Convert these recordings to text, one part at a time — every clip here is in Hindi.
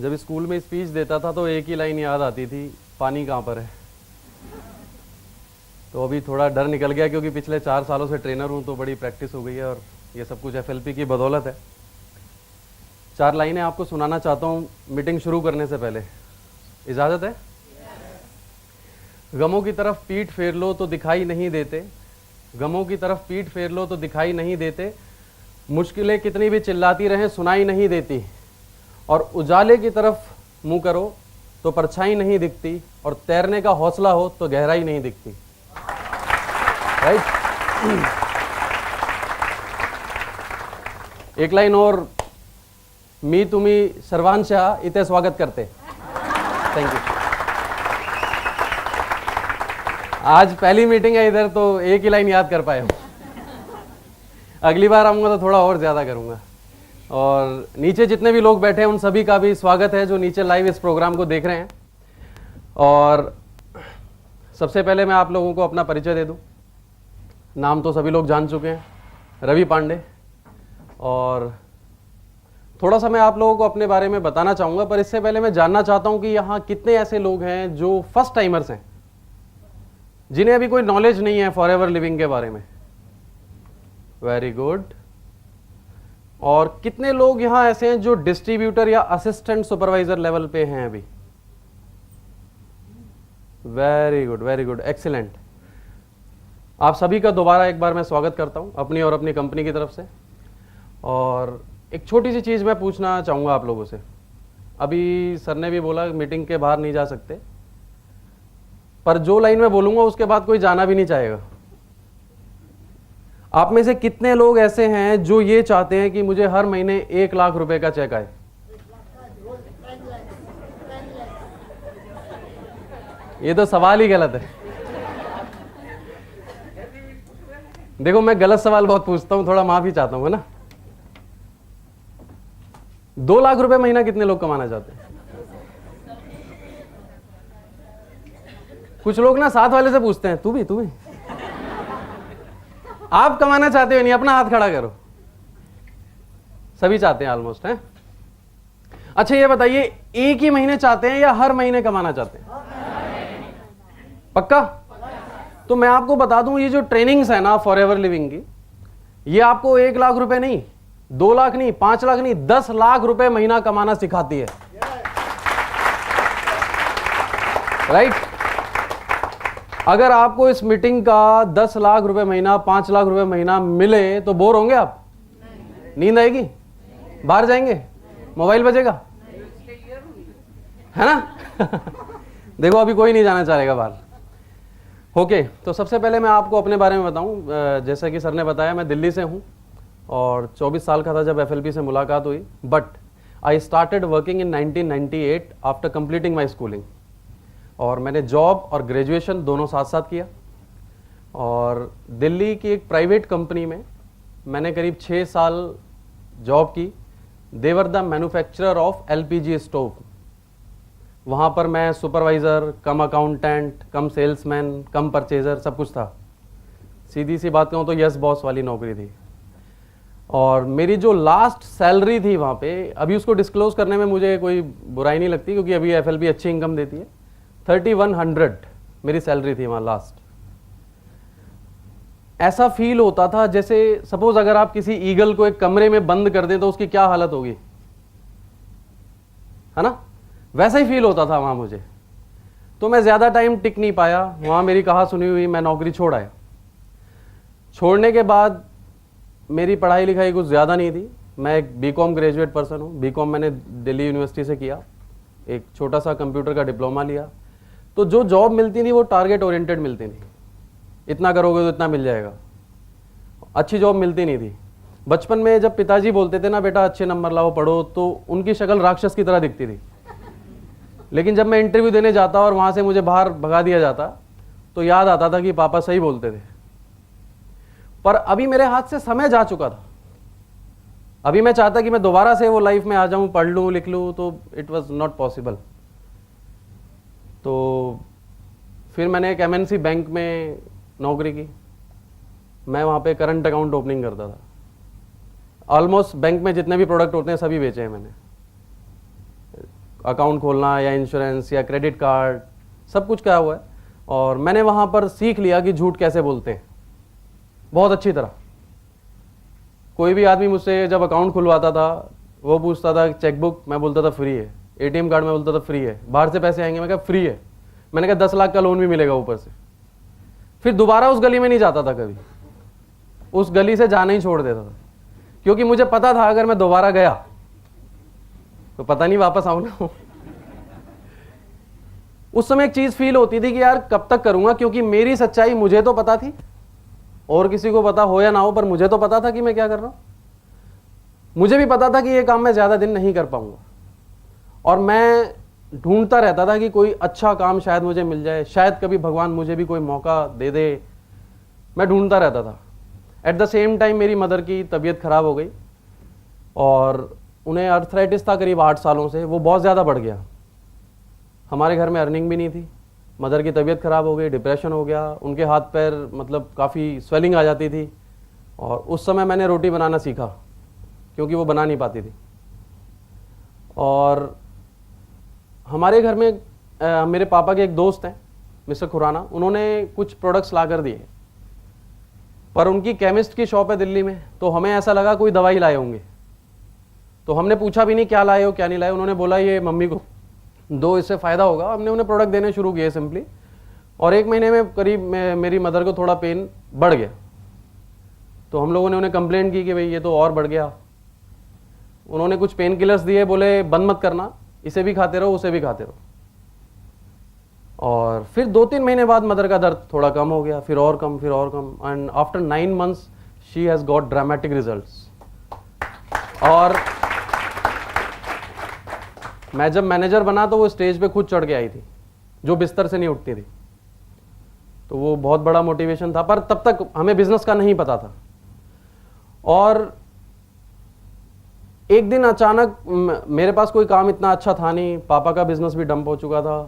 जब स्कूल में स्पीच देता था तो एक ही लाइन याद आती थी, पानी कहाँ पर है। तो अभी थोड़ा डर निकल गया क्योंकि पिछले 4 सालों से ट्रेनर हूँ, तो बड़ी प्रैक्टिस हो गई है और ये सब कुछ एफएलपी की बदौलत है। 4 लाइनें आपको सुनाना चाहता हूँ मीटिंग शुरू करने से पहले, इजाज़त है? गमों की तरफ पीठ फेर लो तो दिखाई नहीं देते, गमों की तरफ पीठ फेर लो तो दिखाई नहीं देते, मुश्किलें कितनी भी चिल्लाती रहें सुनाई नहीं देती, और उजाले की तरफ मुंह करो तो परछाई नहीं दिखती, और तैरने का हौसला हो तो गहराई नहीं दिखती। राइट? एक लाइन और, मी तुम्ही सर्वांशा इथे स्वागत करते। Thank you. आज पहली मीटिंग है इधर तो एक ही लाइन याद कर पाए हम। अगली बार आऊँगा तो थोड़ा और ज़्यादा करूँगा। और नीचे जितने भी लोग बैठे हैं उन सभी का भी स्वागत है जो नीचे लाइव इस प्रोग्राम को देख रहे हैं। और सबसे पहले मैं आप लोगों को अपना परिचय दे दूं। नाम तो सभी लोग जान चुके हैं, रवि पांडे। और थोड़ा सा मैं आप लोगों को अपने बारे में बताना चाहूँगा, पर इससे पहले मैं जानना चाहता हूँ कि यहाँ कितने ऐसे लोग हैं जो फर्स्ट टाइमर्स हैं, जिन्हें अभी कोई नॉलेज नहीं है फॉरएवर लिविंग के बारे में। Very good. और कितने लोग यहाँ ऐसे हैं जो डिस्ट्रीब्यूटर या असिस्टेंट सुपरवाइजर लेवल पे हैं अभी? Very good, very good, excellent. आप सभी का दोबारा एक बार मैं स्वागत करता हूँ अपनी और अपनी कंपनी की तरफ से। और एक छोटी सी चीज़ मैं पूछना चाहूँगा आप लोगों से। अभी सर ने भी बोला मीटिंग के बाहर नहीं जा सकते, पर जो लाइन मैं बोलूँगा उसके बाद कोई जाना भी नहीं चाहेगा। आप में से कितने लोग ऐसे हैं जो ये चाहते हैं कि मुझे हर महीने 1 लाख रुपए का चेक आए? ये तो सवाल ही गलत है। देखो, मैं गलत सवाल बहुत पूछता हूं, थोड़ा माफी चाहता हूं, है ना। 2 लाख रुपए महीना कितने लोग कमाना चाहते हैं? कुछ लोग ना साथ वाले से पूछते हैं, तू भी आप कमाना चाहते हो नहीं? अपना हाथ खड़ा करो। सभी चाहते हैं ऑलमोस्ट, हैं? अच्छा ये बताइए, एक ही महीने चाहते हैं या हर महीने कमाना चाहते हैं? पक्का? तो मैं आपको बता दूं, ये जो ट्रेनिंग्स है ना फॉरएवर लिविंग की, ये आपको 1 लाख रुपए नहीं, 2 लाख नहीं, 5 लाख नहीं, 10 लाख रुपए महीना कमाना सिखाती है। राइट? अगर आपको इस मीटिंग का 10 लाख रुपए महीना, 5 लाख रुपए महीना मिले तो बोर होंगे आप? नींद आएगी? बाहर जाएंगे? मोबाइल बजेगा? है ना? देखो, अभी कोई नहीं जाना चाहेगा बाहर। ओके, तो सबसे पहले मैं आपको अपने बारे में बताऊं। जैसा कि सर ने बताया, मैं दिल्ली से हूं और 24 साल का था जब एफएलपी से मुलाकात हुई। But I started working in 1998 after completing my schooling. और मैंने जॉब और ग्रेजुएशन दोनों साथ साथ किया। और दिल्ली की एक प्राइवेट कंपनी में मैंने करीब 6 साल जॉब की। They were the manufacturer of LPG stove. वहाँ पर मैं supervisor cum accountant cum salesman cum purchaser सब कुछ था। सीधी सी बात कहूँ तो यस बॉस वाली नौकरी थी। और मेरी जो लास्ट सैलरी थी वहाँ पे, अभी उसको डिस्क्लोज करने में मुझे कोई बुराई नहीं लगती क्योंकि अभी एफएलपी अच्छी इनकम देती है। 3100 मेरी सैलरी थी वहाँ लास्ट। ऐसा फील होता था जैसे सपोज अगर आप किसी ईगल को एक कमरे में बंद कर दें तो उसकी क्या हालत होगी, है ना? वैसा ही फील होता था वहाँ मुझे। तो मैं ज़्यादा टाइम टिक नहीं पाया वहाँ, मेरी कहा सुनी हुई मैं नौकरी छोड़ आया। छोड़ने के बाद मेरी पढ़ाई लिखाई कुछ ज़्यादा नहीं थी। मैं एक बीकॉम ग्रेजुएट पर्सन हूँ। बीकॉम मैंने दिल्ली यूनिवर्सिटी से किया, एक छोटा सा कंप्यूटर का डिप्लोमा लिया। तो जो जॉब मिलती थी वो टारगेट ओरिएंटेड मिलती थी, इतना करोगे तो इतना मिल जाएगा। अच्छी जॉब मिलती नहीं थी। बचपन में जब पिताजी बोलते थे ना, बेटा अच्छे नंबर लाओ पढ़ो, तो उनकी शक्ल राक्षस की तरह दिखती थी। लेकिन जब मैं इंटरव्यू देने जाता और वहाँ से मुझे बाहर भगा दिया जाता तो याद आता था कि पापा सही बोलते थे। पर अभी मेरे हाथ से समय जा चुका था। अभी मैं चाहता कि मैं दोबारा से वो लाइफ में आ जाऊँ, पढ़ लूँ लिख लूँ, तो इट वॉज नॉट पॉसिबल। तो फिर मैंने एक एमएनसी बैंक में नौकरी की। मैं वहाँ पे करंट अकाउंट ओपनिंग करता था। ऑलमोस्ट बैंक में जितने भी प्रोडक्ट होते हैं सभी बेचे हैं मैंने। अकाउंट खोलना या इंश्योरेंस या क्रेडिट कार्ड, सब कुछ किया हुआ है। और मैंने वहाँ पर सीख लिया कि झूठ कैसे बोलते हैं बहुत अच्छी तरह। कोई भी आदमी मुझसे जब अकाउंट खुलवाता था, वो पूछता था चेकबुक, मैं बोलता था फ्री है। एटीएम कार्ड में बोलता था फ्री है। बाहर से पैसे आएंगे, मैं कहा फ्री है। मैंने कहा 10 लाख का लोन भी मिलेगा ऊपर से। फिर दोबारा उस गली में नहीं जाता था कभी, उस गली से जाना ही छोड़ देता था, क्योंकि मुझे पता था अगर मैं दोबारा गया तो पता नहीं वापस आऊँ ना। उस समय एक चीज फील होती थी कि यार कब तक करूंगा, क्योंकि मेरी सच्चाई मुझे तो पता थी, और किसी को पता हो या ना हो, पर मुझे तो पता था कि मैं क्या कर रहा हूं। मुझे भी पता था कि ये काम मैं ज्यादा दिन नहीं कर पाऊंगा, और मैं ढूंढता रहता था कि कोई अच्छा काम शायद मुझे मिल जाए, शायद कभी भगवान मुझे भी कोई मौका दे दे। मैं ढूंढता रहता था। एट द सेम टाइम मेरी मदर की तबीयत खराब हो गई, और उन्हें अर्थराइटिस था करीब 8 सालों से, वो बहुत ज़्यादा बढ़ गया। हमारे घर में अर्निंग भी नहीं थी, मदर की तबीयत खराब हो गई, डिप्रेशन हो गया, उनके हाथ पैर मतलब काफ़ी स्वेलिंग आ जाती थी। और उस समय मैंने रोटी बनाना सीखा, क्योंकि वो बना नहीं पाती थी। और हमारे घर में मेरे पापा के एक दोस्त हैं मिस्टर खुराना, उन्होंने कुछ प्रोडक्ट्स ला कर दिए, पर उनकी केमिस्ट की शॉप है दिल्ली में, तो हमें ऐसा लगा कोई दवाई लाए होंगे। तो हमने पूछा भी नहीं क्या लाए हो क्या नहीं लाए, उन्होंने बोला ये मम्मी को दो, इससे फ़ायदा होगा। हमने उन्हें प्रोडक्ट देने शुरू किए सिंपली, और 1 महीने में करीब मेरी मदर को थोड़ा पेन बढ़ गया। तो हम लोगों ने उन्हें कंप्लेंट की कि भाई ये तो और बढ़ गया। उन्होंने कुछ पेन किलर्स दिए, बोले बंद मत करना, इसे भी खाते रहो उसे भी खाते रहो। और फिर 2-3 महीने बाद मदर का दर्द थोड़ा कम हो गया, फिर और कम, फिर और कम, and after 9 months she has got dramatic results. और मैं जब मैनेजर बना तो वो स्टेज पे खुद चढ़ के आई थी, जो बिस्तर से नहीं उठती थी। तो वो बहुत बड़ा मोटिवेशन था, पर तब तक हमें बिजनेस का नहीं पता था। और एक दिन अचानक मेरे पास कोई काम इतना अच्छा था नहीं, पापा का बिजनेस भी डंप हो चुका था,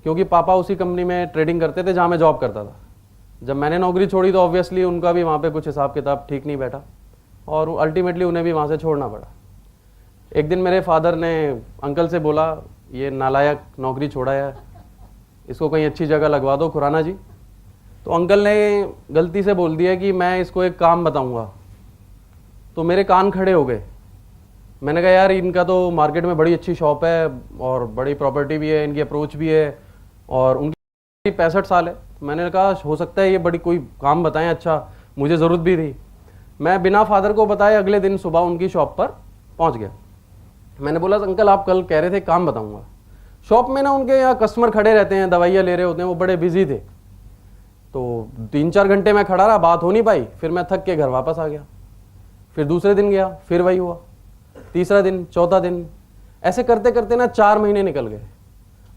क्योंकि पापा उसी कंपनी में ट्रेडिंग करते थे जहाँ मैं जॉब करता था। जब मैंने नौकरी छोड़ी तो ऑब्वियसली उनका भी वहाँ पे कुछ हिसाब किताब ठीक नहीं बैठा, और अल्टीमेटली उन्हें भी वहाँ से छोड़ना पड़ा। एक दिन मेरे फादर ने अंकल से बोला, ये नालायक नौकरी छोड़ा है, इसको कहीं अच्छी जगह लगवा दो खुराना जी। तो अंकल ने गलती से बोल दिया कि मैं इसको एक काम बताऊंगा। तो मेरे कान खड़े हो गए। मैंने कहा यार इनका तो मार्केट में बड़ी अच्छी शॉप है, और बड़ी प्रॉपर्टी भी है, इनकी अप्रोच भी है, और उनकी 65 साल है। मैंने कहा हो सकता है ये बड़ी कोई काम बताएं अच्छा, मुझे ज़रूरत भी थी। मैं बिना फादर को बताए अगले दिन सुबह उनकी शॉप पर पहुंच गया। मैंने बोला अंकल आप कल कह रहे थे काम बताऊंगा। शॉप में ना उनके यहाँ कस्टमर खड़े रहते हैं, दवाइयाँ ले रहे होते हैं, वो बड़े बिजी थे। तो 3-4 घंटे मैं खड़ा रहा, बात हो नहीं पाई। फिर मैं थक के घर वापस आ गया। फिर दूसरे दिन गया, फिर वही हुआ, तीसरा दिन, चौथा दिन, ऐसे करते करते ना 4 महीने निकल गए।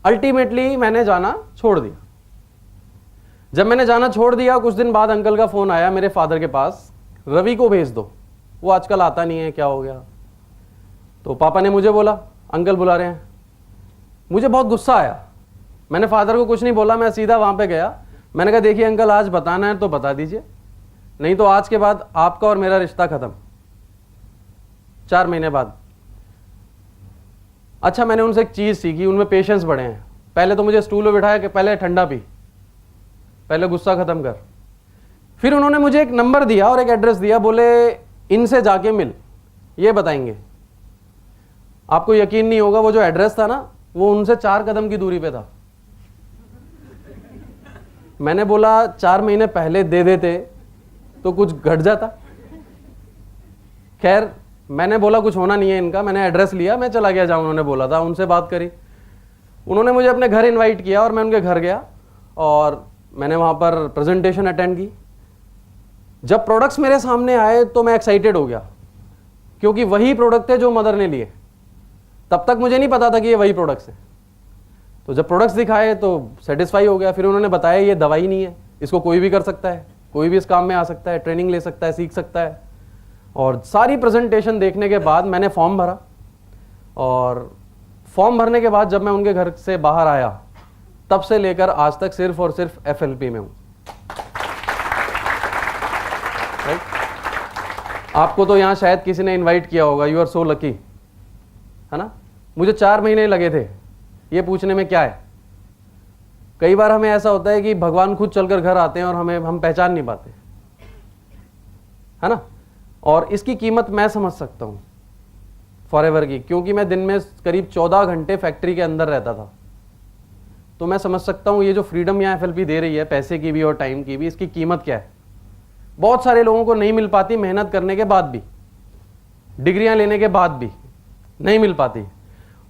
अल्टीमेटली मैंने जाना छोड़ दिया। जब मैंने जाना छोड़ दिया, कुछ दिन बाद अंकल का फ़ोन आया मेरे फादर के पास, रवि को भेज दो, वो आजकल आता नहीं है, क्या हो गया। तो पापा ने मुझे बोला अंकल बुला रहे हैं। मुझे बहुत गुस्सा आया। मैंने फादर को कुछ नहीं बोला, मैं सीधा वहाँ पे गया। मैंने कहा देखिए अंकल आज बताना है तो बता दीजिए, नहीं तो आज के बाद आपका और मेरा रिश्ता खत्म। 4 महीने बाद। अच्छा मैंने उनसे एक चीज़ सीखी, उनमें पेशेंस बढ़े हैं। पहले तो मुझे स्टूल पे बिठाया कि पहले ठंडा पी, पहले गुस्सा खत्म कर। फिर उन्होंने मुझे एक नंबर दिया और एक एड्रेस दिया, बोले इनसे जाके मिल, ये बताएंगे। आपको यकीन नहीं होगा, वो जो एड्रेस था ना वो उनसे 4 कदम की दूरी पे था। मैंने बोला 4 महीने पहले दे देते तो कुछ घट जाता। खैर मैंने बोला कुछ होना नहीं है इनका, मैंने एड्रेस लिया, मैं चला गया जहाँ उन्होंने बोला था। उनसे बात करी, उन्होंने मुझे अपने घर इनवाइट किया और मैं उनके घर गया और मैंने वहाँ पर प्रेजेंटेशन अटेंड की। जब प्रोडक्ट्स मेरे सामने आए तो मैं एक्साइटेड हो गया, क्योंकि वही प्रोडक्ट थे जो मदर ने लिए। तब तक मुझे नहीं पता था कि ये वही प्रोडक्ट्स हैं। तो जब प्रोडक्ट्स दिखाए तो सेटिस्फाई हो गया। फिर उन्होंने बताया ये दवाई नहीं है, इसको कोई भी कर सकता है, कोई भी इस काम में आ सकता है, ट्रेनिंग ले सकता है, सीख सकता है। और सारी प्रेजेंटेशन देखने के बाद मैंने फॉर्म भरा, और फॉर्म भरने के बाद जब मैं उनके घर से बाहर आया, तब से लेकर आज तक सिर्फ और सिर्फ FLP में हूँ। आपको तो यहाँ शायद किसी ने इनवाइट किया होगा, यू आर सो लकी, है ना। मुझे 4 महीने लगे थे ये पूछने में क्या है। कई बार हमें ऐसा होता है कि भगवान खुद चलकर घर आते हैं और हम पहचान नहीं पाते, है ना। और इसकी कीमत मैं समझ सकता हूं फॉरएवर की, क्योंकि मैं दिन में करीब 14 घंटे फैक्ट्री के अंदर रहता था। तो मैं समझ सकता हूं ये जो फ्रीडम यहाँ एफएलपी दे रही है, पैसे की भी और टाइम की भी, इसकी कीमत क्या है। बहुत सारे लोगों को नहीं मिल पाती, मेहनत करने के बाद भी, डिग्रियां लेने के बाद भी नहीं मिल पाती,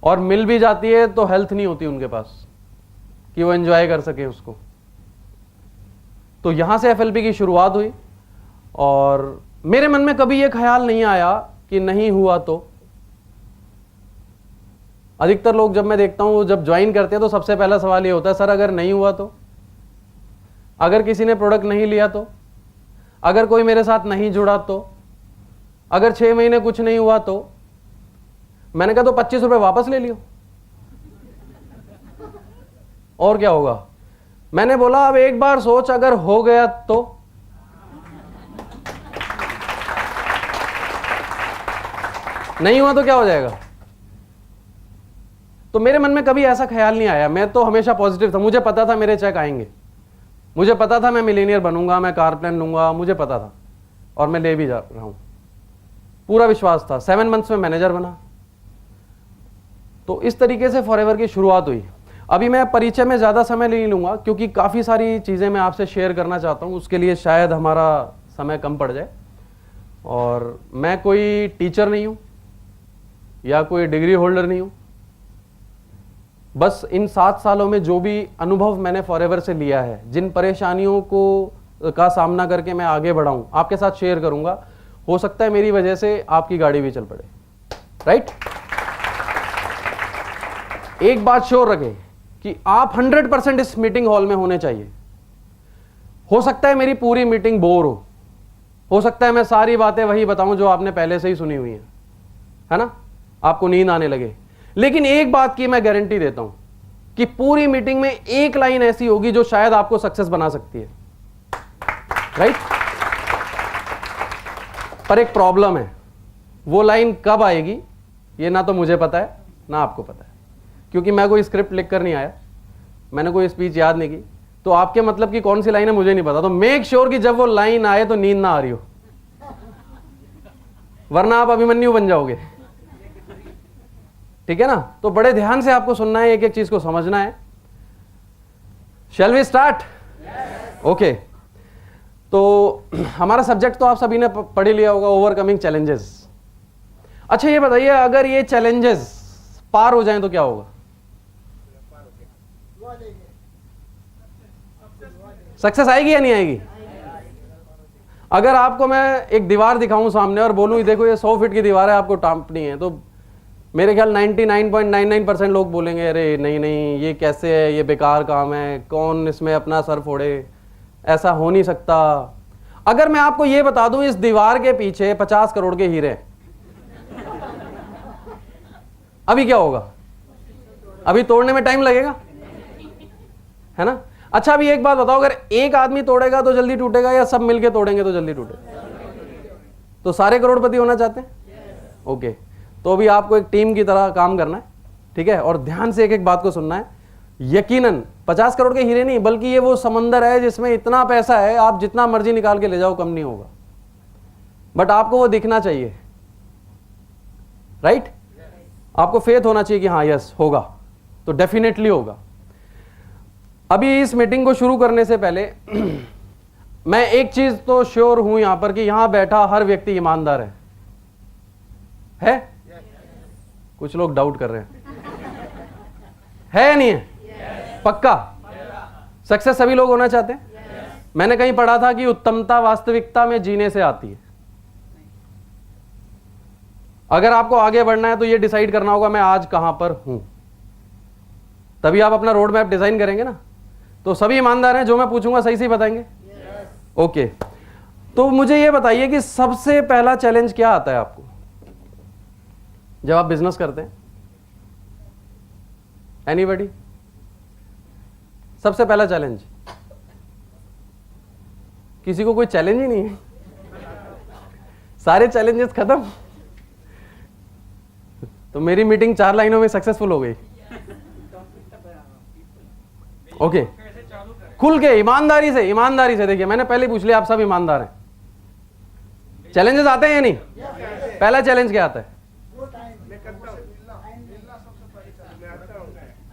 और मिल भी जाती है तो हेल्थ नहीं होती उनके पास कि वो एंजॉय कर सके उसको। तो यहां से एफएलपी की शुरुआत हुई, और मेरे मन में कभी ये ख्याल नहीं आया कि नहीं हुआ तो। अधिकतर लोग जब मैं देखता हूं जब ज्वाइन करते हैं तो सबसे पहला सवाल ये होता है, सर अगर नहीं हुआ तो, अगर किसी ने प्रोडक्ट नहीं लिया तो, अगर कोई मेरे साथ नहीं जुड़ा तो, अगर 6 महीने कुछ नहीं हुआ तो। मैंने कहा तो 25 रुपए वापस ले लियो, और क्या होगा। मैंने बोला अब एक बार सोच, अगर हो गया तो। नहीं हुआ तो क्या हो जाएगा। तो मेरे मन में कभी ऐसा ख्याल नहीं आया, मैं तो हमेशा पॉजिटिव था। मुझे पता था मेरे चेक आएंगे, मुझे पता था मैं मिलीनियर बनूंगा, मैं कार प्लान लूंगा, मुझे पता था, और मैं ले भी जा रहा हूं, पूरा विश्वास था। 7 मंथ्स में मैनेजर बना। तो इस तरीके से फॉरएवर की शुरुआत हुई। अभी मैं परिचय में ज़्यादा समय नहीं लूँगा, क्योंकि काफ़ी सारी चीज़ें मैं आपसे शेयर करना चाहता हूँ, उसके लिए शायद हमारा समय कम पड़ जाए। और मैं कोई टीचर नहीं हूँ या कोई डिग्री होल्डर नहीं हूँ, बस इन 7 सालों में जो भी अनुभव मैंने फॉरएवर से लिया है, जिन परेशानियों का सामना करके मैं आगे बढ़ा हूँ, आपके साथ शेयर करूँगा। हो सकता है मेरी वजह से आपकी गाड़ी भी चल पड़े, राइट। एक बात श्योर रखें कि आप 100% इस मीटिंग हॉल में होने चाहिए। हो सकता है मेरी पूरी मीटिंग बोर हो सकता है मैं सारी बातें वही बताऊं जो आपने पहले से ही सुनी हुई है ना, आपको नींद आने लगे। लेकिन एक बात की मैं गारंटी देता हूं कि पूरी मीटिंग में एक लाइन ऐसी होगी जो शायद आपको सक्सेस बना सकती है, राइट। पर एक प्रॉब्लम है, वो लाइन कब आएगी ये ना तो मुझे पता है ना आपको पता है, क्योंकि मैं कोई स्क्रिप्ट लिखकर नहीं आया, मैंने कोई स्पीच याद नहीं की। तो आपके मतलब की कौन सी लाइन है मुझे नहीं पता। तो मेक श्योर कि जब वो लाइन आए तो नींद ना आ रही हो, वरना आप अभिमन्यु बन जाओगे, ठीक है ना। तो बड़े ध्यान से आपको सुनना है, एक एक चीज को समझना है। Shall we start? ओके। तो हमारा सब्जेक्ट तो आप सभी ने पढ़ ही लिया होगा, ओवरकमिंग चैलेंजेस। अच्छा ये बताइए, अगर ये चैलेंजेस पार हो जाएं तो क्या होगा? सक्सेस आएगी या नहीं आएगी? अगर आपको मैं एक दीवार दिखाऊं सामने और बोलूं देखो ये 100 फीट की दीवार है, आपको टांपनी है, तो मेरे ख्याल 99.99% लोग बोलेंगे अरे नहीं नहीं ये कैसे है, ये बेकार काम है, कौन इसमें अपना सर फोड़े, ऐसा हो नहीं सकता। अगर मैं आपको ये बता दूं इस दीवार के पीछे 50 करोड़ के हीरे, अभी क्या होगा? अभी तोड़ने में टाइम लगेगा, है ना। अच्छा अभी एक बात बताओ, अगर एक आदमी तोड़ेगा तो जल्दी टूटेगा या सब मिलके तोड़ेंगे तो जल्दी टूटेगा? तो सारे करोड़पति होना चाहते हैं? ओके। तो अभी आपको एक टीम की तरह काम करना है, ठीक है, और ध्यान से एक एक बात को सुनना है। यकीनन 50 करोड़ के हीरे नहीं, बल्कि ये वो समंदर है जिसमें इतना पैसा है, आप जितना मर्जी निकाल के ले जाओ कम नहीं होगा, बट आपको वो दिखना चाहिए, राइट। आपको फेथ होना चाहिए कि हाँ यस होगा, तो डेफिनेटली होगा। अभी इस मीटिंग को शुरू करने से पहले मैं एक चीज तो श्योर हूं यहां पर कि यहां बैठा हर व्यक्ति ईमानदार है? कुछ लोग डाउट कर रहे है या नहीं है? पक्का? सक्सेस सभी लोग होना चाहते हैं? मैंने कहीं पढ़ा था कि उत्तमता वास्तविकता में जीने से आती है। अगर आपको आगे बढ़ना है तो ये डिसाइड करना होगा मैं आज कहां पर हूं, तभी आप अपना रोड मैप डिजाइन करेंगे ना। तो सभी ईमानदार हैं? जो मैं पूछूंगा सही सही बताएंगे? ओके। तो मुझे ये बताइए कि सबसे पहला चैलेंज क्या आता है आपको जब आप बिजनेस करते हैं? एनीबॉडी? सबसे पहला चैलेंज? किसी को कोई चैलेंज ही नहीं है? सारे चैलेंजेस खत्म? तो मेरी मीटिंग 4 लाइनों में सक्सेसफुल हो गई। ओके, खुल के ईमानदारी से देखिए, मैंने पहले ही पूछ लिया, आप सब ईमानदार हैं। चैलेंजेस आते हैं या नहीं? पहला चैलेंज क्या आता है?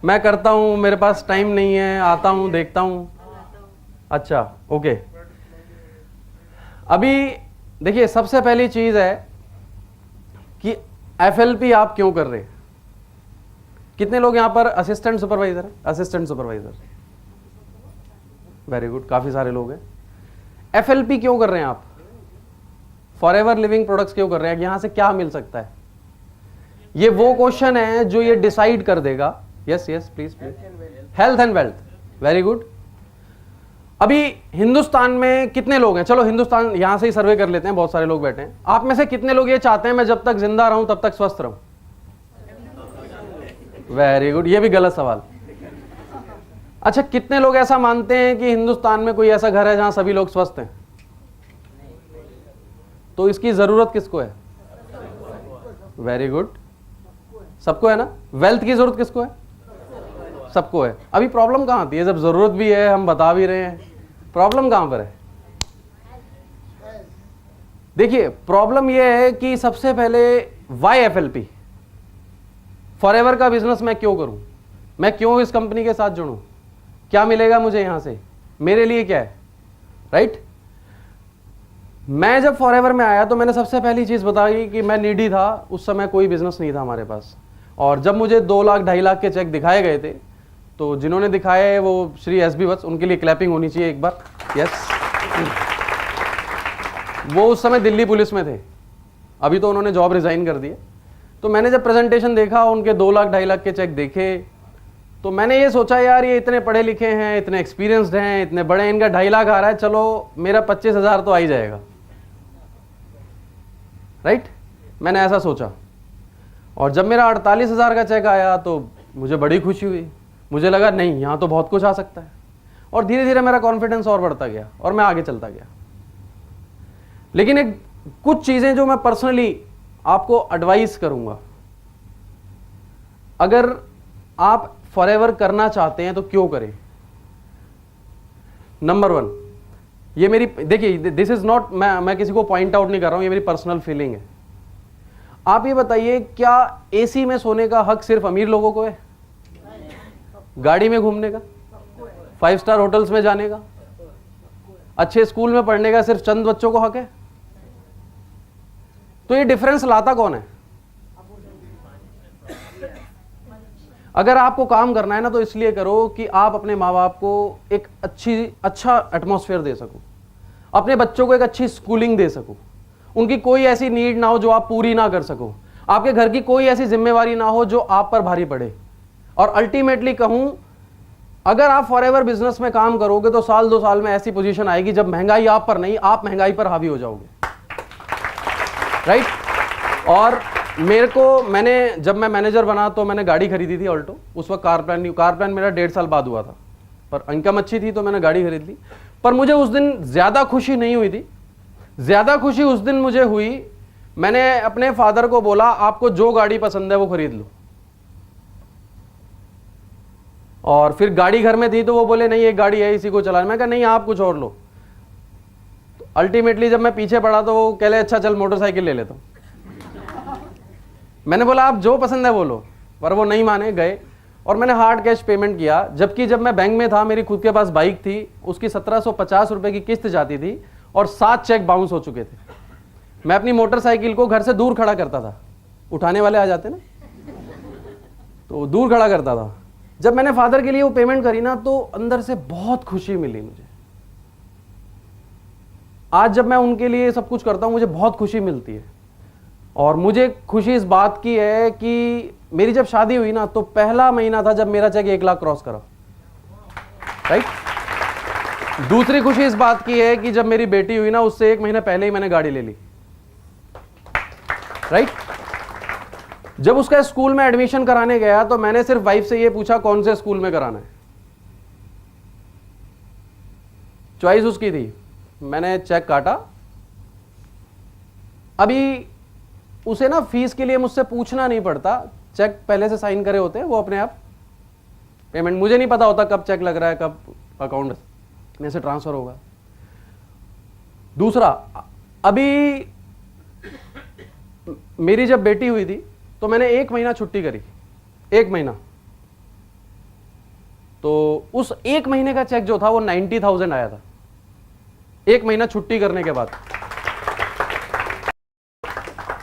मैं करता हूं, मेरे पास टाइम नहीं है, आता हूं, देखता हूं। अच्छा, ओके। अभी देखिए, सबसे पहली चीज है कि एफएलपी आप क्यों कर रहे हैं? कितने लोग यहां पर असिस्टेंट सुपरवाइजर है? असिस्टेंट सुपरवाइजर, वेरी गुड, काफी सारे लोग हैं। एफएलपी क्यों कर रहे हैं आप? फॉरएवर लिविंग प्रोडक्ट्स क्यों कर रहे हैं? यहां से क्या मिल सकता है? ये वो क्वेश्चन है जो ये डिसाइड कर देगा। Yes yes, please please. Health and wealth, very good. अभी हिंदुस्तान में कितने लोग हैं? चलो हिंदुस्तान यहां से ही सर्वे कर लेते हैं, बहुत सारे लोग बैठे हैं। आप में से कितने लोग ये चाहते हैं मैं जब तक जिंदा रहूं तब तक स्वस्थ रहूं? वेरी गुड, ये भी गलत सवाल। अच्छा, कितने लोग ऐसा मानते हैं कि हिंदुस्तान में कोई ऐसा घर है जहां सभी लोग स्वस्थ हैं? तो इसकी जरूरत किसको है? वेरी गुड, सबको है ना। वेल्थ की जरूरत किसको है? सबको है। अभी प्रॉब्लम कहां आती है? जब जरूरत भी है, हम बता भी रहे हैं, प्रॉब्लम कहां पर है? देखिए, प्रॉब्लम यह है कि सबसे पहले वाई एफएलपी, फॉरएवर का बिजनेस मैं क्यों करूं? मैं क्यों इस कंपनी के साथ जुड़ूं? क्या मिलेगा मुझे यहां से? मेरे लिए क्या है? राइट? मैं जब फॉरएवर में आया तो मैंने सबसे पहली चीज बताई कि मैं नीडी था, उस समय कोई बिजनेस नहीं था हमारे पास। और जब मुझे 2 लाख 2.5 लाख के चेक दिखाए गए थे, तो जिन्होंने दिखाए वो श्री एसबी वत्स, उनके लिए क्लैपिंग होनी चाहिए एक बार। यस, वो उस समय दिल्ली पुलिस में थे, अभी तो उन्होंने जॉब रिजाइन कर दी है। तो मैंने जब प्रेजेंटेशन देखा, उनके 2 लाख 2.5 लाख के चेक देखे, तो मैंने ये सोचा यार ये इतने पढ़े लिखे हैं, इतने एक्सपीरियंस्ड हैं, इतने बड़े, इनका 2.5 लाख आ रहा है, चलो मेरा 25,000 तो आ ही जाएगा। राइट? मैंने ऐसा सोचा। और जब मेरा 48,000 का चेक आया तो मुझे बड़ी खुशी हुई। मुझे लगा नहीं, यहाँ तो बहुत कुछ आ सकता है। और धीरे धीरे मेरा कॉन्फिडेंस और बढ़ता गया और मैं आगे चलता गया। लेकिन एक कुछ चीज़ें जो मैं पर्सनली आपको एडवाइस करूंगा, अगर आप फॉरएवर करना चाहते हैं तो क्यों करें? नंबर 1, ये मेरी, देखिए दिस इज नॉट, मैं किसी को पॉइंट आउट नहीं कर रहा हूं, ये मेरी पर्सनल फीलिंग है। आप ये बताइए, क्या एसी में सोने का हक सिर्फ अमीर लोगों को है? गाड़ी में घूमने का, 5 स्टार होटल्स में जाने का, अच्छे स्कूल में पढ़ने का सिर्फ चंद बच्चों को हक है? तो ये डिफरेंस लाता कौन है? अगर आपको काम करना है ना, तो इसलिए करो कि आप अपने माँ बाप को एक अच्छा एटमॉस्फेयर दे सको, अपने बच्चों को एक अच्छी स्कूलिंग दे सको, उनकी कोई ऐसी नीड ना हो जो आप पूरी ना कर सको, आपके घर की कोई ऐसी जिम्मेवारी ना हो जो आप पर भारी पड़े। और अल्टीमेटली कहूं, अगर आप फॉरएवर बिजनेस में काम करोगे तो साल 2 साल में ऐसी पोजीशन आएगी जब महंगाई आप पर नहीं, आप महंगाई पर हावी हो जाओगे। राइट? और जब मैं मैनेजर बना तो मैंने गाड़ी खरीदी थी ऑल्टो। उस वक्त कार प्लान मेरा 1.5 साल बाद हुआ था, पर इनकम अच्छी थी तो मैंने गाड़ी खरीद ली। पर मुझे उस दिन ज्यादा खुशी नहीं हुई थी। ज्यादा खुशी उस दिन मुझे हुई, मैंने अपने फादर को बोला आपको जो गाड़ी पसंद है वो खरीद लो। और फिर गाड़ी घर में थी तो वो बोले नहीं एक गाड़ी है इसी को चलाना। मैं कहा नहीं आप कुछ और लो। तो अल्टीमेटली जब मैं पीछे पड़ा तो वो कह ले अच्छा चल मोटरसाइकिल ले लेता हूं। मैंने बोला आप जो पसंद है वो लो, पर वो नहीं माने, गए और मैंने हार्ड कैश पेमेंट किया। जबकि जब मैं बैंक में था मेरी खुद के पास बाइक थी, उसकी 1750 रुपए की किस्त जाती थी और 7 चेक बाउंस हो चुके थे। मैं अपनी मोटरसाइकिल को घर से दूर खड़ा करता था, उठाने वाले आ जाते ना, तो दूर खड़ा करता था। जब मैंने फादर के लिए वो पेमेंट करी ना तो अंदर से बहुत खुशी मिली मुझे। आज जब मैं उनके लिए सब कुछ करता हूं मुझे बहुत खुशी मिलती है। और मुझे खुशी इस बात की है कि मेरी जब शादी हुई ना तो पहला महीना था जब मेरा चेक 1 लाख क्रॉस करा। राइट? दूसरी खुशी इस बात की है कि जब मेरी बेटी हुई ना उससे 1 महीने पहले ही मैंने गाड़ी ले ली। राइट? जब उसका स्कूल में एडमिशन कराने गया तो मैंने सिर्फ वाइफ से ये पूछा कौन से स्कूल में कराना है। चॉइस उसकी थी, मैंने चेक काटा। अभी उसे ना फीस के लिए मुझसे पूछना नहीं पड़ता, चेक पहले से साइन करे होते हैं, वो अपने आप पेमेंट, मुझे नहीं पता होता कब चेक लग रहा है, कब अकाउंट में से ट्रांसफर होगा। दूसरा, अभी मेरी जब बेटी हुई थी तो मैंने 1 महीना छुट्टी करी, 1 महीना, तो उस 1 महीने का चेक जो था वो 90,000 आया था, 1 महीना छुट्टी करने के बाद।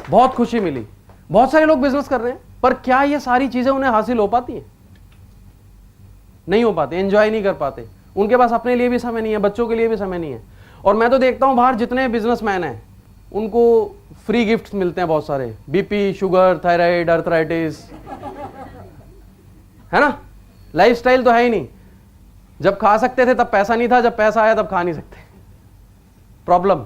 बहुत खुशी मिली। बहुत सारे लोग बिजनेस कर रहे हैं, पर क्या ये सारी चीजें उन्हें हासिल हो पाती हैं? नहीं हो पाते, एंजॉय नहीं कर पाते, उनके पास अपने लिए भी समय नहीं है, बच्चों के लिए भी समय नहीं है। और मैं तो देखता हूं बाहर जितने बिजनेसमैन हैं उनको फ्री गिफ्ट्स मिलते हैं बहुत सारे, बीपी, शुगर, थायराइड, अर्थराइटिस, है ना। लाइफस्टाइल तो है ही नहीं, जब खा सकते थे तब पैसा नहीं था, जब पैसा आया तब खा नहीं सकते, प्रॉब्लम।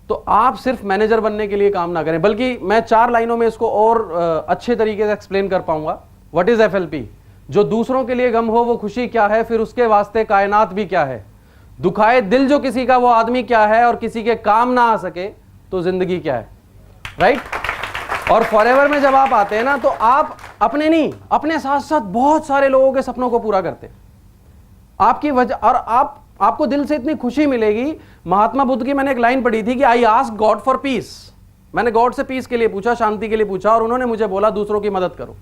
तो आप सिर्फ मैनेजर बनने के लिए काम ना करें, बल्कि मैं 4 लाइनों में इसको और अच्छे तरीके से एक्सप्लेन कर पाऊंगा। What is FLP? जो दूसरों के लिए गम हो वो खुशी क्या है, फिर उसके वास्ते कायनात भी क्या है, दुखाए दिल जो किसी का वो आदमी क्या है, और किसी के काम ना आ सके तो जिंदगी क्या है, राइट। और फॉरएवर में जब आप आते हैं ना, तो आप अपने नहीं, अपने साथ साथ बहुत सारे लोगों के सपनों को पूरा करते हैं आपकी वजह, और आपको दिल से इतनी खुशी मिलेगी। महात्मा बुद्ध की मैंने एक लाइन पढ़ी थी कि I ask God for piece, मैंने गॉड से पीस के लिए पूछा, शांति के लिए पूछा, और उन्होंने मुझे बोला दूसरों की मदद करो।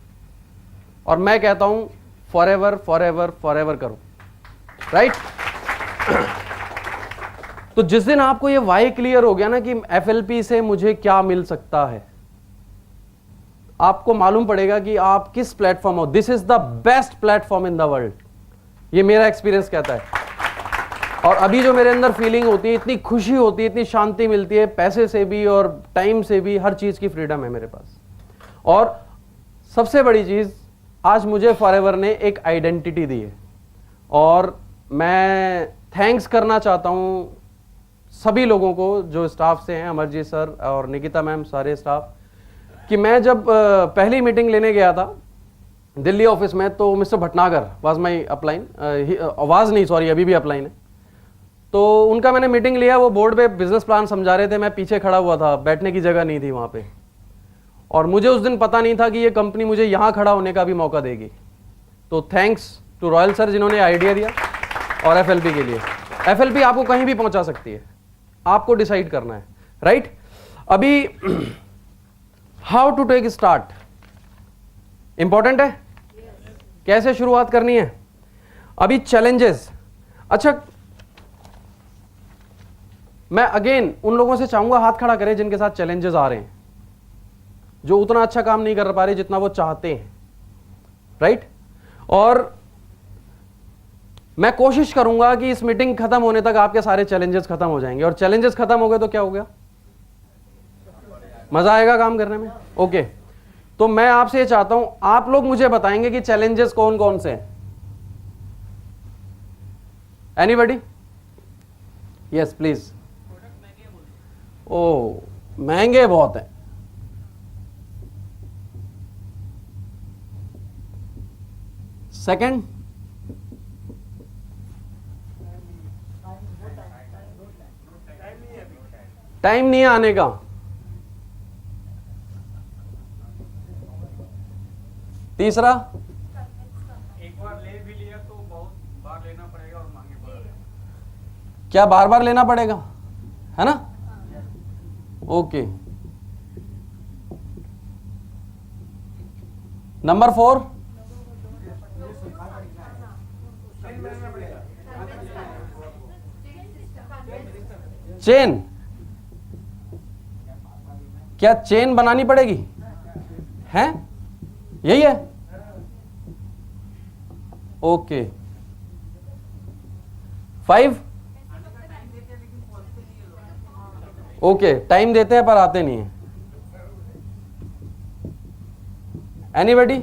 और मैं कहता हूं फॉरएवर फॉरएवर फॉरएवर करो, राइट। तो जिस दिन आपको ये वाई क्लियर हो गया ना कि एफएलपी से मुझे क्या मिल सकता है, आपको मालूम पड़ेगा कि आप किस प्लेटफॉर्म हो। This is the best platform in the world, ये मेरा एक्सपीरियंस कहता है। और अभी जो मेरे अंदर फीलिंग होती है, इतनी खुशी होती है, इतनी शांति मिलती है, पैसे से भी और टाइम से भी, हर चीज की फ्रीडम है मेरे पास। और सबसे बड़ी चीज, आज मुझे फॉरएवर ने एक आइडेंटिटी दी है, और मैं थैंक्स करना चाहता हूं सभी लोगों को जो स्टाफ से हैं, अमरजीत सर और निकिता मैम, सारे स्टाफ, कि मैं जब पहली मीटिंग लेने गया था दिल्ली ऑफिस में, तो mister Bhatnagar was my upline, आवाज नहीं, सॉरी, अभी भी अपलाइन है। तो उनका मैंने मीटिंग लिया, वो बोर्ड पे बिजनेस प्लान समझा रहे थे, मैं पीछे खड़ा हुआ था, बैठने की जगह नहीं थी वहाँ पे, और मुझे उस दिन पता नहीं था कि ये कंपनी मुझे यहाँ खड़ा होने का भी मौका देगी। तो थैंक्स टू रॉयल सर जिन्होंने आइडिया दिया, और एफएलपी के लिए। एफएलपी आपको कहीं भी पहुंचा सकती है, आपको डिसाइड करना है, राइट। अभी how to take start important है, कैसे शुरुआत करनी है। अभी चैलेंजेस, अच्छा मैं अगेन उन लोगों से चाहूंगा हाथ खड़ा करें जिनके साथ चैलेंजेस आ रहे हैं, जो उतना अच्छा काम नहीं कर पा रहे जितना वो चाहते हैं, राइट। और मैं कोशिश करूंगा कि इस मीटिंग खत्म होने तक आपके सारे चैलेंजेस खत्म हो जाएंगे, और चैलेंजेस खत्म हो गए तो क्या हो गया, मजा आएगा काम करने में। ओके, तो मैं आपसे ये चाहता हूं, आप लोग मुझे बताएंगे कि चैलेंजेस कौन कौन से हैं। एनीबॉडी? Yes please. ओ, महंगे बहुत हैं। सेकंड, टाइम नहीं है आने का। तीसरा, एक बार ले भी लिया तो बहुत बार लेना पड़ेगा और महंगे पड़ेगा। क्या बार बार लेना पड़ेगा, है ना। Okay, number 4, chain. क्या चेन बनानी पड़ेगी, हैं? यही है। ओके, 5, ओके, टाइम देते हैं पर आते नहीं है। एनीबॉडी?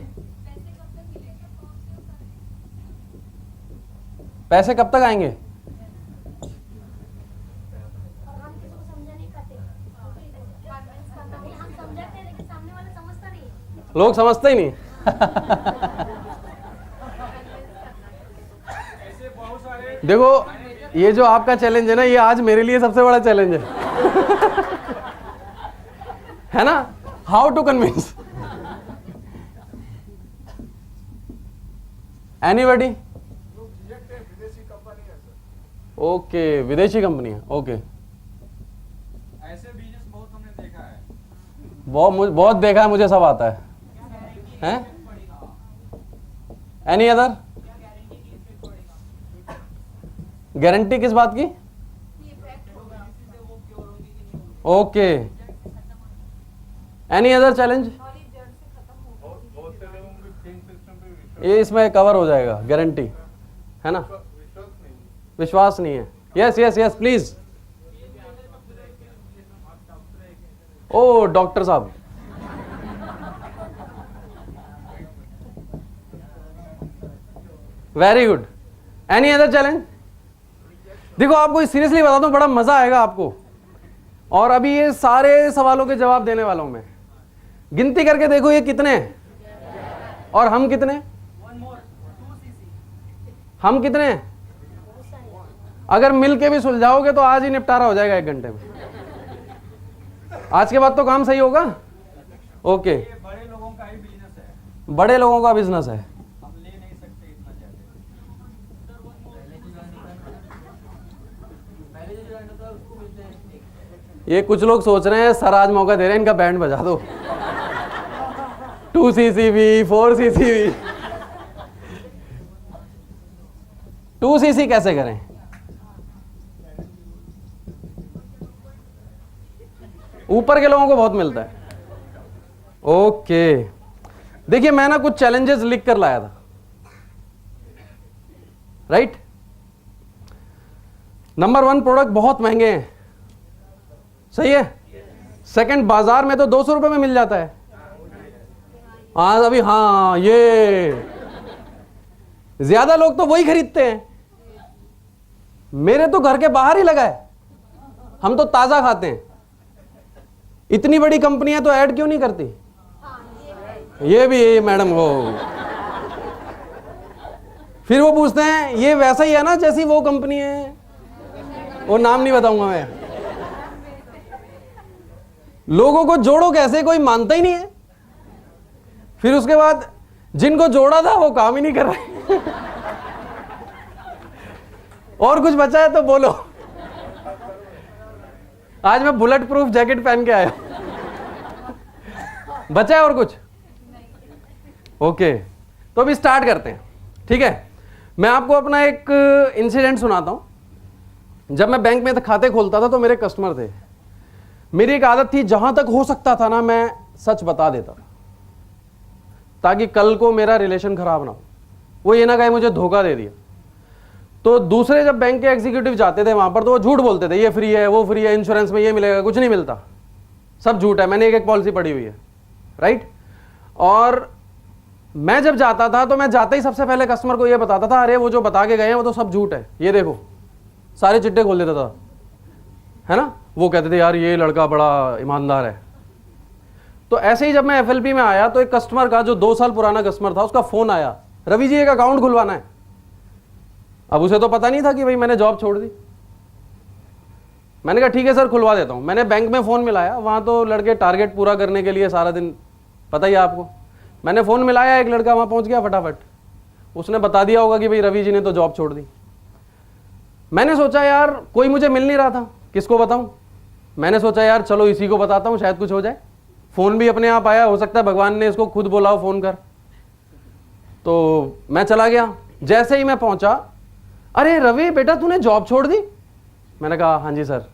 पैसे कब तक आएंगे? लोग समझते ही नहीं। देखो, ये जो आपका चैलेंज है ना, ये आज मेरे लिए सबसे बड़ा चैलेंज है। है ना, हाउ टू कन्विंस, एनीबडी? विदेशी कंपनी है सर। ओके, विदेशी कंपनी है, ओके। ऐसे बिजनेस बहुत हमने देखा है। बहुत देखा है, मुझे सब आता है, हैं? Any other? गारंटी किस बात की? Okay, any other challenge? बहुत से लोगों की थिंक सिस्टम पे ये इसमें कवर हो जाएगा, गारंटी है ना? विश्वास नहीं। विश्वास नहीं है। Yes yes yes please. Oh doctor साहब, very good. Any other challenge? देखो आपको सीरियसली बताता हूं, बड़ा मजा आएगा आपको। और अभी ये सारे सवालों के जवाब देने वाला हूं मैं। गिनती करके देखो ये कितने हैं और हम कितने हैं? हम कितने हैं? अगर मिल के भी सुलझाओगे तो आज ही निपटारा हो जाएगा 1 घंटे में। आज के बाद तो काम सही होगा। ओके, ये बड़े लोगों का ही बिजनेस है, बड़े लोगों का बिजनेस है। हम ले नहीं सकते इतना ज्यादा। ये कुछ लोग सोच रहे हैं सर आज मौका दे रहे हैं, इनका बैंड बजा दो। 2CCV 4CCV 2CC कैसे करें? ऊपर के लोगों को बहुत मिलता है। ओके, देखिए मैं ना कुछ चैलेंजेस लिख कर लाया था, राइट? नंबर 1, प्रोडक्ट बहुत महंगे हैं, सही है। सेकंड, बाजार में तो 200 रुपए में मिल जाता है। हाँ अभी, हाँ ये ज्यादा लोग तो वही खरीदते हैं। मेरे तो घर के बाहर ही लगा है, हम तो ताजा खाते हैं। इतनी बड़ी कंपनियां तो ऐड क्यों नहीं करती? ये भी मैडम वो फिर वो पूछते हैं ये वैसा ही है ना जैसी वो कंपनी है, वो नाम नहीं बताऊंगा मैं। लोगों को जोड़ो कैसे, कोई मानता ही नहीं है। फिर उसके बाद जिनको जोड़ा था वो काम ही नहीं कर रहे। और कुछ बचा है तो बोलो। आज मैं बुलेट प्रूफ जैकेट पहन के आया। बचा है और कुछ? ओके, तो अभी स्टार्ट करते हैं, ठीक है। मैं आपको अपना एक इंसिडेंट सुनाता हूं। जब मैं बैंक में खाते खोलता था तो मेरे कस्टमर थे। मेरी एक आदत थी, जहां तक हो सकता था ना मैं सच बता देता था, ताकि कल को मेरा रिलेशन खराब ना हो। वो ये ना कहे मुझे धोखा दे दिया। तो दूसरे जब बैंक के एग्जीक्यूटिव जाते थे वहां पर तो वो झूठ बोलते थे, ये फ्री है, वो फ्री है, इंश्योरेंस में ये मिलेगा, कुछ नहीं मिलता, सब झूठ है। मैंने एक पॉलिसी पढ़ी हुई है, राइट। और मैं जब जाता था तो मैं जाते ही सबसे पहले कस्टमर को ये बताता था, अरे वो जो बता के गए हैं वो तो सब झूठ है, ये देखो। सारे चिट्टे खोल देता था, है ना। वो कहते थे यार ये लड़का बड़ा ईमानदार है। तो ऐसे ही जब मैं FLP में आया तो एक कस्टमर का, जो 2 साल पुराना कस्टमर था, उसका फोन आया, रवि जी एक अकाउंट खुलवाना है। अब उसे तो पता नहीं था कि भाई मैंने जॉब छोड़ दी। मैंने कहा ठीक है सर खुलवा देता हूं। मैंने बैंक में फोन मिलाया, वहां तो लड़के टारगेट पूरा करने के लिए सारा दिन, पता ही है आपको। मैंने फोन मिलाया, एक लड़का वहां पहुंच गया फटाफट, उसने बता दिया होगा कि भाई रवि जी ने तो जॉब छोड़ दी। मैंने सोचा यार कोई मुझे मिल नहीं रहा था, किसको बताऊं। मैंने सोचा यार चलो इसी को बताता हूं, शायद कुछ हो जाए। फोन भी अपने आप आया, हो सकता है भगवान ने इसको खुद बोला हो फोन कर। तो मैं चला गया। जैसे ही मैं पहुंचा, अरे रवि बेटा तूने जॉब छोड़ दी? मैंने कहा हाँ जी सर।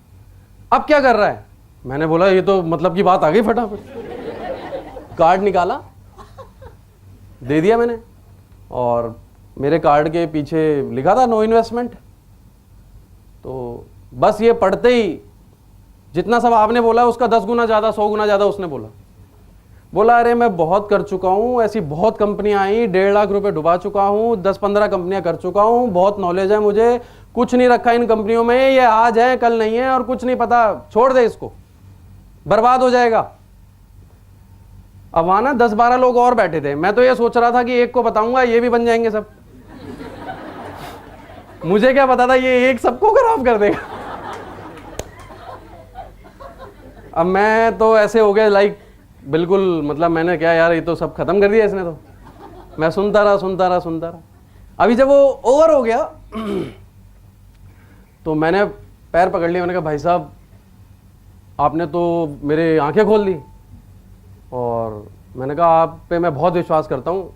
अब क्या कर रहा है? मैंने बोला ये तो मतलब की बात आ गई। फटाफट कार्ड निकाला, दे दिया मैंने, और मेरे कार्ड के पीछे लिखा था नो इन्वेस्टमेंट। तो बस ये पढ़ते ही जितना सब आपने बोला उसका 10 गुना ज़्यादा, 100 गुना ज़्यादा उसने बोला अरे मैं बहुत कर चुका हूँ, ऐसी बहुत कंपनियां आई, 1.5 लाख रुपए डुबा चुका हूँ, 10-15 कंपनियां कर चुका हूँ, बहुत नॉलेज है मुझे, कुछ नहीं रखा इन कंपनियों में, ये आज है कल नहीं है और कुछ नहीं पता, छोड़ दे इसको, बर्बाद हो जाएगा। अब वहां ना 10-12 लोग और बैठे थे। मैं तो ये सोच रहा था कि एक को बताऊंगा ये भी बन जाएंगे सब। मुझे क्या पता था ये एक सबको खराब कर देगा। अब मैं तो ऐसे हो गया लाइक बिल्कुल, मतलब मैंने क्या यार, ये तो सब खत्म कर दिया इसने तो। मैं सुनता रहा। अभी जब वो ओवर हो गया तो मैंने पैर पकड़ लिया, मैंने कहा भाई साहब आपने तो मेरे आंखें खोल दी, और मैंने कहा आप पे मैं बहुत विश्वास करता हूँ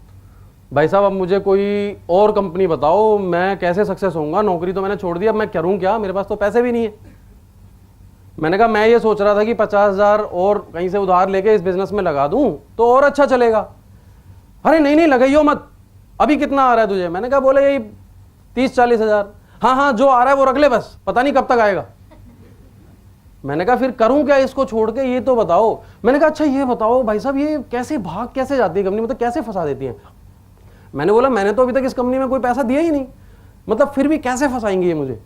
भाई साहब, अब मुझे कोई और कंपनी बताओ, मैं कैसे सक्सेस होऊंगा, नौकरी तो मैंने छोड़ दी, अब मैं करूँ क्या, मेरे पास तो पैसे भी नहीं है। मैंने कहा मैं ये सोच रहा था कि 50,000 और कहीं से उधार लेके इस बिजनेस में लगा दूं तो और अच्छा चलेगा। अरे नहीं लगाइयो मत, अभी कितना आ रहा है तुझे? मैंने कहा बोले यही 30-40 हज़ार। हाँ जो आ रहा है वो रख ले, बस पता नहीं कब तक आएगा। मैंने कहा फिर करूं क्या इसको छोड़ के, ये तो बताओ। मैंने कहा अच्छा ये बताओ भाई साहब, ये कैसे भाग कैसे जाती है कंपनी, मतलब कैसे फंसा देती है? मैंने बोला मैंने तो अभी तक इस कंपनी में कोई पैसा दिया ही नहीं, मतलब फिर भी कैसे फंसाएंगे ये मुझे?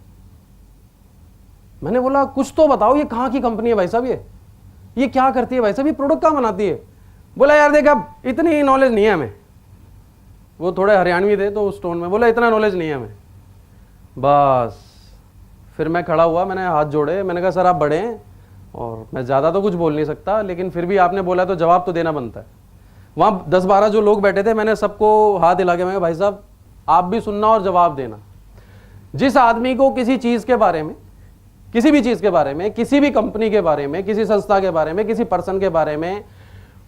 मैंने बोला कुछ तो बताओ, ये कहाँ की कंपनी है भाई साहब, ये क्या करती है भाई साहब, ये प्रोडक्ट कहाँ बनाती है? बोला यार देख अब इतनी नॉलेज नहीं है हमें। वो थोड़े हरियाणवी थे तो उस टोन में बोला इतना नॉलेज नहीं है हमें। बस फिर मैं खड़ा हुआ, मैंने हाथ जोड़े, मैंने कहा सर आप बड़े हैं और मैं ज़्यादा तो कुछ बोल नहीं सकता, लेकिन फिर भी आपने बोला तो जवाब तो देना बनता है। वहाँ 10-12 जो लोग बैठे थे, मैंने सबको हाथ हिला के मैं कहा भाई साहब आप भी सुनना और जवाब देना। जिस आदमी को किसी चीज़ के बारे में, किसी भी चीज़ के बारे में, किसी भी कंपनी के बारे में, किसी संस्था के बारे में, किसी पर्सन के बारे में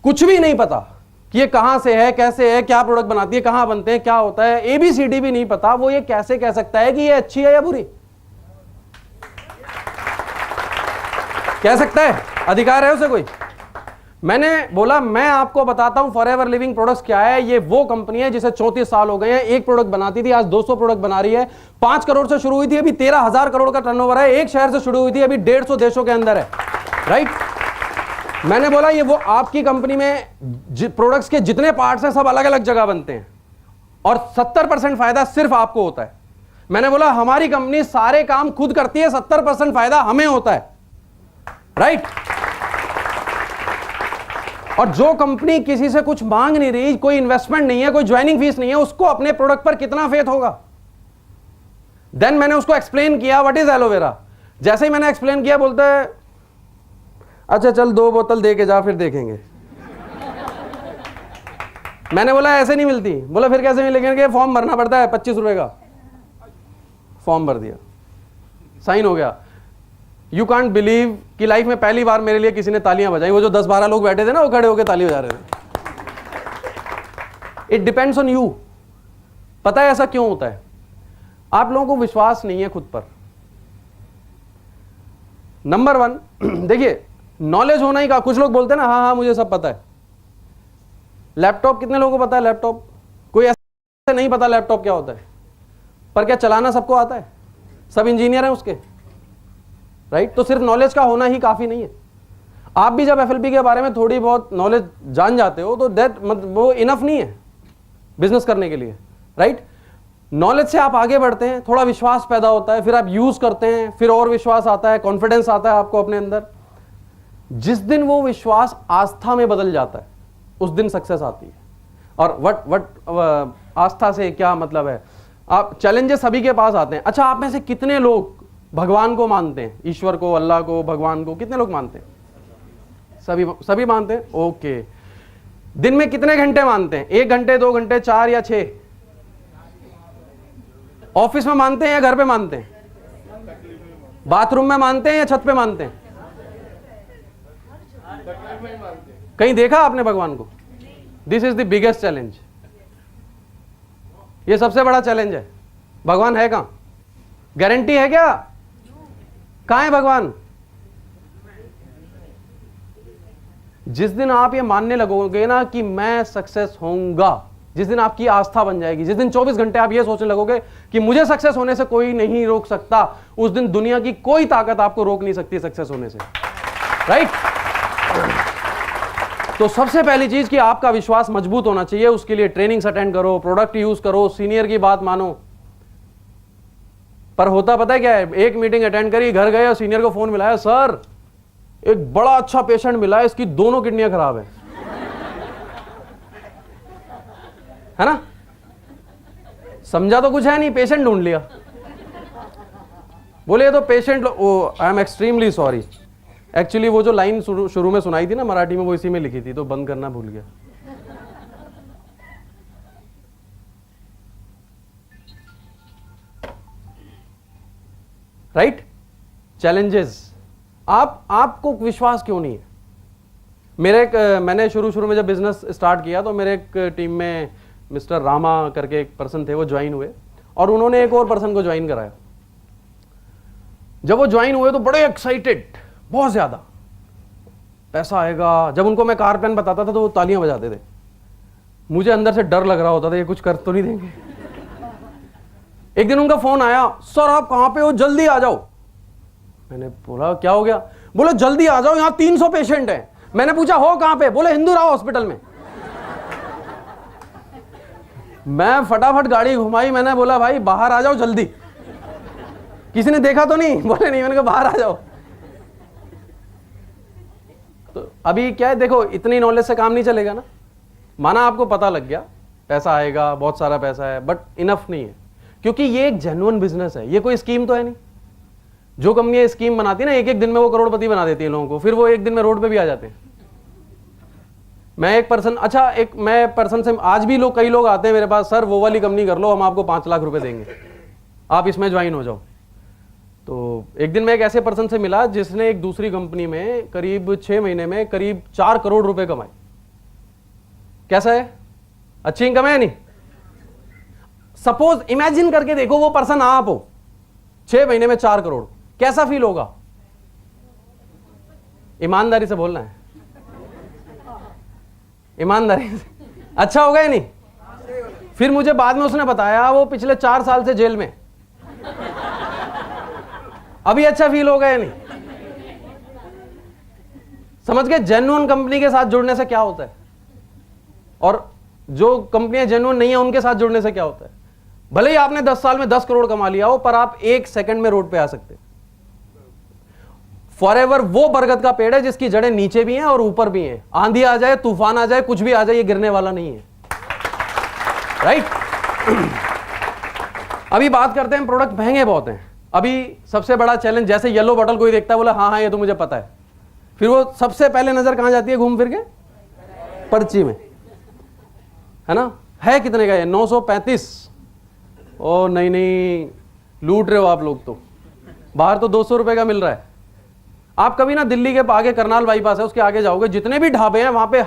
कुछ भी नहीं पता कि ये कहाँ से है, कैसे है, क्या प्रोडक्ट बनाती है, कहाँ बनते हैं, क्या होता है, ABCD भी नहीं पता, वो ये कैसे कह सकता है कि ये अच्छी है या बुरी? कह सकता है? अधिकार है उसे कोई? मैंने बोला मैं आपको बताता हूं फॉरएवर लिविंग प्रोडक्ट्स क्या है। ये वो कंपनी है जिसे 34 साल हो गए हैं, एक प्रोडक्ट बनाती थी आज 200 प्रोडक्ट बना रही है। 5 करोड़ से शुरू हुई थी, अभी 13,000 करोड़ का टर्नओवर है। एक शहर से शुरू हुई थी, अभी 150 देशों के अंदर है। राइट? मैंने बोला ये वो आपकी कंपनी में प्रोडक्ट्स के जितने पार्ट्स हैं सब अलग अलग जगह बनते हैं और 70% फायदा सिर्फ आपको होता है। मैंने बोला हमारी कंपनी सारे काम खुद करती है, 70% फायदा हमें होता है। राइट? और जो कंपनी किसी से कुछ मांग नहीं रही, कोई इन्वेस्टमेंट नहीं है, कोई ज्वाइनिंग फीस नहीं है, उसको अपने प्रोडक्ट पर कितना फेथ होगा? देन मैंने उसको एक्सप्लेन किया व्हाट इज एलोवेरा। जैसे ही मैंने एक्सप्लेन किया बोलते है अच्छा चल 2 बोतल दे के जा फिर देखेंगे। मैंने बोला ऐसे नहीं मिलती। बोला फिर कैसे मिलेंगे? फॉर्म भरना पड़ता है 25 रुपए का। फॉर्म भर दिया, साइन हो गया। यू कांट बिलीव कि लाइफ में पहली बार मेरे लिए किसी ने तालियां बजाई। वो जो 10-12 लोग बैठे थे ना, वो खड़े होकर ताली बजा रहे थे। It depends on you. पता है ऐसा क्यों होता है? आप लोगों को विश्वास नहीं है खुद पर। नंबर 1 देखिए, नॉलेज होना ही का। कुछ लोग बोलते हैं ना हाँ मुझे सब पता है। लैपटॉप कितने लोगों को पता है? लैपटॉप कोई ऐसा नहीं पता लैपटॉप क्या होता है, पर क्या चलाना सबको आता है? सब इंजीनियर हैं उसके। राइट? तो सिर्फ नॉलेज का होना ही काफी नहीं है। आप भी जब FLP के बारे में थोड़ी बहुत नॉलेज जान जाते हो तो दैट वो इनफ नहीं है बिजनेस करने के लिए। राइट? नॉलेज से आप आगे बढ़ते हैं, थोड़ा विश्वास पैदा होता है, फिर आप यूज करते हैं, फिर और विश्वास आता है, कॉन्फिडेंस आता है आपको अपने अंदर। जिस दिन वो विश्वास आस्था में बदल जाता है उस दिन सक्सेस आती है। और वट आस्था से क्या मतलब है? आप चैलेंजेस सभी के पास आते हैं। अच्छा, आप में से कितने लोग भगवान को मानते हैं? ईश्वर को, अल्लाह को, भगवान को कितने लोग मानते हैं? सभी मानते हैं। ओके। दिन में कितने घंटे मानते हैं? 1 घंटे, 2 घंटे, 4 या 6? ऑफिस में मानते हैं या घर पे मानते हैं? बाथरूम में मानते हैं या छत पे मानते हैं? कहीं देखा आपने भगवान को? This is the biggest challenge. ये सबसे बड़ा चैलेंज है। भगवान है कहां? गारंटी है क्या? कहां है भगवान? जिस दिन आप ये मानने लगोगे ना कि मैं सक्सेस होऊंगा, जिस दिन आपकी आस्था बन जाएगी, जिस दिन 24 घंटे आप ये सोचने लगोगे कि मुझे सक्सेस होने से कोई नहीं रोक सकता, उस दिन दुनिया की कोई ताकत आपको रोक नहीं सकती सक्सेस होने से। राइट? तो सबसे पहली चीज कि आपका विश्वास मजबूत होना चाहिए। उसके लिए ट्रेनिंग्स अटेंड करो, प्रोडक्ट यूज करो, सीनियर की बात मानो। पर होता पता है क्या है? एक मीटिंग अटेंड करी, घर गए और सीनियर को फोन मिलाया, सर एक बड़ा अच्छा पेशेंट मिला है, इसकी दोनों किडनियां खराब है ना? समझा तो कुछ है नहीं, पेशेंट ढूंढ लिया। बोले तो patient, oh I am extremely sorry, actually वो जो लाइन शुरू में सुनाई थी ना मराठी में, वो इसी में लिखी थी, तो बंद करना भूल गया। राइट? चैलेंजेस। आपको विश्वास क्यों नहीं है? मैंने शुरू में जब बिजनेस स्टार्ट किया तो मेरे एक टीम में मिस्टर रामा करके एक पर्सन थे, वो ज्वाइन हुए और उन्होंने एक और पर्सन को ज्वाइन कराया। जब वो ज्वाइन हुए तो बड़े एक्साइटेड, बहुत ज्यादा पैसा आएगा। जब उनको मैं कार प्लान बताता था तो वो तालियां बजाते थे। मुझे अंदर से डर लग रहा होता था, ये कुछ कर तो नहीं देंगे। एक दिन उनका फोन आया, सर आप कहां पे हो, जल्दी आ जाओ। मैंने बोला क्या हो गया? बोले जल्दी आ जाओ, यहां 300 पेशेंट हैं। मैंने पूछा हो कहां पे? बोले हिंदूराव हॉस्पिटल में। मैं फटाफट गाड़ी घुमाई, मैंने बोला भाई बाहर आ जाओ जल्दी, किसी ने देखा तो नहीं? बोले नहीं। मैंने कहा बाहर आ जाओ। तो अभी क्या है, देखो इतनी नॉलेज से काम नहीं चलेगा ना। माना आपको पता लग गया पैसा आएगा, बहुत सारा पैसा है, बट इनफ नहीं है, क्योंकि ये एक जेन्युइन बिजनेस है, ये कोई स्कीम तो है नहीं। जो कंपनियां स्कीम बनाती है ना, एक दिन में वो करोड़पति बना देती है लोगों को, फिर वो एक दिन में रोड पे भी आ जाते हैं। मैं पर्सन से आज भी कई लोग आते हैं मेरे पास, सर वो वाली कंपनी कर लो, हम आपको 5 लाख रुपए देंगे, आप इसमें ज्वाइन हो जाओ। तो एक दिन मैं एक ऐसे पर्सन से मिला जिसने एक दूसरी कंपनी में करीब 6 महीने में करीब 4 करोड़ रुपए कमाए। कैसा है? अच्छी इनकम है नहीं? सपोज इमेजिन करके देखो वो पर्सन आप हो, 6 महीने में 4 करोड़, कैसा फील होगा? ईमानदारी से बोलना है, ईमानदारी से। अच्छा होगा या नहीं? फिर मुझे बाद में उसने बताया वो पिछले 4 साल से जेल में। अभी अच्छा फील होगा या नहीं? समझ गए जेन्युइन कंपनी के साथ जुड़ने से क्या होता है, और जो कंपनियां जेन्युइन नहीं है उनके साथ जुड़ने से क्या होता है। भले ही आपने 10 साल में 10 करोड़ कमा लिया हो, पर आप 1 सेकंड में रोड पे आ सकते। फॉरएवर वो बरगद का पेड़ है जिसकी जड़ें नीचे भी हैं और ऊपर भी हैं। आंधी आ जाए, तूफान आ जाए, कुछ भी आ जाए, ये गिरने वाला नहीं है। राइट? अभी बात करते हैं, प्रोडक्ट महंगे बहुत हैं। अभी सबसे बड़ा चैलेंज, जैसे येलो बॉटल कोई देखता है बोला हाँ हाँ ये तो मुझे पता है, फिर वो सबसे पहले नजर कहां जाती है घूम फिर के? पर्ची में, है ना? है कितने का ये? 935। ओ नहीं, लूट रहे हो आप लोग तो। बाहर तो 200 रुपए का मिल रहा है। आप कभी ना दिल्ली के आगे करनाल बाईपास है, उसके आगे जाओगे, जितने भी ढाबे हैं वहां पे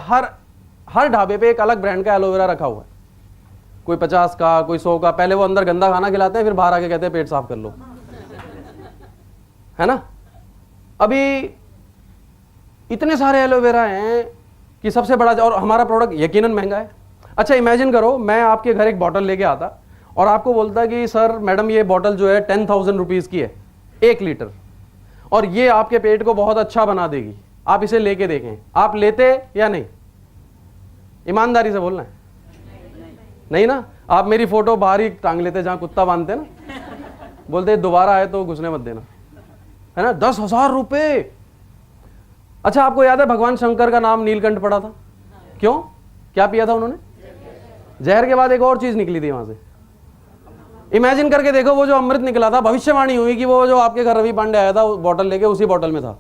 हर ढाबे पे एक अलग ब्रांड का एलोवेरा रखा हुआ है। कोई 50 का, कोई 100 का। पहले वो अंदर गंदा खाना खिलाते हैं, फिर बाहर आके कहते हैं पेट साफ कर लो, है ना? अभी इतने सारे एलोवेरा हैं कि सबसे बड़ा, और हमारा प्रोडक्ट यकीनन महंगा है। अच्छा इमेजिन करो मैं आपके घर एक बॉटल लेके आता और आपको बोलता कि सर मैडम ये बॉटल जो है 10,000 रुपीज की है, 1 लीटर, और ये आपके पेट को बहुत अच्छा बना देगी, आप इसे लेके देखें। आप लेते या नहीं? ईमानदारी से बोलना है। नहीं ना? आप मेरी फोटो बाहर ही टांग लेते जहां कुत्ता बांधते ना, बोलते दोबारा आए तो घुसने मत देना, है ना? 10,000 रुपए। अच्छा आपको याद है भगवान शंकर का नाम नीलकंठ पड़ा था? क्यों? क्या पिया था उन्होंने? जहर के बाद एक और चीज निकली थी वहां से। इमेजिन करके देखो वो जो अमृत निकला था, भविष्यवाणी हुई कि वो जो आपके घर रवि पांडे आया था बॉटल लेके, उसी बॉटल में था।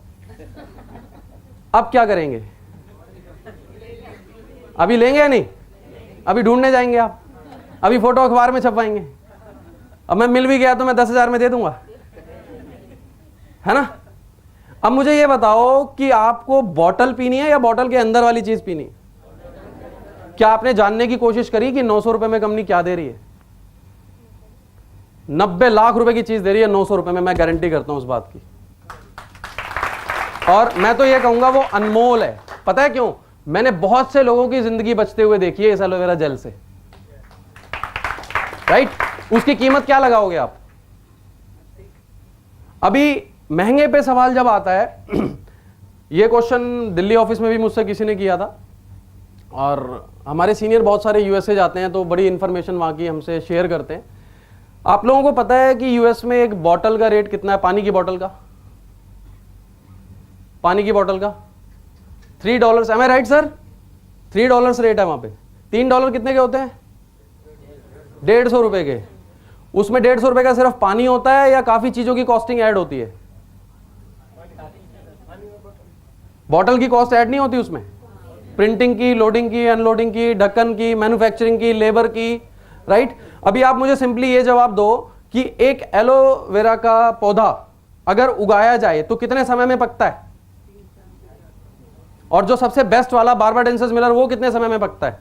अब क्या करेंगे? अभी लेंगे या नहीं? अभी ढूंढने जाएंगे आप? अभी फोटो अखबार में छपवाएंगे? अब मैं मिल भी गया तो मैं 10,000 में दे दूंगा, है ना? अब मुझे ये बताओ कि आपको बॉटल पीनी है या बॉटल के अंदर वाली चीज पीनी है? क्या आपने जानने की कोशिश करी कि 900 रुपए में कंपनी क्या दे रही है? 90 लाख रुपए की चीज दे रही है 900 रुपए में, मैं गारंटी करता हूं उस बात की। और मैं तो ये कहूंगा वो अनमोल है। पता है क्यों? मैंने बहुत से लोगों की जिंदगी बचते हुए देखी है इस एलोवेरा जेल से। राइट? उसकी कीमत क्या लगाओगे आप? अभी महंगे पे सवाल जब आता है ये क्वेश्चन दिल्ली ऑफिस में भी मुझसे किसी ने किया था, और हमारे सीनियर बहुत सारे यूएसए जाते हैं तो बड़ी इंफॉर्मेशन वहां की हमसे शेयर करते हैं। आप लोगों को पता है कि यूएस में एक बॉटल का रेट कितना है? पानी की बॉटल का, पानी की बॉटल का $3। एम आई राइट सर? $3 रेट है वहां पे। $3 कितने के होते हैं? 150 रुपए के। उसमें 150 रुपए का सिर्फ पानी होता है या काफी चीजों की कॉस्टिंग ऐड होती है? बॉटल की कॉस्ट ऐड नहीं होती उसमें, प्रिंटिंग की, लोडिंग की, अनलोडिंग की, ढक्कन की, मैन्युफैक्चरिंग की, लेबर की, राइट। अभी आप मुझे सिंपली ये जवाब दो कि एक एलोवेरा का पौधा अगर उगाया जाए तो कितने समय में पकता है, और जो सबसे बेस्ट वाला बार्बाडेंसिस मिलर वो कितने समय में पकता है?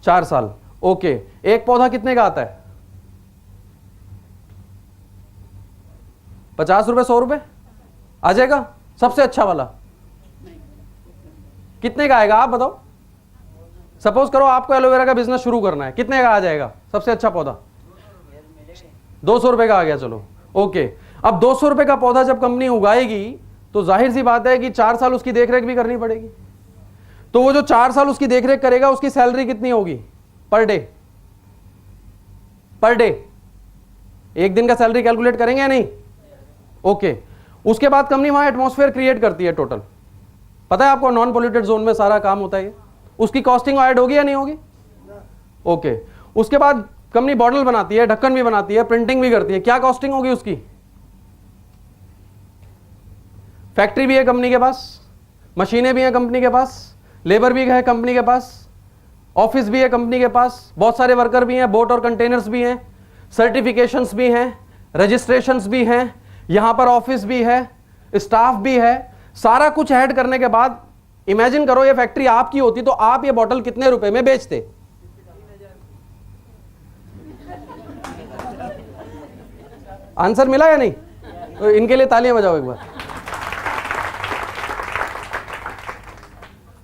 4 साल। ओके, एक पौधा कितने का आता है? 50 रुपए, 100 रुपए आ जाएगा सबसे अच्छा वाला? कितने का आएगा आप बताओ? सपोज करो आपको एलोवेरा का बिजनेस शुरू करना है, कितने का आ जाएगा सबसे अच्छा पौधा? 200 रुपए का आ गया, चलो ओके। अब 200 रुपए का पौधा जब कंपनी उगाएगी तो जाहिर सी बात है कि 4 साल उसकी देखरेख भी करनी पड़ेगी। तो वो जो 4 साल उसकी देखरेख करेगा उसकी सैलरी कितनी होगी पर डे? पर डे एक दिन का सैलरी कैलकुलेट करेंगे या नहीं? ओके। उसके बाद कंपनी वहां एटमॉस्फेयर क्रिएट करती है टोटल, पता है आपको, नॉन पोल्यूटेड जोन में सारा काम होता है। उसकी कॉस्टिंग ऐड होगी या नहीं होगी? ओके। उसके बाद कंपनी बॉटल बनाती है, ढक्कन भी बनाती है, प्रिंटिंग भी करती है, क्या कॉस्टिंग होगी उसकी? फैक्ट्री भी है कंपनी के पास, मशीनें भी हैं कंपनी के पास, लेबर भी है कंपनी के पास, ऑफिस भी है कंपनी के पास, बहुत सारे वर्कर भी हैं, बोट और कंटेनर्स भी हैं, सर्टिफिकेशंस भी हैं, रजिस्ट्रेशंस भी हैं, यहां पर ऑफिस भी है, स्टाफ भी है, सारा कुछ ऐड करने के बाद इमेजिन करो ये फैक्ट्री आपकी होती तो आप ये बॉटल कितने रुपए में बेचते? आंसर मिला या नहीं? तो इनके लिए तालियां बजाओ एक बार।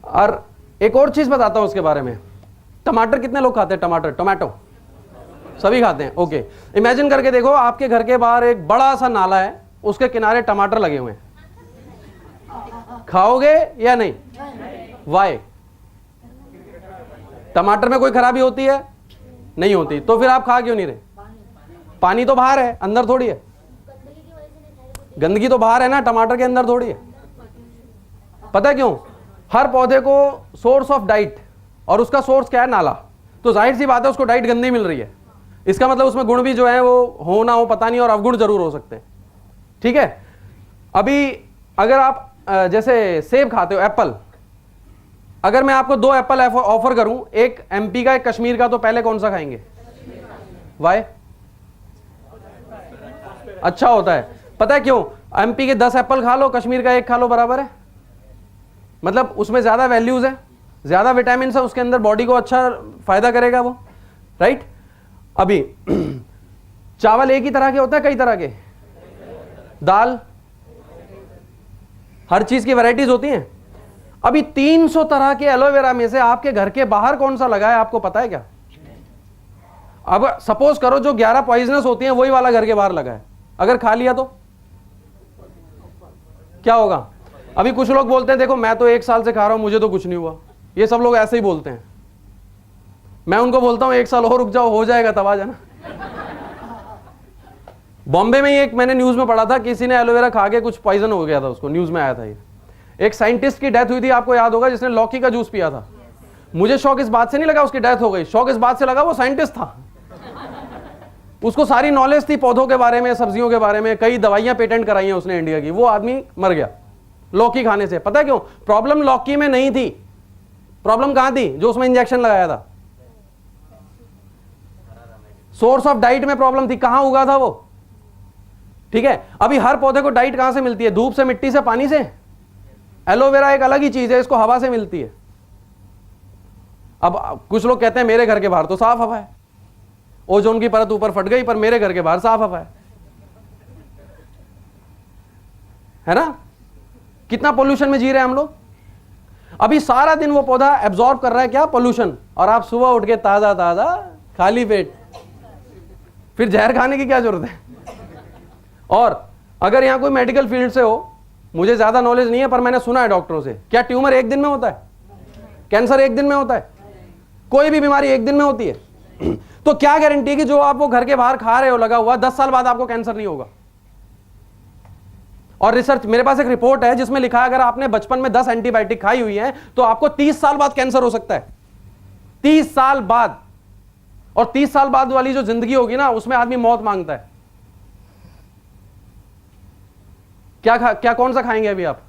और एक और चीज बताता हूं उसके बारे में, टमाटर कितने लोग खाते हैं? टमाटर, टोमेटो सभी खाते हैं, ओके। इमेजिन करके देखो आपके घर के बाहर एक बड़ा सा नाला है, उसके किनारे टमाटर लगे हुए हैं, खाओगे या नहीं? वाई? टमाटर में कोई खराबी होती है? नहीं होती, तो फिर आप खा क्यों नहीं रहे? पानी तो बाहर है, अंदर थोड़ी है। गंदगी तो बाहर है ना, टमाटर के अंदर थोड़ी है। पता है क्यों? हर पौधे को सोर्स ऑफ डाइट, और उसका सोर्स क्या है? नाला। तो जाहिर सी बात है उसको डाइट गंदी मिल रही है, इसका मतलब उसमें गुण भी जो है वो हो ना हो पता नहीं, और अवगुण जरूर हो सकते हैं, ठीक है। अभी अगर आप जैसे सेब खाते हो, एप्पल, अगर मैं आपको 2 एप्पल ऑफर करूं, एक एमपी का एक कश्मीर का, तो पहले कौन सा खाएंगे? वाई? अच्छा होता है। पता है क्यों? एमपी के 10 एप्पल खा लो, कश्मीर का 1 खा लो, बराबर है। मतलब उसमें ज्यादा वैल्यूज है, ज्यादा विटामिन है उसके अंदर, बॉडी को अच्छा फायदा करेगा वो, राइट। अभी चावल एक ही तरह के होते हैं, कई तरह के? दाल, हर चीज की वैरायटीज होती हैं। अभी 300 तरह के एलोवेरा में से आपके घर के बाहर कौन सा लगा है आपको पता है क्या? अब सपोज करो जो 11 पॉइजनस होती हैं वही वाला घर के बाहर लगा है, अगर खा लिया तो क्या होगा? अभी कुछ लोग बोलते हैं देखो मैं तो 1 साल से खा रहा हूं, मुझे तो कुछ नहीं हुआ। ये सब लोग ऐसे ही बोलते हैं। मैं उनको बोलता हूं 1 साल और रुक जाओ, हो जाएगा, तब आ जाना। बॉम्बे में एक मैंने न्यूज में पढ़ा था, किसी ने एलोवेरा खा के कुछ पॉइजन हो गया था उसको, न्यूज में आया था ये। एक साइंटिस्ट की डेथ हुई थी, आपको याद होगा, जिसने लौकी का जूस पिया था। मुझे शौक इस बात से नहीं लगा उसकी डेथ हो गई, शौक इस बात से लगा वो साइंटिस्ट था, उसको सारी नॉलेज थी पौधों के बारे में, सब्जियों के बारे में, कई दवाइयां पेटेंट कराई हैं उसने इंडिया की। वो आदमी मर गया लौकी खाने से। पता है क्यों? प्रॉब्लम लौकी में नहीं थी, प्रॉब्लम कहां थी? जो उसमें इंजेक्शन लगाया था, सोर्स ऑफ डाइट में प्रॉब्लम थी। कहां उगा था वो? ठीक है। अभी हर पौधे को डाइट कहां से मिलती है? धूप से, मिट्टी से, पानी से। एलोवेरा एक अलग ही चीज है, इसको हवा से मिलती है। अब कुछ लोग कहते हैं मेरे घर के बाहर तो साफ हवा है, ओजोन की परत ऊपर फट गई, पर मेरे घर के बाहर साफ हवा है ना? कितना पोल्यूशन में जी रहे हैं हम लोग। अभी सारा दिन वो पौधा एब्जॉर्ब कर रहा है क्या? पोल्यूशन। और आप सुबह उठ के ताजा ताजा खाली पेट, फिर जहर खाने की क्या जरूरत है? और अगर यहां कोई मेडिकल फील्ड से हो, मुझे ज्यादा नॉलेज नहीं है पर मैंने सुना है डॉक्टरों से, क्या ट्यूमर एक दिन में होता है? कैंसर एक दिन में होता है? कोई भी बीमारी एक दिन में होती है? तो क्या गारंटी है कि जो आप वो घर के बाहर खा रहे हो लगा हुआ, 10 साल बाद आपको कैंसर नहीं होगा? और रिसर्च, मेरे पास एक रिपोर्ट है जिसमें लिखा है अगर आपने बचपन में 10 एंटीबायोटिक खाई हुई है तो आपको 30 साल बाद कैंसर हो सकता है। 30 साल बाद। और 30 साल बाद वाली जो जिंदगी होगी ना, उसमें आदमी मौत मांगता है। क्या कौन सा खाएंगे अभी आप?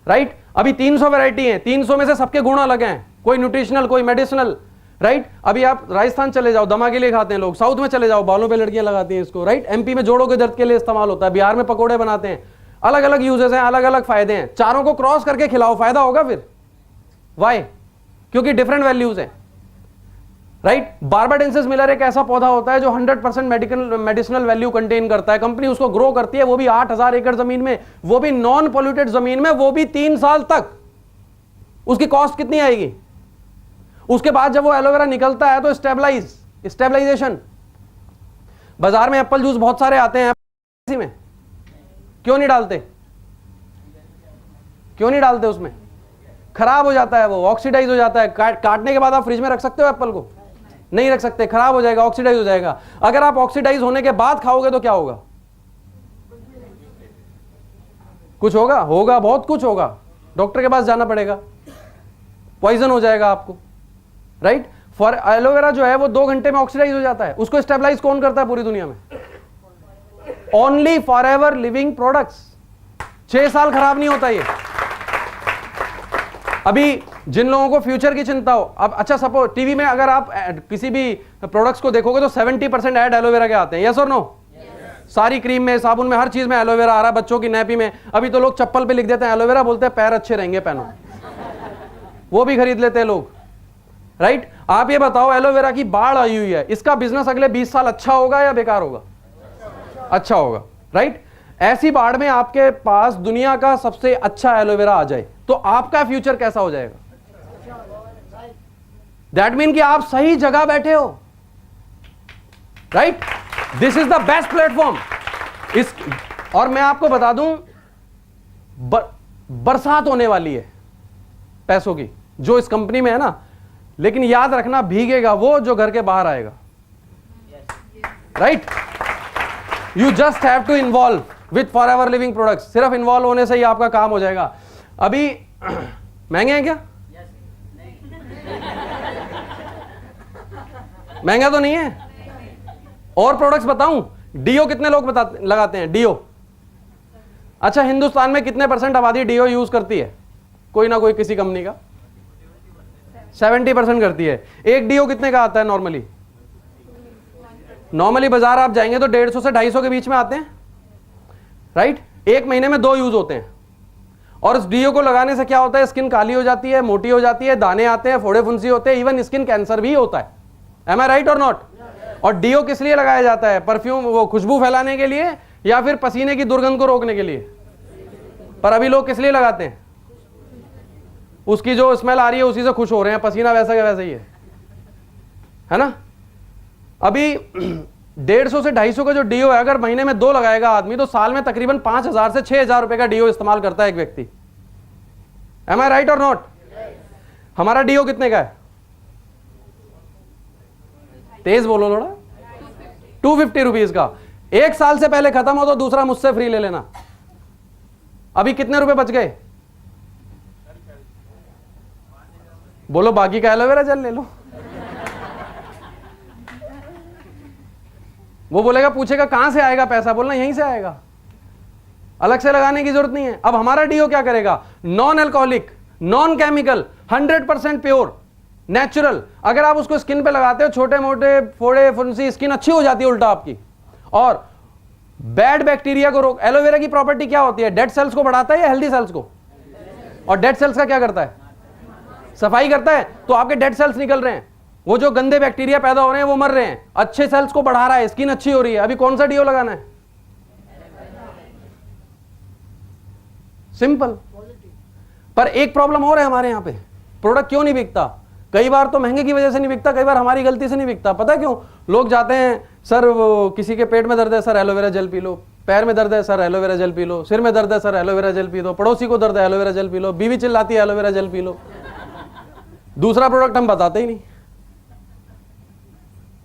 राइट। अभी 300 वैरायटी है, 300 में से सबके गुण अलग हैं, कोई न्यूट्रिशनल कोई मेडिसिनल, राइट। अभी आप राजस्थान चले जाओ दमा के लिए खाते हैं लोग, साउथ में चले जाओ बालों पे लड़कियां लगाती हैं इसको, राइट। एमपी में जोड़ों के दर्द के लिए इस्तेमाल होता है, बिहार में पकोड़े बनाते हैं, अलग अलग यूजेस हैं, अलग अलग फायदे हैं। चारों को क्रॉस करके खिलाओ, फायदा होगा फिर। वाई? क्योंकि डिफरेंट वैल्यूज हैं, राइट। बार्बाडेंसिस मिलर एक ऐसा पौधा होता है जो 100% मेडिसिनल वैल्यू कंटेन करता है। कंपनी उसको ग्रो करती है, वो भी 8000 एकड़ जमीन में, वो भी नॉन पोल्यूटेड जमीन में, वो भी 3 साल तक। उसकी कॉस्ट कितनी आएगी? उसके बाद जब वो एलोवेरा निकलता है तो स्टेबलाइजेशन। बाजार में एप्पल जूस बहुत सारे आते हैं, इसी में क्यों नहीं डालते? क्यों नहीं डालते? उसमें खराब हो जाता है, वो ऑक्सीडाइज हो जाता है। काटने के बाद आप फ्रिज में रख सकते हो एप्पल को? नहीं रख सकते, खराब हो जाएगा, ऑक्सीडाइज हो जाएगा। अगर आप ऑक्सीडाइज होने के बाद खाओगे तो क्या होगा? कुछ होगा? होगा, बहुत कुछ होगा, डॉक्टर के पास जाना पड़ेगा, पॉइजन हो जाएगा आपको, राइट। फॉर एलोवेरा जो है वो 2 घंटे में ऑक्सीडाइज हो जाता है। उसको स्टेबलाइज कौन करता है पूरी दुनिया में? Only forever Living products. 6 साल खराब नहीं होता ये। अभी जिन लोगों को फ्यूचर की चिंता हो, अब अच्छा सपोज टीवी में अगर आप किसी भी प्रोडक्ट्स को देखोगे तो 70% ऐड एलोवेरा के आते हैं, यस और नो? सारी क्रीम में, साबुन में, हर चीज में एलोवेरा आ रहा है, बच्चों की नैपी में। अभी तो लोग चप्पल पे लिख देते हैं एलोवेरा, बोलते हैं पैर अच्छे रहेंगे पहनो, वो भी खरीद लेते हैं लोग, राइट। आप ये बताओ, एलोवेरा की बाढ़ आई हुई है, इसका बिजनेस अगले 20 साल अच्छा होगा या बेकार होगा? अच्छा होगा, राइट। ऐसी बाढ़ में आपके पास दुनिया का सबसे अच्छा एलोवेरा आ जाए तो आपका फ्यूचर कैसा हो जाएगा? दैट मीन कि आप सही जगह बैठे हो, right. This is the best platform. इस और मैं आपको बता दूं, बरसात होने वाली है पैसों की जो इस कंपनी में है ना, लेकिन याद रखना भीगेगा वो जो घर के बाहर आएगा, right. You just have to involve with Forever Living Products. सिर्फ इन्वॉल्व होने से ही आपका काम हो जाएगा। अभी महंगे हैं क्या? महंगा तो नहीं है। और प्रोडक्ट्स बताऊं? डीओ कितने लोग लगाते हैं? डीओ, अच्छा हिंदुस्तान में कितने % आबादी डीओ यूज करती है? कोई ना कोई किसी कंपनी का 70% करती है। एक डीओ कितने का आता है नॉर्मली? नॉर्मली बाजार आप जाएंगे तो 150 से 250 के बीच में आते हैं, राइट। 1 महीने में 2 यूज होते हैं। और इस डीओ को लगाने से क्या होता है? स्किन काली हो जाती है, मोटी हो जाती है, दाने आते हैं, फोड़े फुंसी होते हैं, इवन स्किन कैंसर भी होता है। एम आई राइट और नॉट? और डीओ किस लिए लगाया जाता है? परफ्यूम, वो खुशबू फैलाने के लिए या फिर पसीने की दुर्गंध को रोकने के लिए? पर अभी लोग किस लिए लगाते हैं? उसकी जो स्मेल आ रही है उसी से खुश हो रहे हैं, पसीना वैसा का वैसा ही है ना। अभी 150 से 250 का जो डीओ है, अगर महीने में 2 लगाएगा आदमी तो साल में तकरीबन 5000 से 6000 रुपए का डीओ इस्तेमाल करता है एक व्यक्ति। एम आई राइट और नॉट? हमारा डीओ कितने का है? तेज बोलो थोड़ा। 250 रुपीज का। 1 साल से पहले खत्म हो तो दूसरा मुझसे फ्री ले लेना। अभी कितने रुपए बच गए? बोलो, बाकी का एलोवेरा जेल ले लो। वो बोलेगा, पूछेगा कहां से आएगा पैसा, बोलना यहीं से आएगा, अलग से लगाने की जरूरत नहीं है। अब हमारा डीओ क्या करेगा? Non alcoholic, non chemical, 100% pure, natural. अगर आप उसको स्किन पे लगाते हो, छोटे मोटे फोड़े फुंसी, स्किन अच्छी हो जाती है उल्टा आपकी, और बैड बैक्टीरिया को रोक। एलोवेरा की प्रॉपर्टी क्या होती है? डेड सेल्स को बढ़ाता है या हेल्दी सेल्स को? और डेड सेल्स का क्या करता है? सफाई करता है। तो आपके डेड सेल्स निकल रहे हैं, वो जो गंदे बैक्टीरिया पैदा हो रहे हैं वो मर रहे हैं, अच्छे सेल्स को बढ़ा रहा है, स्किन अच्छी हो रही है। अभी कौन सा डीओ लगाना है? सिंपल। पर एक प्रॉब्लम और है हमारे यहां पे, प्रोडक्ट क्यों नहीं बिकता? कई बार तो महंगे की वजह से नहीं बिकता, कई बार हमारी गलती से नहीं बिकता। पता है क्यों? लोग जाते हैं, सर वो किसी के पेट में दर्द है, sir aloe vera gel P low, पैर में दर्द है, sir aloe vera gel P low, सिर में दर्द है, sir aloe vera gel P low, पड़ोसी को दर्द है, एलोवेरा जेल पी लो, बीवी चिल्लाती है, एलोवेरा जेल पी लो। दूसरा प्रोडक्ट हम बताते ही नहीं।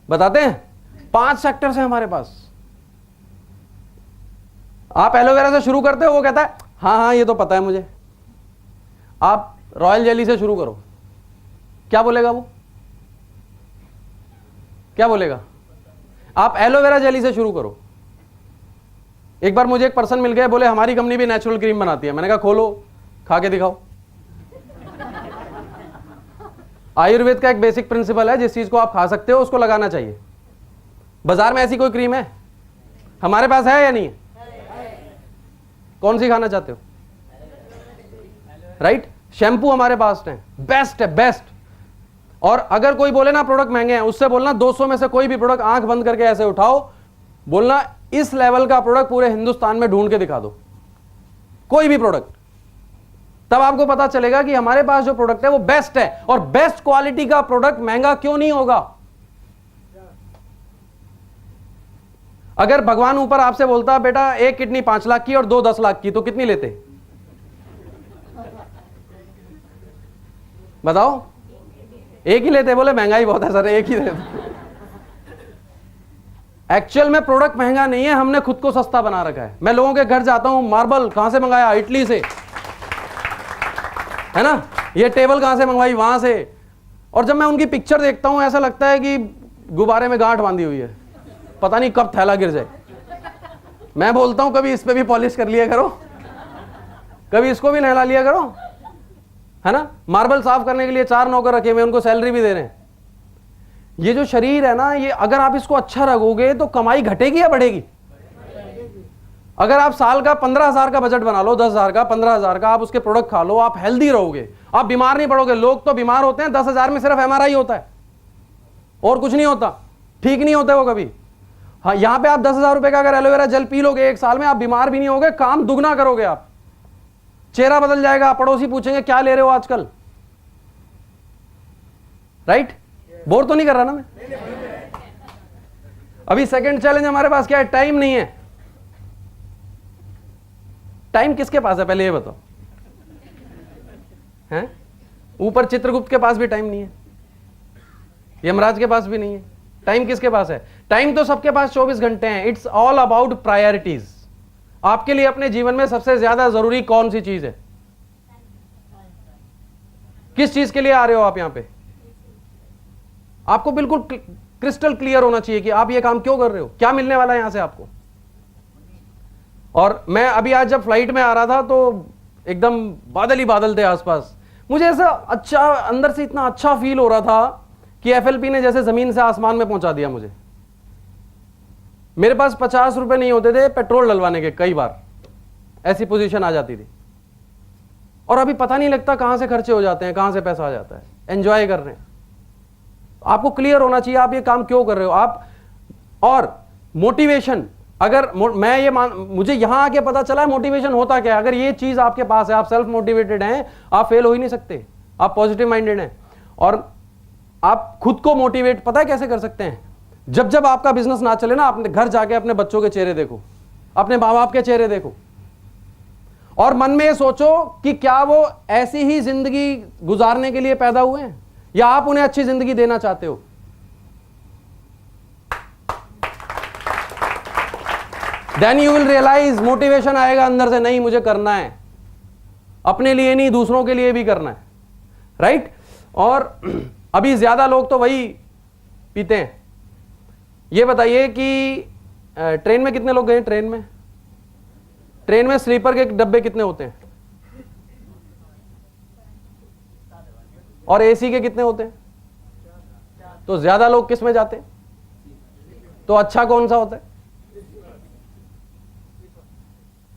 बताते हैं? 5 सेक्टर्स हैं हमारे पास। आप एलोवेरा से शुरू करते हो, वो कहता है हाँ हाँ ये तो पता है मुझे। आप रॉयल जेली से शुरू करो, क्या बोलेगा वो? क्या बोलेगा? आप एलोवेरा जेली से शुरू करो। एक बार मुझे एक पर्सन मिल गया, बोले हमारी कंपनी भी नेचुरल क्रीम बनाती है। मैंने कहा खोलो, खा के दिखाओ। आयुर्वेद का एक बेसिक प्रिंसिपल है, जिस चीज को आप खा सकते हो उसको लगाना चाहिए। बाजार में ऐसी कोई क्रीम है? हमारे पास है या नहीं है? कौन सी खाना चाहते हो? राइट। शैम्पू हमारे पास है, बेस्ट है, बेस्ट। और अगर कोई बोले ना प्रोडक्ट महंगे हैं, उससे बोलना 200 में से कोई भी प्रोडक्ट आंख बंद करके ऐसे उठाओ, बोलना इस लेवल का प्रोडक्ट पूरे हिंदुस्तान में ढूंढ के दिखा दो, कोई भी प्रोडक्ट। तब आपको पता चलेगा कि हमारे पास जो प्रोडक्ट है वो बेस्ट है। और बेस्ट क्वालिटी का प्रोडक्ट महंगा क्यों नहीं होगा? अगर भगवान ऊपर आपसे बोलता बेटा एक किडनी 5 लाख की और 2 10 लाख की, तो कितनी लेते? बताओ। एक ही लेते? बोले महंगाई बहुत है सर, एक ही लेते। एक्चुअल में प्रोडक्ट महंगा नहीं है, हमने खुद को सस्ता बना रखा है। मैं लोगों के घर जाता हूं, मार्बल कहां से मंगाया? इटली से, है ना। ये टेबल कहां से मंगवाई? वहां से। और जब मैं उनकी पिक्चर देखता हूं ऐसा लगता है कि गुब्बारे में गांठ बांधी हुई है, पता नहीं कब थैला गिर जाए। मैं बोलता हूं कभी इस पे भी पॉलिश कर लिया करो, कभी इसको भी नहला लिया करो, है ना। मार्बल साफ करने के लिए 4 नौकर रखे हुए, उनको सैलरी भी दे रहे हैं। ये जो शरीर है ना, ये अगर आप इसको अच्छा रखोगे तो कमाई घटेगी या बढ़ेगी? अगर आप साल का 15,000 का बजट बना लो, 10,000 का, 15,000 का, आप उसके प्रोडक्ट खा लो, आप हेल्दी रहोगे, आप बीमार नहीं पड़ोगे। लोग तो बीमार होते हैं 10,000 में सिर्फ MRI होता है और कुछ नहीं होता, ठीक नहीं होता वो कभी। हाँ, यहां पे आप 10,000 रुपए का अगर एलोवेरा जेल पी लोगे 1 साल में, आप बीमार भी नहीं होगे, काम दुगना करोगे, आप चेहरा बदल जाएगा। पड़ोसी पूछेंगे क्या ले रहे हो आजकल? राइट। बोर तो नहीं कर रहा ना मैं? अभी सेकंड चैलेंज हमारे पास क्या है? टाइम नहीं है। टाइम किसके पास है पहले ये बताओ? हैं? ऊपर चित्रगुप्त के पास भी टाइम नहीं है, यमराज के पास भी नहीं है। टाइम किसके पास है? टाइम तो सबके पास 24 घंटे हैं। It's all about priorities. आपके लिए अपने जीवन में सबसे ज्यादा जरूरी कौन सी चीज है? किस चीज के लिए आ रहे हो आप यहां पे? आपको बिल्कुल क्रिस्टल क्लियर होना चाहिए कि आप ये काम क्यों कर रहे हो, क्या मिलने वाला है यहां से आपको। और मैं अभी आज जब फ्लाइट में आ रहा था तो एकदम बादल ही बादल थे आसपास। मुझे ऐसा अच्छा अंदर से इतना अच्छा फील हो रहा था कि FLP ने जैसे जमीन से आसमान में पहुंचा दिया मुझे। मेरे पास 50 रुपए नहीं होते थे पेट्रोल डलवाने के, कई बार ऐसी पोजीशन आ जाती थी। और अभी पता नहीं लगता कहां से खर्चे हो जाते हैं, कहां से पैसा आ जाता है। एंजॉय कर रहे हैं। आपको क्लियर होना चाहिए आप ये काम क्यों कर रहे हो आप। और मोटिवेशन, अगर मैं ये मुझे यहां आके पता चला है मोटिवेशन होता क्या है। अगर ये चीज आपके पास है, आप सेल्फ मोटिवेटेड हैं, आप फेल हो ही नहीं सकते। आप पॉजिटिव माइंडेड हैं और आप खुद को मोटिवेट पता है कैसे कर सकते हैं? जब जब आपका बिजनेस ना चले ना, अपने घर जाके अपने बच्चों के चेहरे देखो, अपने माँ बाप के चेहरे देखो और मन में ये सोचो कि क्या वो ऐसी ही जिंदगी गुजारने के लिए पैदा हुए हैं या आप उन्हें अच्छी जिंदगी देना चाहते हो। Then you will realise, motivation आएगा अंदर से, नहीं मुझे करना है, अपने लिए नहीं दूसरों के लिए भी करना है। राइट। और अभी ज्यादा लोग तो वही पीते हैं। ये बताइए कि ट्रेन में कितने लोग गए? ट्रेन में स्लीपर के डब्बे कितने होते हैं और AC के कितने होते हैं? तो ज्यादा लोग किस में जाते हैं? तो अच्छा कौन सा होता है?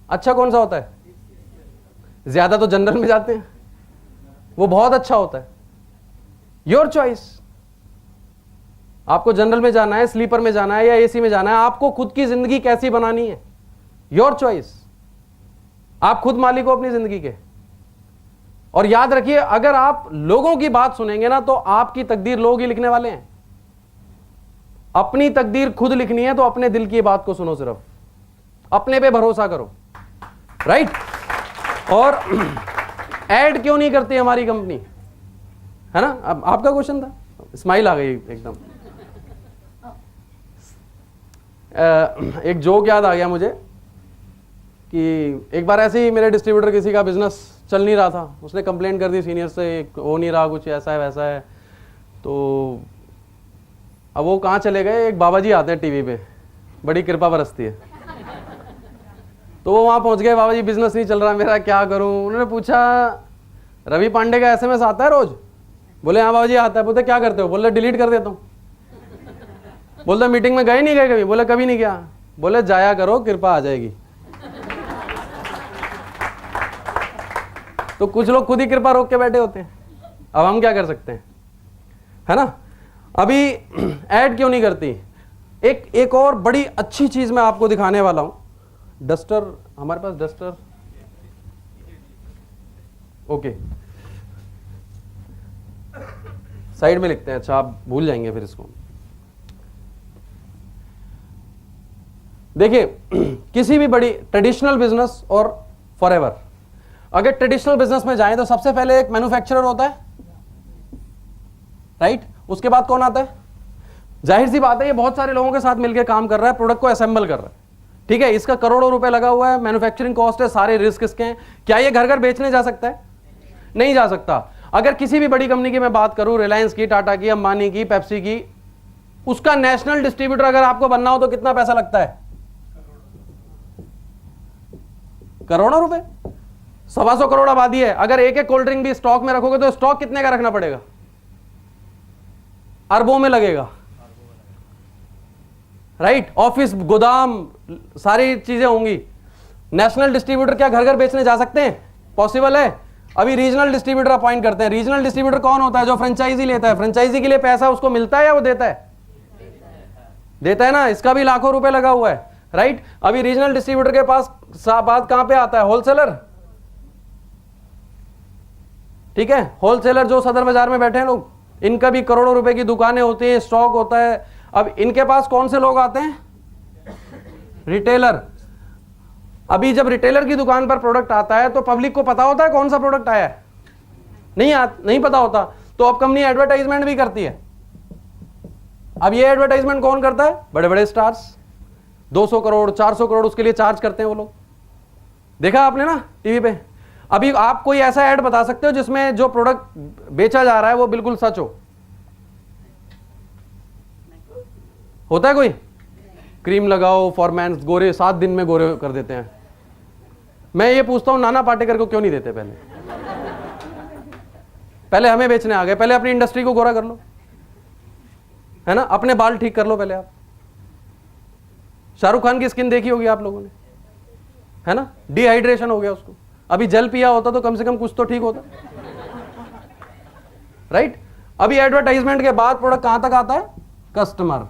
अच्छा कौन सा होता है? ज्यादा तो जनरल में जाते हैं, वो बहुत अच्छा होता है। Your choice. आपको जनरल में जाना है, स्लीपर में जाना है या AC में जाना है, आपको खुद की जिंदगी कैसी बनानी है, योर चॉइस। आप खुद मालिक हो अपनी जिंदगी के। और याद रखिए, अगर आप लोगों की बात सुनेंगे ना तो आपकी तकदीर लोग ही लिखने वाले हैं। अपनी तकदीर खुद लिखनी है तो अपने दिल की बात को सुनो, सिर्फ अपने पे भरोसा करो। राइट। और ऐड क्यों नहीं करती हमारी कंपनी, है ना? अब आपका क्वेश्चन था, स्माइल आ गई एकदम। एक जोक याद आ गया मुझे कि एक बार ऐसे ही मेरे डिस्ट्रीब्यूटर किसी का बिजनेस चल नहीं रहा था, उसने कंप्लेंट कर दी सीनियर से, हो नहीं रहा, कुछ ऐसा है वैसा है। तो अब वो कहाँ चले गए, एक बाबा जी आते हैं टीवी पे, बड़ी कृपा बरसती है। तो वो वहाँ पहुँच गए, बाबा जी बिजनेस नहीं चल रहा मेरा, क्या करूँ। उन्होंने पूछा रवि पांडे का SMS आता है रोज? बोले हाँ बाबा जी आता है। बोलते क्या करते हो? बोले डिलीट कर देता हूँ। बोलते मीटिंग में गए नहीं गए कभी? बोले कभी नहीं गया। बोले जाया करो, कृपा आ जाएगी। तो कुछ लोग खुद ही कृपा रोक के बैठे होते हैं। अब हम क्या कर सकते हैं, है ना। अभी ऐड क्यों नहीं करती? एक और बड़ी अच्छी चीज मैं आपको दिखाने वाला हूं। डस्टर, हमारे पास डस्टर, ओके साइड में लिखते हैं। अच्छा आप भूल जाएंगे फिर इसको। देखिए किसी भी बड़ी ट्रेडिशनल बिजनेस और फॉरएवर, अगर ट्रेडिशनल बिजनेस में जाएं तो सबसे पहले एक मैन्युफैक्चरर होता है, राइट। उसके बाद कौन आता है? जाहिर सी बात है ये बहुत सारे लोगों के साथ मिलकर काम कर रहा है, प्रोडक्ट को असेंबल कर रहा है, ठीक है। इसका करोड़ों रुपए लगा हुआ है, मैन्युफैक्चरिंग कॉस्ट है, सारे रिस्क इसके हैं। क्या ये घर घर बेचने जा सकता है? नहीं जा सकता। अगर किसी भी बड़ी कंपनी की मैं बात करूं, रिलायंस की, टाटा की, अंबानी की, पेप्सी की, उसका नेशनल डिस्ट्रीब्यूटर अगर आपको बनना हो तो कितना पैसा लगता है? करोड़ों रुपए। 125 करोड़ आबादी है। अगर एक एक कोल्ड ड्रिंक भी स्टॉक में रखोगे तो स्टॉक कितने का रखना पड़ेगा? अरबों में लगेगा, राइट। ऑफिस, गोदाम, सारी चीजें होंगी। नेशनल डिस्ट्रीब्यूटर क्या घर घर बेचने जा सकते हैं? पॉसिबल है। अभी रीजनल डिस्ट्रीब्यूटर अपॉइंट करते हैं। रीजनल डिस्ट्रीब्यूटर कौन होता है? जो फ्रेंचाइजी लेता है। फ्रेंचाइजी के लिए पैसा उसको मिलता है या वो देता है? देता है ना। इसका भी लाखों रुपए लगा हुआ है, राइट। अभी रीजनल डिस्ट्रीब्यूटर के पास बात कहां पे आता है? होलसेलर, ठीक है। होलसेलर जो सदर बाजार में बैठे हैं लोग, इनका भी करोड़ों रुपए की दुकानें होती हैं, स्टॉक होता है। अब इनके पास कौन से लोग आते हैं? रिटेलर। अभी जब रिटेलर की दुकान पर प्रोडक्ट आता है तो पब्लिक को पता होता है कौन सा प्रोडक्ट आया है? नहीं पता होता। तो अब कंपनी एडवर्टाइजमेंट भी करती है। अब ये एडवर्टाइजमेंट कौन करता है? बड़े बड़े स्टार्स। 200 करोड़ 400 करोड़ उसके लिए चार्ज करते हैं वो लोग। देखा आपने ना टीवी पे। अभी आप कोई ऐसा ऐड बता सकते हो जिसमें जो प्रोडक्ट बेचा जा रहा है वो बिल्कुल सच हो? होता है कोई? क्रीम लगाओ, फॉरमैन, गोरे 7 दिन में गोरे कर देते हैं। मैं ये पूछता हूं नाना पाटेकर को क्यों नहीं देते? पहले हमें बेचने आ गए। पहले अपनी इंडस्ट्री को गोरा कर लो, है ना। अपने बाल ठीक कर लो पहले आप। शाहरुख खान की स्किन देखी होगी आप लोगों ने, है ना। डिहाइड्रेशन हो गया उसको। अभी जल पिया होता तो कम से कम कुछ तो ठीक होता, राइट। अभी एडवर्टाइजमेंट के बाद प्रोडक्ट कहां तक आता है? कस्टमर।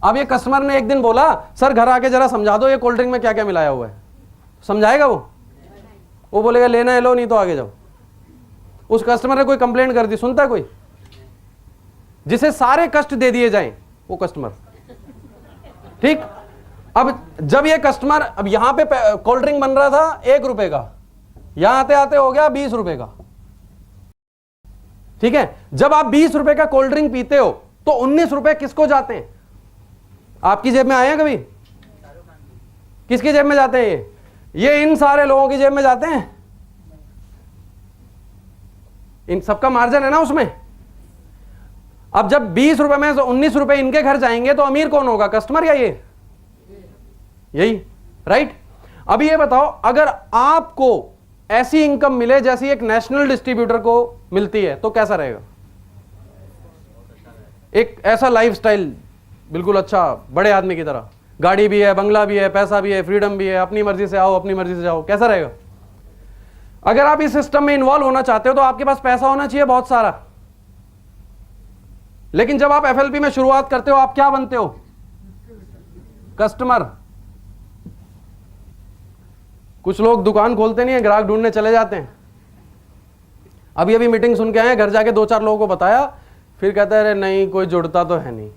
अब ये कस्टमर ने एक दिन बोला सर घर आके जरा समझा दो ये कोल्ड ड्रिंक में क्या क्या मिलाया हुआ है। समझाएगा वो बोलेगा लेना है लो, नहीं तो आगे जाओ। उस कस्टमर ने कोई कंप्लेंट कर दी, सुनता है कोई? जिसे सारे कष्ट दे दिए जाएं वो कस्टमर, ठीक। अब जब ये कस्टमर, अब यहां पे कोल्ड ड्रिंक बन रहा था 1 रुपए का, यहां आते आते हो गया 20 रुपए का, ठीक है। जब आप 20 रुपए का कोल्ड ड्रिंक पीते हो तो 19 रुपए किसको जाते हैं? आपकी जेब में आए हैं कभी? किसकी जेब में जाते हैं? ये इन सारे लोगों की जेब में जाते हैं। इन सबका मार्जिन है ना उसमें। अब जब 20 रुपए में 19 रुपए इनके घर जाएंगे तो अमीर कौन होगा? कस्टमर या ये? यही, राइट। अभी ये बताओ अगर आपको ऐसी इनकम मिले जैसी एक नेशनल डिस्ट्रीब्यूटर को मिलती है तो कैसा रहेगा? एक ऐसा लाइफस्टाइल बिल्कुल अच्छा, बड़े आदमी की तरह, गाड़ी भी है, बंगला भी है, पैसा भी है, फ्रीडम भी है, अपनी मर्जी से आओ, अपनी मर्जी से जाओ, कैसा रहेगा? अगर आप इस सिस्टम में इन्वॉल्व होना चाहते हो तो आपके पास पैसा होना चाहिए बहुत सारा। लेकिन जब आप एफएलपी में शुरुआत करते हो आप क्या बनते हो? कस्टमर। कुछ लोग दुकान खोलते नहीं है, ग्राहक ढूंढने चले जाते हैं। अभी मीटिंग सुन के आए, घर जाके 2-4 लोगों को बताया, फिर कहता है अरे नहीं कोई जुड़ता तो है नहीं।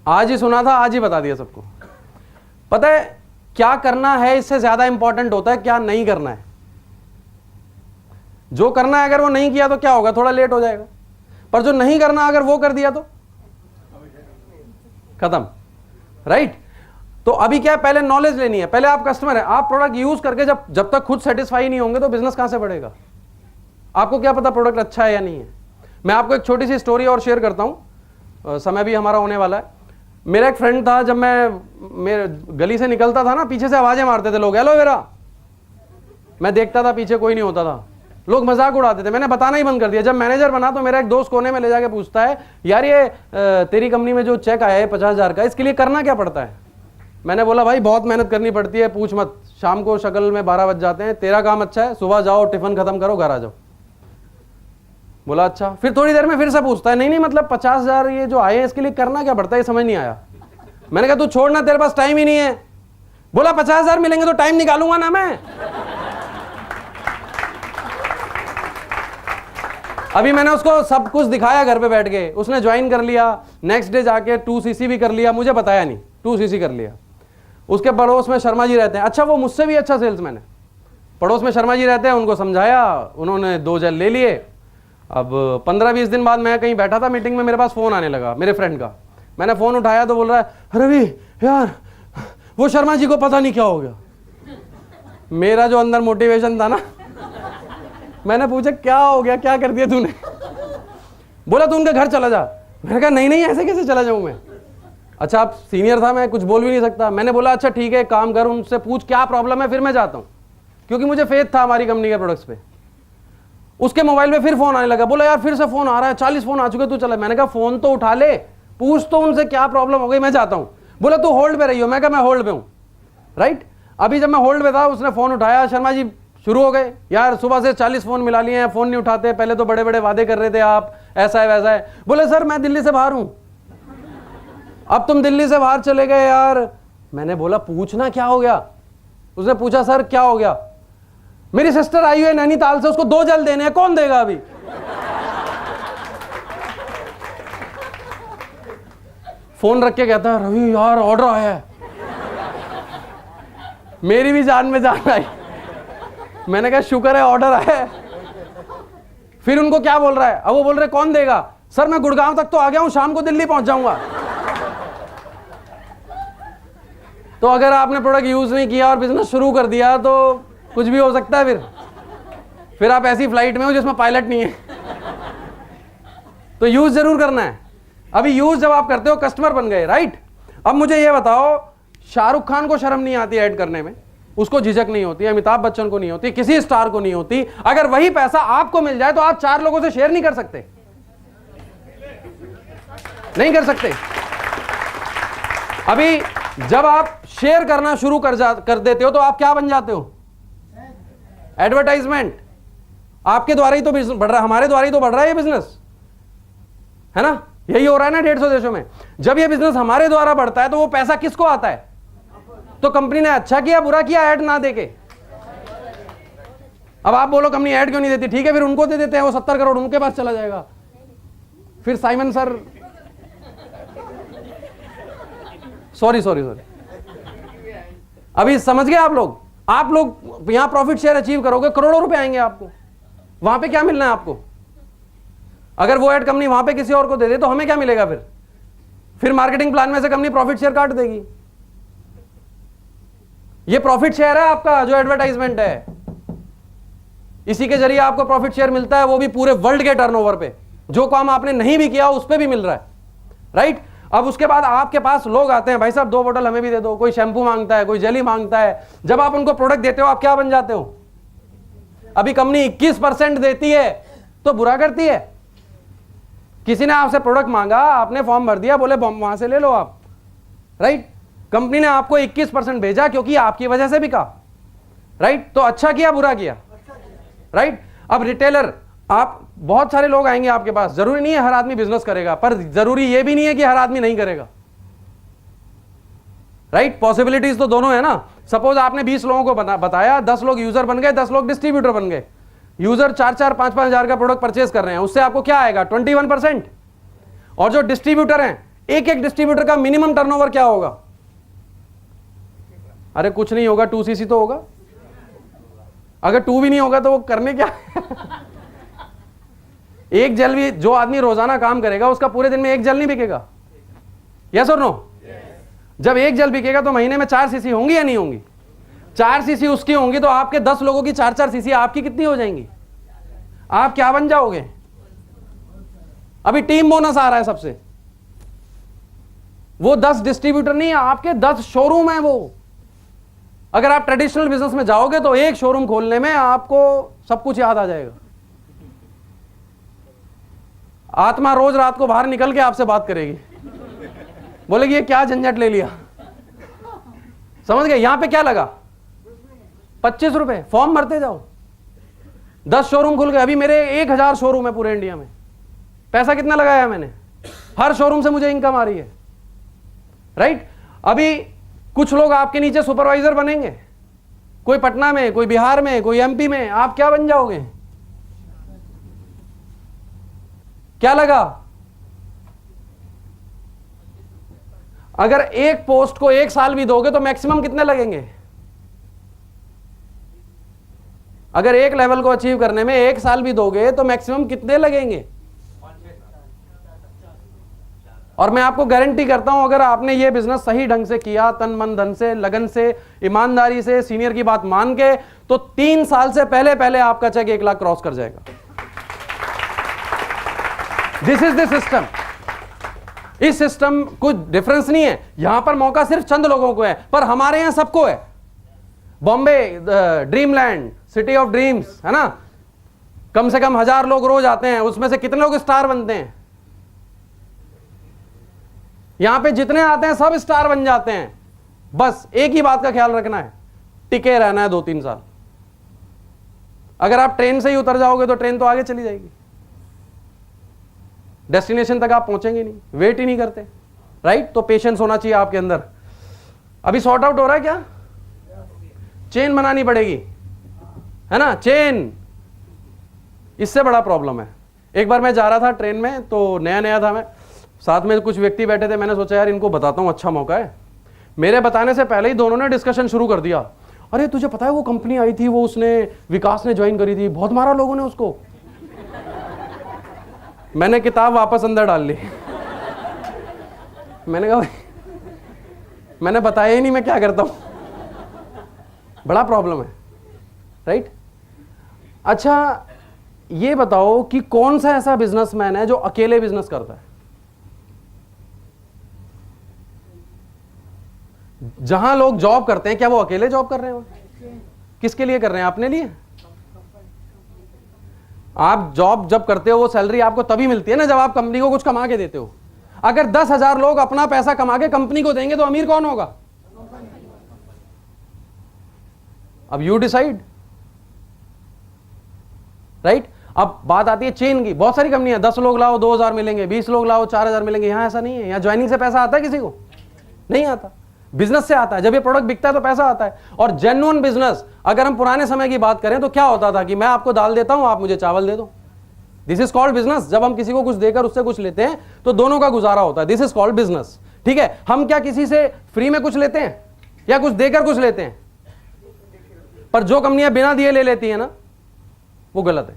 आज ही सुना था, आज ही बता दिया सबको। पता है क्या करना है इससे ज्यादा इंपॉर्टेंट होता है क्या नहीं करना है। जो करना है अगर वो नहीं किया तो क्या होगा? थोड़ा लेट हो जाएगा। पर जो नहीं करना अगर वो कर दिया तो खत्म, राइट। तो अभी क्या है, पहले नॉलेज लेनी है। पहले आप कस्टमर है, आप प्रोडक्ट यूज करके जब तक खुद सेटिस्फाई नहीं होंगे तो बिजनेस कहां से बढ़ेगा? आपको क्या पता प्रोडक्ट अच्छा है या नहीं है। मैं आपको एक छोटी सी स्टोरी और शेयर करता हूं, समय भी हमारा होने वाला है। मेरा एक फ्रेंड था, जब मैं मेरे गली से निकलता था ना, पीछे से आवाजें मारते थे लोग, एलोवेरा। मैं देखता था पीछे कोई नहीं होता था, लोग मजाक उड़ाते थे। मैंने बताना ही बंद कर दिया। जब मैनेजर बना तो मेरा एक दोस्त कोने में ले जाके पूछता है, यार ये तेरी कंपनी में जो चेक आया है 50,000 का, इसके लिए करना क्या पड़ता है? मैंने बोला भाई बहुत मेहनत करनी पड़ती है, पूछ मत। शाम को शक्ल में 12 बज जाते हैं। तेरा काम अच्छा है, सुबह जाओ टिफिन खत्म करो घर आ जाओ। बोला अच्छा। फिर थोड़ी देर में फिर से पूछता है, नहीं मतलब 50,000 ये जो आए हैं इसके लिए करना क्या पड़ता है, ये समझ नहीं आया। मैंने कहा तू छोड़ना, तेरे पास टाइम ही नहीं है। बोला 50,000 मिलेंगे तो टाइम निकालूंगा ना मैं। अभी मैंने उसको सब कुछ दिखाया घर पे बैठ के, उसने ज्वाइन कर लिया। नेक्स्ट डे जाके 2cc भी कर लिया, मुझे बताया नहीं, 2cc कर लिया। उसके पड़ोस में शर्मा जी रहते हैं, अच्छा वो मुझसे भी अच्छा सेल्समैन है। पड़ोस में शर्मा जी रहते हैं, उनको समझाया, उन्होंने 2 जेल ले लिए। अब 15-20 दिन बाद मैं कहीं बैठा था मीटिंग में, मेरे पास फोन आने लगा मेरे फ्रेंड का। मैंने फोन उठाया तो बोल रहा है, रवि यार वो शर्मा जी को पता नहीं क्या हो गया। मेरा जो अंदर मोटिवेशन था ना, मैंने पूछा क्या हो गया, क्या कर दिया तूने? बोला तू उनके घर चला जा। मैंने कहा नहीं ऐसे कैसे चला जाऊं मैं? अच्छा आप सीनियर था, मैं कुछ बोल भी नहीं सकता। मैंने बोला अच्छा ठीक है, काम कर, उनसे पूछ क्या प्रॉब्लम है, फिर मैं जाता हूं, क्योंकि मुझे फेथ था हमारी कंपनी के प्रोडक्ट्स पे। उसके मोबाइल में फिर फोन आने लगा, बोला यार फिर से फोन आ रहा है, 40 फोन आ चुके, तू चला। मैंने कहा फोन तो उठा ले, पूछ तो उनसे क्या प्रॉब्लम हो गई, मैं जाता हूं। बोला तू होल्ड पे रही हो। मैं कहा मैं होल्ड पे हूं। राइट, अभी जब मैं होल्ड पे था उसने फोन उठाया, शर्मा जी शुरू हो गए, यार सुबह से 40 फोन मिला लिए हैं, फोन नहीं उठाते, पहले तो बड़े बड़े वादे कर रहे थे आप, ऐसा है वैसा है। बोले सर मैं दिल्ली से बाहर हूं, अब तुम दिल्ली से बाहर चले गए यार। मैंने बोला पूछना क्या हो गया? उसने पूछा सर क्या हो गया? मेरी सिस्टर आई हुई है नैनीताल से, उसको 2 जेल देने हैं, कौन देगा अभी? फोन रख के कहता है रवि यार ऑर्डर आया है। मेरी भी जान में जान आई। मैंने कहा शुक्र है ऑर्डर आया है। फिर उनको क्या बोल रहा है? अब वो बोल रहे कौन देगा? सर मैं गुड़गांव तक तो आ गया हूं, शाम को दिल्ली पहुंच जाऊंगा। तो अगर आपने प्रोडक्ट यूज नहीं किया और बिजनेस शुरू कर दिया तो कुछ भी हो सकता है। फिर आप ऐसी फ्लाइट में हो जिसमें पायलट नहीं है। तो यूज जरूर करना है। अभी यूज जब आप करते हो कस्टमर बन गए, राइट? अब मुझे ये बताओ, शाहरुख खान को शर्म नहीं आती ऐड करने में, उसको झिझक नहीं होती, अमिताभ बच्चन को नहीं होती, किसी स्टार को नहीं होती। अगर वही पैसा आपको मिल जाए तो आप 4 लोगों से शेयर नहीं कर सकते? नहीं कर सकते। अभी जब आप शेयर करना शुरू कर देते हो तो आप क्या बन जाते हो? एडवर्टाइजमेंट। आपके द्वारा ही तो बिजनेस बढ़ रहा है, हमारे द्वारा ही तो बढ़ रहा है ये बिजनेस, है ना? यही हो रहा है ना 150 देशों में। जब ये बिजनेस हमारे द्वारा बढ़ता है तो वो पैसा किसको आता है? तो कंपनी ने अच्छा किया बुरा किया ऐड ना देके। अब आप बोलो कंपनी ऐड क्यों नहीं देती? ठीक है फिर उनको दे देते हैं, वो 70 करोड़ उनके पास चला जाएगा। फिर साइमन सर सॉरी अभी समझ गए आप लोग यहां प्रॉफिट शेयर अचीव करोगे, करोड़ों रुपए आएंगे आपको। वहां पे क्या मिलना है आपको? अगर वो ऐड कंपनी वहां पे किसी और को दे दे तो हमें क्या मिलेगा? फिर मार्केटिंग प्लान में से कंपनी प्रॉफिट शेयर काट देगी। ये प्रॉफिट शेयर है आपका, जो एडवर्टाइजमेंट है, इसी के जरिए आपको प्रॉफिट शेयर मिलता है, वो भी पूरे वर्ल्ड के टर्नओवर पे। जो काम आपने नहीं भी किया उस पे भी मिल रहा है, राइट? अब उसके बाद आपके पास लोग आते हैं, भाई साहब 2 बोतल हमें भी दे दो, कोई शैंपू मांगता है, कोई जेली मांगता है। जब आप उनको प्रोडक्ट देते हो आप क्या बन जाते हो? अभी कंपनी 21% देती है तो बुरा करती है। किसी ने आपसे प्रोडक्ट मांगा, आपने फॉर्म भर दिया, बोले वहां से ले लो आप, राइट? कंपनी ने आपको 21% भेजा क्योंकि आपकी वजह से बिका, राइट? तो अच्छा किया बुरा किया, राइट? अब रिटेलर, आप बहुत सारे लोग आएंगे आपके पास, जरूरी नहीं है हर आदमी बिजनेस करेगा, पर जरूरी यह भी नहीं है कि हर आदमी नहीं करेगा, राइट? पॉसिबिलिटीज तो दोनों है ना। सपोज आपने 20 लोगों को बताया, 10 लोग यूजर बन गए, 10 लोग डिस्ट्रीब्यूटर बन गए। यूजर 4-4, 5-5 हजार का प्रोडक्ट परचेज कर रहे हैं, उससे आपको क्या आएगा? 21%। और जो डिस्ट्रीब्यूटर हैं, एक डिस्ट्रीब्यूटर का मिनिमम टर्नओवर क्या होगा? अरे कुछ नहीं होगा, 2cc तो होगा। अगर 2 भी नहीं होगा तो वो करने क्या? एक जेल भी, जो आदमी रोजाना काम करेगा उसका पूरे दिन में 1 जेल नहीं बिकेगा। यस और नो? जब 1 जेल बिकेगा तो महीने में 4 cc होंगी या नहीं होंगी? 4 cc उसकी होंगी तो आपके 10 लोगों की 4-4 cc आपकी कितनी हो जाएंगी? आप क्या बन जाओगे? अभी टीम बोनस आ रहा है सबसे, वो 10 डिस्ट्रीब्यूटर नहीं है, आपके 10 शोरूम है वो। अगर आप ट्रेडिशनल बिजनेस में जाओगे तो एक शोरूम खोलने में आपको सब कुछ याद आ जाएगा। आत्मा रोज रात को बाहर निकल के आपसे बात करेगी, बोलेगी ये क्या झंझट ले लिया। समझ गए? यहां पे क्या लगा? 25 रुपए, फॉर्म भरते जाओ। 10 शोरूम खुल गए। अभी मेरे 1000 शोरूम है पूरे इंडिया में। पैसा कितना लगाया मैंने? हर शोरूम से मुझे इनकम आ रही है, राइट? अभी कुछ लोग आपके नीचे सुपरवाइजर बनेंगे, कोई पटना में, कोई बिहार में, कोई एमपी में। आप क्या बन जाओगे? क्या लगा? अगर एक पोस्ट को 1 साल भी दोगे तो मैक्सिमम कितने लगेंगे? अगर एक लेवल को अचीव करने में 1 साल भी दोगे तो मैक्सिमम कितने लगेंगे? और मैं आपको गारंटी करता हूं, अगर आपने ये बिजनेस सही ढंग से किया, तन मन धन से, लगन से, ईमानदारी से, सीनियर की बात मान के, तो 3 साल से पहले पहले आपका चेक 1 लाख क्रॉस कर जाएगा। This is the system. इस सिस्टम कुछ डिफरेंस नहीं है। यहां पर मौका सिर्फ चंद लोगों को है, पर हमारे यहां सबको है। Bombay dreamland, city of dreams, है ना? कम से कम 1000 लोग रोज आते हैं, उसमें से कितने लोग स्टार बनते हैं? यहां पे जितने आते हैं सब स्टार बन जाते हैं। बस एक ही बात का ख्याल रखना है, टिके रहना है 2-3 साल। अगर आप ट्रेन से ही उतर जाओगे तो ट्रेन तो आगे चली जाएगी, डेस्टिनेशन तक आप पहुंचेंगे नहीं, वेट ही नहीं करते, राइट? तो पेशेंस होना चाहिए आपके अंदर। अभी सॉर्ट आउट हो रहा है क्या? चेन बनानी पड़ेगी, है ना? चेन, इससे बड़ा प्रॉब्लम है। एक बार मैं जा रहा था ट्रेन में, तो नया नया था मैं, साथ में कुछ व्यक्ति बैठे थे। मैंने सोचा यार इनको बताता हूं, अच्छा मौका है। मेरे बताने से पहले ही दोनों ने डिस्कशन शुरू कर दिया। अरे तुझे पता है वो कंपनी आई थी, वो उसने विकास ने ज्वाइन करी थी, बहुत मारा लोगों ने उसको। मैंने किताब वापस अंदर डाल ली। मैंने कहा मैंने बताया ही नहीं मैं क्या करता हूं। बड़ा प्रॉब्लम है, राइट? अच्छा ये बताओ कि कौन सा ऐसा बिजनेसमैन है जो अकेले बिजनेस करता है? जहां लोग जॉब करते हैं, क्या वो अकेले जॉब कर रहे हो? किसके लिए कर रहे हैं? अपने लिए? आप जॉब जब करते हो वो सैलरी आपको तभी मिलती है ना जब आप कंपनी को कुछ कमा के देते हो। अगर 10,000 लोग अपना पैसा कमा के कंपनी को देंगे तो अमीर कौन होगा? अब यू डिसाइड, राइट? अब बात आती है चेन की। बहुत सारी कंपनियां, 10 लोग लाओ 2000 मिलेंगे, 20 लोग लाओ 4000 मिलेंगे। यहां ऐसा नहीं है। यहां ज्वाइनिंग से पैसा आता है किसी को? नहीं आता। बिजनेस से आता है। जब ये प्रोडक्ट बिकता है तो पैसा आता है। और जेन्युइन बिजनेस, अगर हम पुराने समय की बात करें तो क्या होता था कि मैं आपको दाल देता हूं, आप मुझे चावल दे दो। This is called business. जब हम किसी को कुछ देकर उससे कुछ लेते हैं तो दोनों का गुजारा होता है। दिस इज कॉल्ड बिजनेस, ठीक है? हम क्या किसी से फ्री में कुछ लेते हैं या कुछ देकर कुछ लेते हैं? पर जो कंपनियां बिना दिए ले लेती है ना, वो गलत है,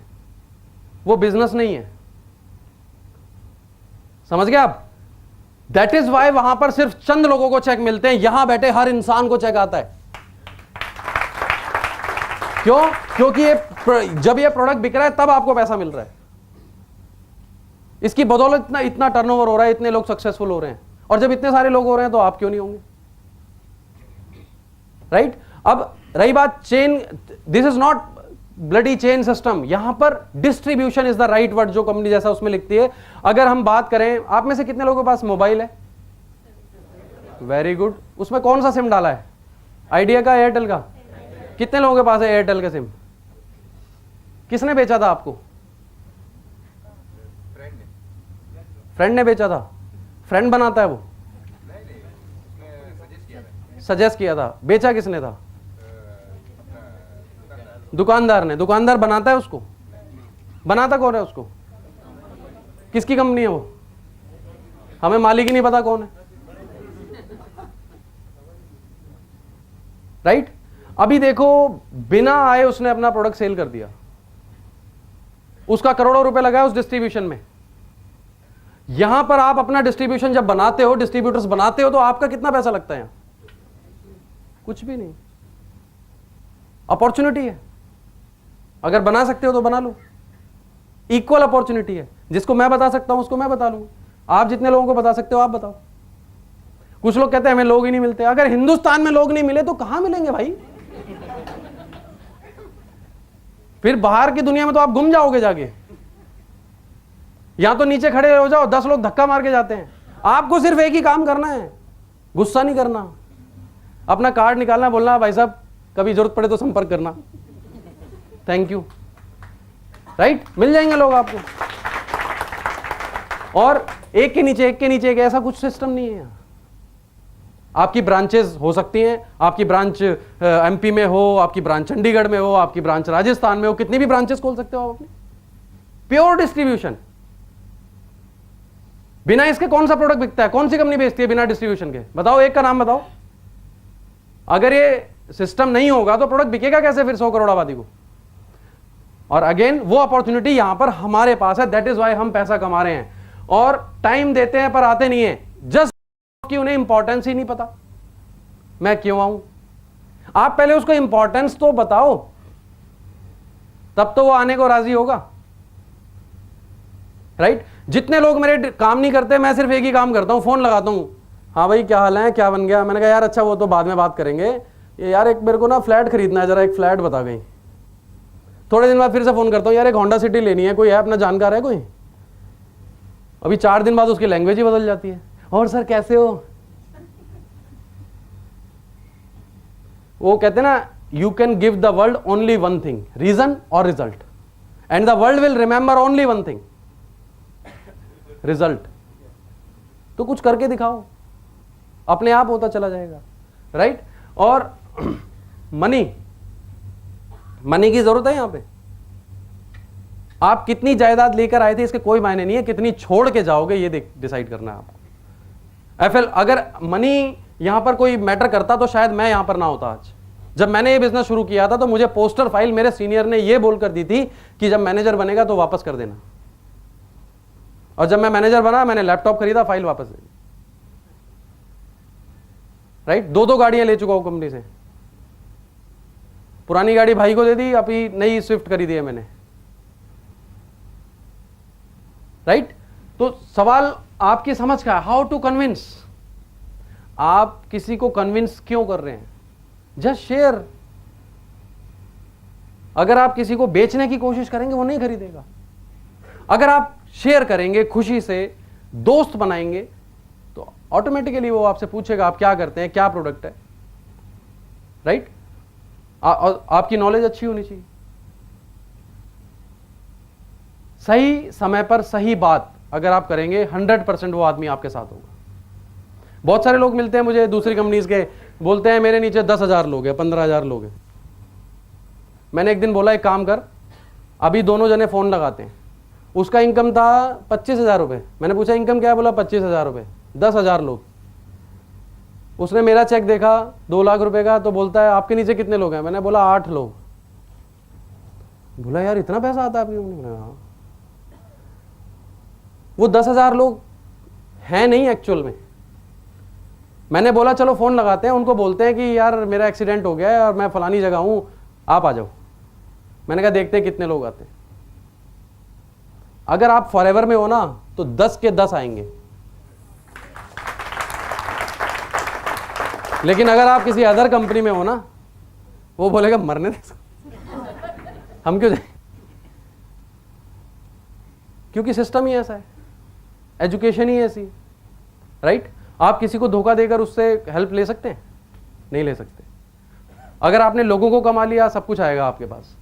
वो बिजनेस नहीं है। समझ गए आप? दैट इज वाई वहां पर सिर्फ चंद लोगों को चेक मिलते हैं, यहां बैठे हर इंसान को चेक आता है। क्यों? क्योंकि जब ये प्रोडक्ट बिक रहा है तब आपको पैसा मिल रहा है। इसकी बदौलत इतना टर्नओवर हो रहा है, इतने लोग सक्सेसफुल हो रहे हैं। और जब इतने सारे लोग हो रहे हैं तो आप क्यों नहीं होंगे, राइट? अब रही बात chain, this is not bloody chain system. यहां पर distribution is the right word, जो कंपनी जैसा उसमें लिखती है। अगर हम बात करें, आप में से कितने लोगों के पास मोबाइल है? Very good. उसमें कौन सा सिम डाला है? आइडिया का, एयरटेल का? कितने लोगों के पास है एयरटेल का सिम? किसने बेचा था आपको? फ्रेंड ने बेचा था। फ्रेंड बनाता है वो? सजेस्ट किया था। बेचा किसने था? दुकानदार ने। दुकानदार बनाता है उसको? बनाता कौन है उसको? किसकी कंपनी है वो? हमें मालिक ही नहीं पता कौन है, राइट? अभी देखो, बिना आए उसने अपना प्रोडक्ट सेल कर दिया, उसका करोड़ों रुपए लगाया उस डिस्ट्रीब्यूशन में। यहां पर आप अपना डिस्ट्रीब्यूशन जब बनाते हो, डिस्ट्रीब्यूटर्स बनाते हो, तो आपका कितना पैसा लगता है? कुछ भी नहीं। अपॉर्चुनिटी है, अगर बना सकते हो तो बना लो। इक्वल अपॉर्चुनिटी है। जिसको मैं बता सकता हूं उसको मैं बता लूंगा। आप जितने लोगों को बता सकते हो आप बताओ। कुछ लोग कहते हैं हमें लोग ही नहीं मिलते। अगर हिंदुस्तान में लोग नहीं मिले तो कहां मिलेंगे भाई? फिर बाहर की दुनिया में तो आप गुम जाओगे जाके। या तो नीचे खड़े हो जाओ, 10 लोग धक्का मार के जाते हैं। आपको सिर्फ एक ही काम करना है, गुस्सा नहीं करना, अपना कार्ड निकालना, बोलना भाई साहब कभी जरूरत पड़े तो संपर्क करना, थैंक यू, राइट? मिल जाएंगे लोग आपको। और एक के नीचे एक ऐसा कुछ सिस्टम नहीं है यहाँ। आपकी ब्रांचेस हो सकती हैं, आपकी ब्रांच एमपी में हो, आपकी ब्रांच चंडीगढ़ में हो, आपकी ब्रांच राजस्थान में हो, कितनी भी ब्रांचेस खोल सकते हो आप अपनी। Pure distribution. बिना इसके कौन सा प्रोडक्ट बिकता है? कौन सी कंपनी बेचती है बिना डिस्ट्रीब्यूशन के? बताओ, एक का नाम बताओ। अगर ये सिस्टम नहीं होगा तो प्रोडक्ट बिकेगा कैसे फिर 100 करोड़ आबादी को? और अगेन वो अपॉर्चुनिटी यहां पर हमारे पास है, दैट इज वाई हम पैसा कमा रहे हैं। और टाइम देते हैं पर आते नहीं है, जस्ट कि उन्हें इंपॉर्टेंस ही नहीं पता मैं क्यों आऊं। आप पहले उसको इंपॉर्टेंस तो बताओ, तब तो वो आने को राजी होगा, राइट? जितने लोग मेरे काम नहीं करते, मैं सिर्फ एक ही काम करता हूं, फोन लगाता हूं, हाँ भाई क्या हाल है, क्या बन गया? मैंने कहा यार अच्छा वो तो बाद में बात करेंगे, ये यार एक मेरे को ना फ्लैट खरीदना है, जरा एक फ्लैट बता गई। थोड़े दिन बाद फिर से फोन करता हूं, यार एक होंडा सिटी लेनी है, कोई है अपना जानकार है कोई? अभी 4 दिन बाद उसकी लैंग्वेज ही बदल जाती है, और सर कैसे हो? वो कहते हैं ना, you can give the world only one thing, reason और result, and the world will remember only one thing, result. तो कुछ करके दिखाओ, अपने आप होता चला जाएगा, राइट? और मनी की जरूरत है यहां पे। आप कितनी जायदाद लेकर आए थे इसके कोई मायने नहीं है, कितनी छोड़ के जाओगे ये डिसाइड करना है आपको। एफएल, अगर मनी यहां पर कोई मैटर करता तो शायद मैं यहां पर ना होता आज। जब मैंने ये बिजनेस शुरू किया था तो मुझे पोस्टर फाइल मेरे सीनियर ने ये बोलकर दी थी कि जब मैनेजर बनेगा तो वापस कर देना, और जब मैं मैनेजर बना मैंने लैपटॉप खरीदा, फाइल वापस दे दी, राइट? 2 गाड़ियां ले चुका हूं कंपनी से, पुरानी गाड़ी भाई को दे दी, अभी नई स्विफ्ट खरीदी है मैंने, राइट? तो सवाल आपकी समझ का है, हाउ टू कन्विंस। आप किसी को कन्विंस क्यों कर रहे हैं? Just share. अगर आप किसी को बेचने की कोशिश करेंगे वो नहीं खरीदेगा। अगर आप शेयर करेंगे, खुशी से दोस्त बनाएंगे, तो ऑटोमेटिकली वो आपसे पूछेगा आप क्या करते हैं, क्या प्रोडक्ट है, राइट? आपकी नॉलेज अच्छी होनी चाहिए। सही समय पर सही बात अगर आप करेंगे 100% वो आदमी आपके साथ होगा। बहुत सारे लोग मिलते हैं मुझे दूसरी कंपनीज के, बोलते हैं मेरे नीचे 10,000 लोग हैं, 15,000 लोग हैं। मैंने एक दिन बोला एक काम कर, अभी दोनों जने फोन लगाते हैं। उसका इनकम था 25,000 रुपये। मैंने पूछा इनकम क्या है? बोला 25,000 रुपये, 10,000 लोग। उसने मेरा चेक देखा 2 लाख रुपए का, तो बोलता है आपके नीचे कितने लोग हैं? मैंने बोला 8 लोग। बोला यार इतना पैसा आता है आपकी कंपनी में? हाँ। वो 10,000 लोग हैं नहीं एक्चुअल में। मैंने बोला चलो फोन लगाते हैं, उनको बोलते हैं कि यार मेरा एक्सीडेंट हो गया है और मैं फलानी जगह हूं, आप आ जाओ। मैंने कहा देखते हैं कितने लोग आते हैं। अगर आप फॉरएवर में हो ना तो 10 के 10 आएंगे, लेकिन अगर आप किसी अदर कंपनी में हो ना, वो बोलेगा मरने दे, हम क्यों जाए? क्योंकि सिस्टम ही ऐसा है, एजुकेशन ही ऐसी, राइट? आप किसी को धोखा देकर उससे हेल्प ले सकते हैं? नहीं ले सकते। अगर आपने लोगों को कमा लिया, सब कुछ आएगा आपके पास।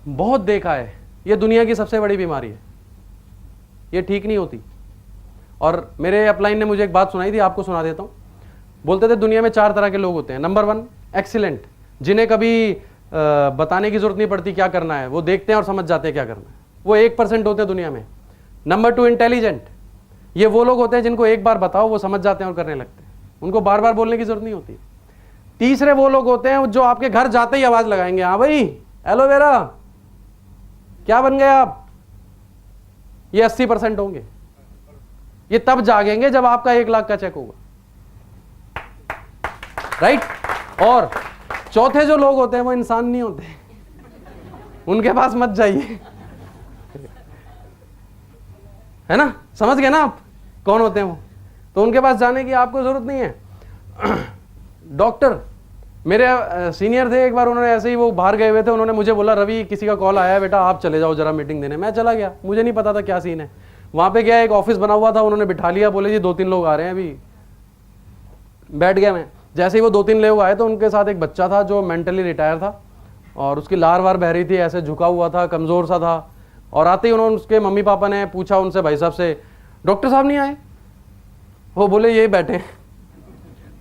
बहुत देखा है, ये दुनिया की सबसे बड़ी बीमारी है, ये ठीक नहीं होती। और मेरे अपलाइन ने मुझे एक बात सुनाई थी, आपको सुना देता हूं। बोलते थे दुनिया में 4 तरह के लोग होते हैं। नंबर 1 एक्सीलेंट, जिन्हें कभी बताने की जरूरत नहीं पड़ती क्या करना है, वो देखते हैं और समझ जाते हैं क्या करना है, वो 1% होते हैं दुनिया में। नंबर 2 इंटेलिजेंट, ये वो लोग होते हैं जिनको एक बार बताओ वो समझ जाते हैं और करने लगते हैं, उनको बार बार बोलने की जरूरत नहीं होती। तीसरे वो लोग होते हैं जो आपके घर जाते ही आवाज लगाएंगे, हाँ भाई एलोवेरा क्या बन गए आप, ये 80% होंगे। ये तब जागेंगे जब आपका 1 लाख का चेक होगा, राइट? और चौथे जो लोग होते हैं वो इंसान नहीं होते, उनके पास मत जाइए, है ना? समझ गए ना आप कौन होते हैं वो? तो उनके पास जाने की आपको ज़रूरत नहीं है। डॉक्टर मेरे सीनियर थे, एक बार उन्होंने ऐसे ही वो बाहर गए हुए थे, उन्होंने मुझे बोला रवि किसी का कॉल आया है बेटा आप चले जाओ जरा मीटिंग देने। मैं चला गया, मुझे नहीं पता था क्या सीन है। वहाँ पे गया, एक ऑफिस बना हुआ था, उन्होंने बिठा लिया, बोले जी 2-3 लोग आ रहे हैं अभी। बैठ गया मैं। जैसे ही वो 2-3 लोग आए तो उनके साथ एक बच्चा था जो मेंटली रिटायर था और उसकी लार वार बह रही थी, ऐसे झुका हुआ था, कमज़ोर सा था। और आते ही उन्होंने उसके मम्मी पापा ने पूछा उनसे, भाई साहब से, डॉक्टर साहब नहीं आए? वो बोले ये बैठे हैं।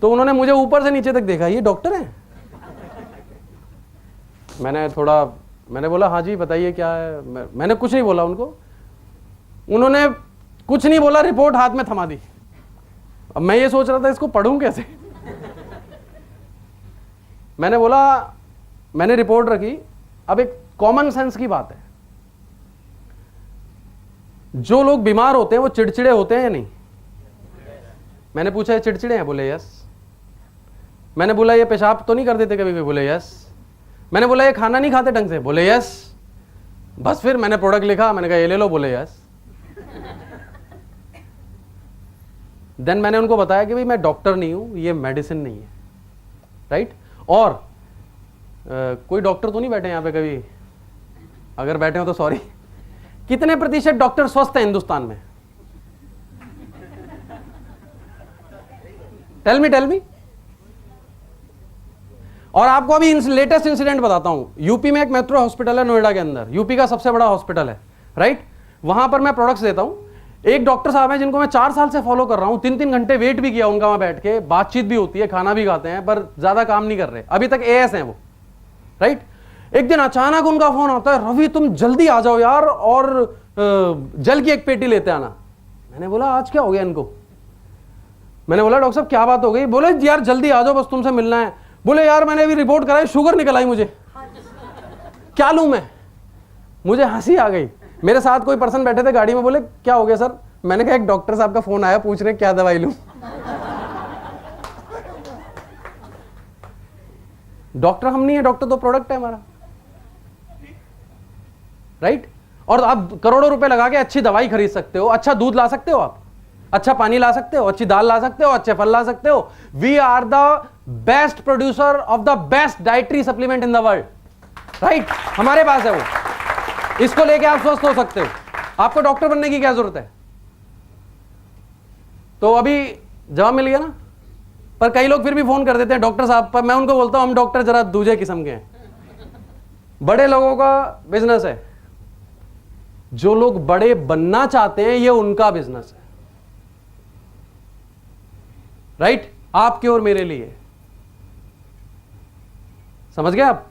तो उन्होंने मुझे ऊपर से नीचे तक देखा, ये डॉक्टर हैं? मैंने बोला हाँ जी बताइए क्या है। मैंने कुछ नहीं बोला उनको, उन्होंने कुछ नहीं बोला, रिपोर्ट हाथ में थमा दी। अब मैं ये सोच रहा था इसको पढ़ूं कैसे। मैंने बोला, मैंने रिपोर्ट रखी। अब एक कॉमन सेंस की बात है, जो लोग बीमार होते हैं वो चिड़चिड़े होते हैं या नहीं? मैंने पूछा ये चिड़चिड़े हैं? बोले यस। मैंने बोला ये पेशाब तो नहीं कर देते कभी कभी? बोले यस। मैंने बोला ये खाना नहीं खाते ढंग से? बोले यस। बस फिर मैंने प्रोडक्ट लिखा, मैंने कहा ये ले लो, बोले यस। देन मैंने उनको बताया कि भाई मैं डॉक्टर नहीं हूं, ये मेडिसिन नहीं है, राइट? और कोई डॉक्टर तो नहीं बैठे यहां पे कभी? अगर बैठे हो तो सॉरी। कितने प्रतिशत डॉक्टर स्वस्थ हैं हिंदुस्तान में? Tell me. और आपको अभी लेटेस्ट इंसिडेंट बताता हूं। यूपी में एक मेट्रो हॉस्पिटल है नोएडा के अंदर, यूपी का सबसे बड़ा हॉस्पिटल है, राइट? वहां पर मैं प्रोडक्ट्स देता हूं। एक डॉक्टर साहब हैं जिनको मैं 4 साल से फॉलो कर रहा हूं, 3-3 घंटे वेट भी किया उनका, वहां बैठ के बातचीत भी होती है, खाना भी खाते हैं, पर ज्यादा काम नहीं कर रहे अभी तक, एएस हैं वो, राइट? एक दिन अचानक उनका फोन आता है, रवि तुम जल्दी आ जाओ यार और जल की एक पेटी लेते आना। मैंने बोला आज क्या हो गया इनको? मैंने बोला डॉक्टर साहब क्या बात हो गई? बोले यार जल्दी आ जाओ बस तुमसे मिलना है। बोले यार मैंने अभी रिपोर्ट कराई, शुगर निकल आई मुझे, क्या लूं मैं? मुझे हंसी आ गई। मेरे साथ कोई पर्सन बैठे थे गाड़ी में, बोले क्या हो गया सर? मैंने कहा एक डॉक्टर साहब का फोन आया, पूछ रहे क्या दवाई लूं। डॉक्टर हम नहीं है, डॉक्टर तो प्रोडक्ट है हमारा, राइट? और आप करोड़ों रुपए लगा के अच्छी दवाई खरीद सकते हो, अच्छा दूध ला सकते हो, आप अच्छा पानी ला सकते हो, अच्छी दाल ला सकते हो, अच्छे फल ला सकते हो। We are the best producer of the best dietary supplement in the world, right? हमारे पास है वो, इसको लेके आप स्वस्थ हो सकते हो। आपको डॉक्टर बनने की क्या जरूरत है? तो अभी जवाब मिल गया ना? पर कई लोग फिर भी फोन कर देते हैं डॉक्टर साहब पर। मैं उनको बोलता हूं हम डॉक्टर जरा दूसरे किस्म के हैं। बड़े लोगों का बिजनेस है, जो लोग बड़े बनना चाहते हैं ये उनका बिजनेस है, राइट? आपके और मेरे लिए, समझ गए आप?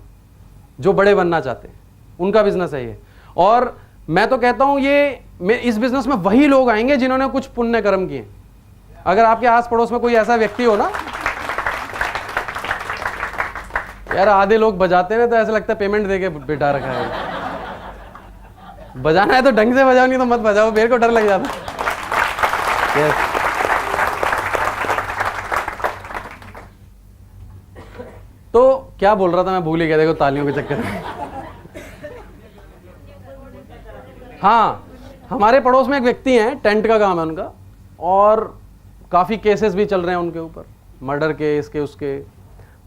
जो बड़े बनना चाहते हैं उनका बिजनेस है ये। और मैं तो कहता हूं ये इस बिजनेस में वही लोग आएंगे जिन्होंने कुछ पुण्य कर्म किए। अगर आपके आस पड़ोस में कोई ऐसा व्यक्ति हो ना, यार आधे लोग बजाते हैं तो ऐसा लगता है पेमेंट देके बिठा रखा है। बजाना है तो ढंग से बजाओ, नहीं तो मत बजाओ, मेरे को डर लग जाता है। yes. तो क्या बोल रहा था मैं भूल ही गया, देखो तालियों के चक्कर में। हाँ, हमारे पड़ोस में एक व्यक्ति हैं, टेंट का काम है उनका, और काफ़ी केसेस भी चल रहे हैं उनके ऊपर, मर्डर के, इसके उसके,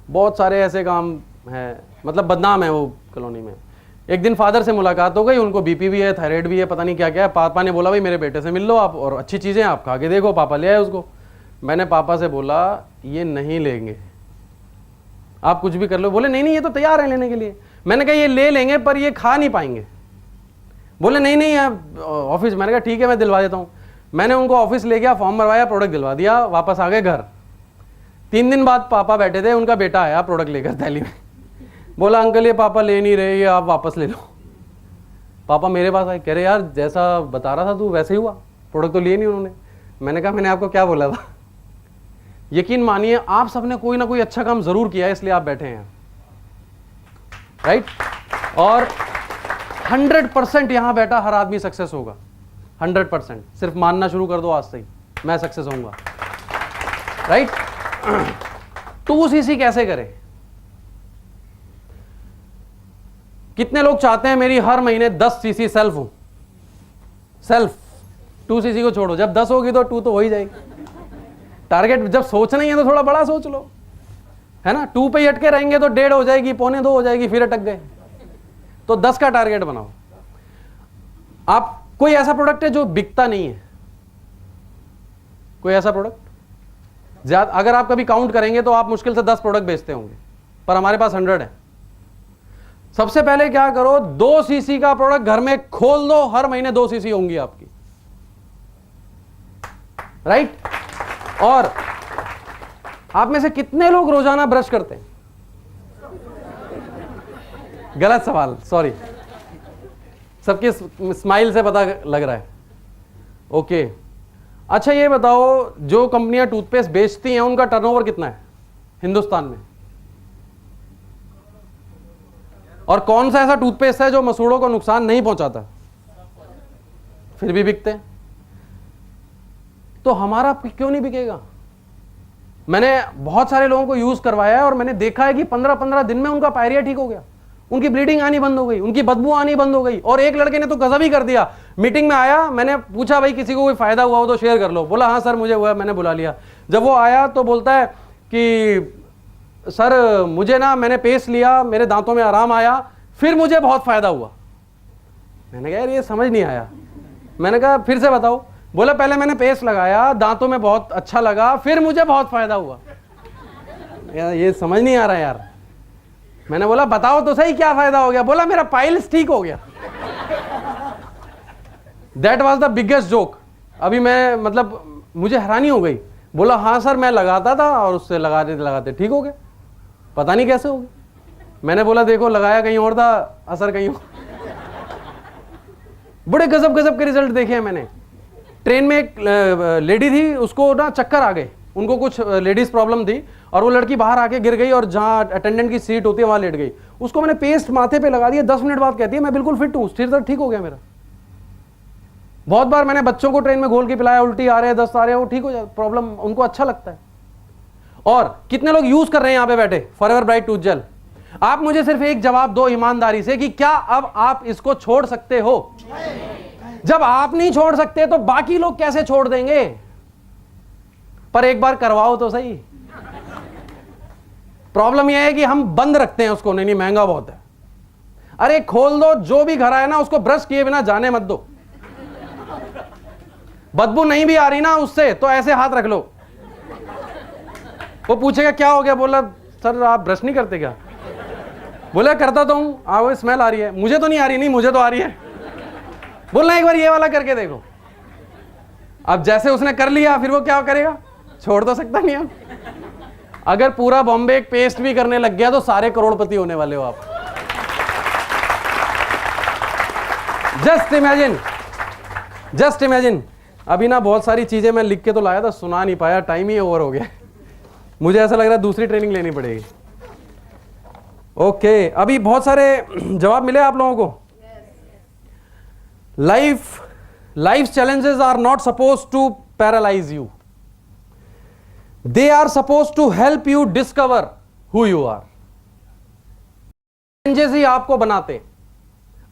बहुत सारे ऐसे काम हैं, मतलब बदनाम है वो कॉलोनी में। एक दिन फादर से मुलाकात हो गई, उनको बीपी भी है, थायराइड भी है, पता नहीं क्या क्या है। पापा ने बोला भाई मेरे बेटे से मिल लो आप, और अच्छी चीज़ें आप खा के देखो। पापा ले आए उसको। मैंने पापा से बोला ये नहीं लेंगे, आप कुछ भी कर लो। बोले नहीं नहीं ये तो तैयार है लेने के लिए। मैंने कहा ये ले लेंगे पर ये खा नहीं पाएंगे। बोले नहीं नहीं आप ऑफिस। मैंने कहा ठीक है मैं दिलवा देता हूँ। मैंने उनको ऑफिस ले गया, फॉर्म भरवाया, प्रोडक्ट दिलवा दिया, वापस आ गए घर। 3 दिन बाद पापा बैठे थे, उनका बेटा आया प्रोडक्ट लेकर थैली में। बोला अंकल ये पापा ले नहीं रहे, ये आप वापस ले लो। पापा मेरे पास आए, कह रहे यार जैसा बता रहा था तू वैसे ही हुआ, प्रोडक्ट तो लिए नहीं उन्होंने। मैंने कहा मैंने आपको क्या बोला था? यकीन मानिए आप सबने कोई ना कोई अच्छा काम जरूर किया है, इसलिए आप बैठे हैं, राइट? और 100% यहां बैठा हर आदमी सक्सेस होगा, 100%। सिर्फ मानना शुरू कर दो आज से ही, मैं सक्सेस होऊंगा, राइट? 2cc कैसे करें? कितने लोग चाहते हैं मेरी हर महीने 10cc सेल्फ हो? सेल्फ 2cc को छोड़ो, जब 10 होगी तो 2 तो हो ही जाएगी, टारगेट जब सोचना ही है तो थोड़ा बड़ा सोच लो, है ना। 2 पे ही अटके रहेंगे तो 1.5 हो जाएगी, 1.25 हो जाएगी, फिर अटक गए। तो 10 का टारगेट बनाओ। आप कोई ऐसा प्रोडक्ट है जो बिकता नहीं है? कोई ऐसा प्रोडक्ट ज्यादा, अगर आप कभी काउंट करेंगे तो आप मुश्किल से 10 प्रोडक्ट बेचते होंगे, पर हमारे पास 100 है। सबसे पहले क्या करो, 2 सीसी का प्रोडक्ट घर में खोल दो, हर महीने 2 सीसी होंगी आपकी, राइट। और आप में से कितने लोग रोजाना ब्रश करते हैं? गलत सवाल, सॉरी, सबकी स्माइल से पता लग रहा है। ओके, अच्छा ये बताओ, जो कंपनियां टूथपेस्ट बेचती हैं उनका टर्नओवर कितना है हिंदुस्तान में? और कौन सा ऐसा टूथपेस्ट है जो मसूड़ों को नुकसान नहीं पहुंचाता, फिर भी बिकते हैं? तो हमारा क्यों नहीं बिकेगा? मैंने बहुत सारे लोगों को यूज करवाया है और मैंने देखा है कि 15-15 दिन में उनका पायरिया ठीक हो गया, उनकी ब्लीडिंग आनी बंद हो गई, उनकी बदबू आनी बंद हो गई। और एक लड़के ने तो गजब ही कर दिया, मीटिंग में आया, मैंने पूछा भाई किसी को कोई फायदा हुआ हो तो शेयर कर लो। बोला हाँ सर मुझे हुआ, मैंने बुला लिया। जब वो आया तो बोलता है कि सर मुझे ना, मैंने पेस्ट लिया, मेरे दांतों में आराम आया, फिर मुझे बहुत फायदा हुआ। मैंने कहा यार ये समझ नहीं आया। मैंने कहा फिर से बताओ। बोला पहले मैंने पेस्ट लगाया, दांतों में बहुत अच्छा लगा, फिर मुझे बहुत फायदा हुआ। यार ये समझ नहीं आ रहा यार। मैंने बोला बताओ तो सही क्या फायदा हो गया? बोला मेरा पाइल्स ठीक हो गया। That was the biggest joke. अभी मैं मतलब मुझे हैरानी हो गई। बोला हाँ सर मैं लगाता था और उससे लगाते लगाते ठीक हो गया, पता नहीं कैसे हो गया। मैंने बोला देखो लगाया कहीं और था, असर कहीं और। बड़े गजब गजब के रिजल्ट देखे हैं मैंने। ट्रेन में एक लेडी थी, उसको ना चक्कर आ गए, उनको कुछ लेडीज प्रॉब्लम थी और वो लड़की बाहर आके गिर गई और जहां अटेंडेंट की सीट होती है वहां लेट गई। उसको मैंने पेस्ट माथे पे लगा दिया, 10 मिनट बाद कहती है मैं बिल्कुल फिट हूं, स्थिर ठीक हो गया मेरा। बहुत बार मैंने बच्चों को ट्रेन में घोल के पिलाया, उल्टी आ रहे हैं, दस्त आ रहे हैं, वो ठीक हो जाए, प्रॉब्लम उनको अच्छा लगता है। और कितने लोग यूज कर रहे हैं यहां पे बैठे फॉरएवर ब्राइट टूथ जेल? आप मुझे सिर्फ एक जवाब दो ईमानदारी से कि क्या अब आप इसको छोड़ सकते हो? जब आप नहीं छोड़ सकते तो बाकी लोग कैसे छोड़ देंगे? पर एक बार करवाओ तो सही। प्रॉब्लम यह है कि हम बंद रखते हैं उसको, नहीं महंगा बहुत है। अरे खोल दो, जो भी घर आए ना उसको ब्रश किए बिना जाने मत दो। बदबू नहीं भी आ रही ना उससे तो ऐसे हाथ रख लो। वो पूछेगा क्या हो गया? बोला सर आप ब्रश नहीं करते क्या? बोला करता तो हूं, वो स्मेल आ रही है, मुझे तो नहीं आ रही। नहीं मुझे तो आ रही है। बोलना एक बार ये वाला करके देखो। अब जैसे उसने कर लिया फिर वो क्या करेगा? छोड़ तो सकता नहीं अब। अगर पूरा बॉम्बे एक पेस्ट भी करने लग गया तो सारे करोड़पति होने वाले हो आप। Just imagine. अभी ना बहुत सारी चीजें मैं लिख के तो लाया था, सुना नहीं पाया, टाइम ही ओवर हो गया। मुझे ऐसा लग रहा है दूसरी ट्रेनिंग लेनी पड़ेगी। ओके, अभी बहुत सारे जवाब मिले आप लोगों को। Life challenges are not supposed to paralyze you. They are supposed to help you discover who you are. Challenges ही आपको बनाते।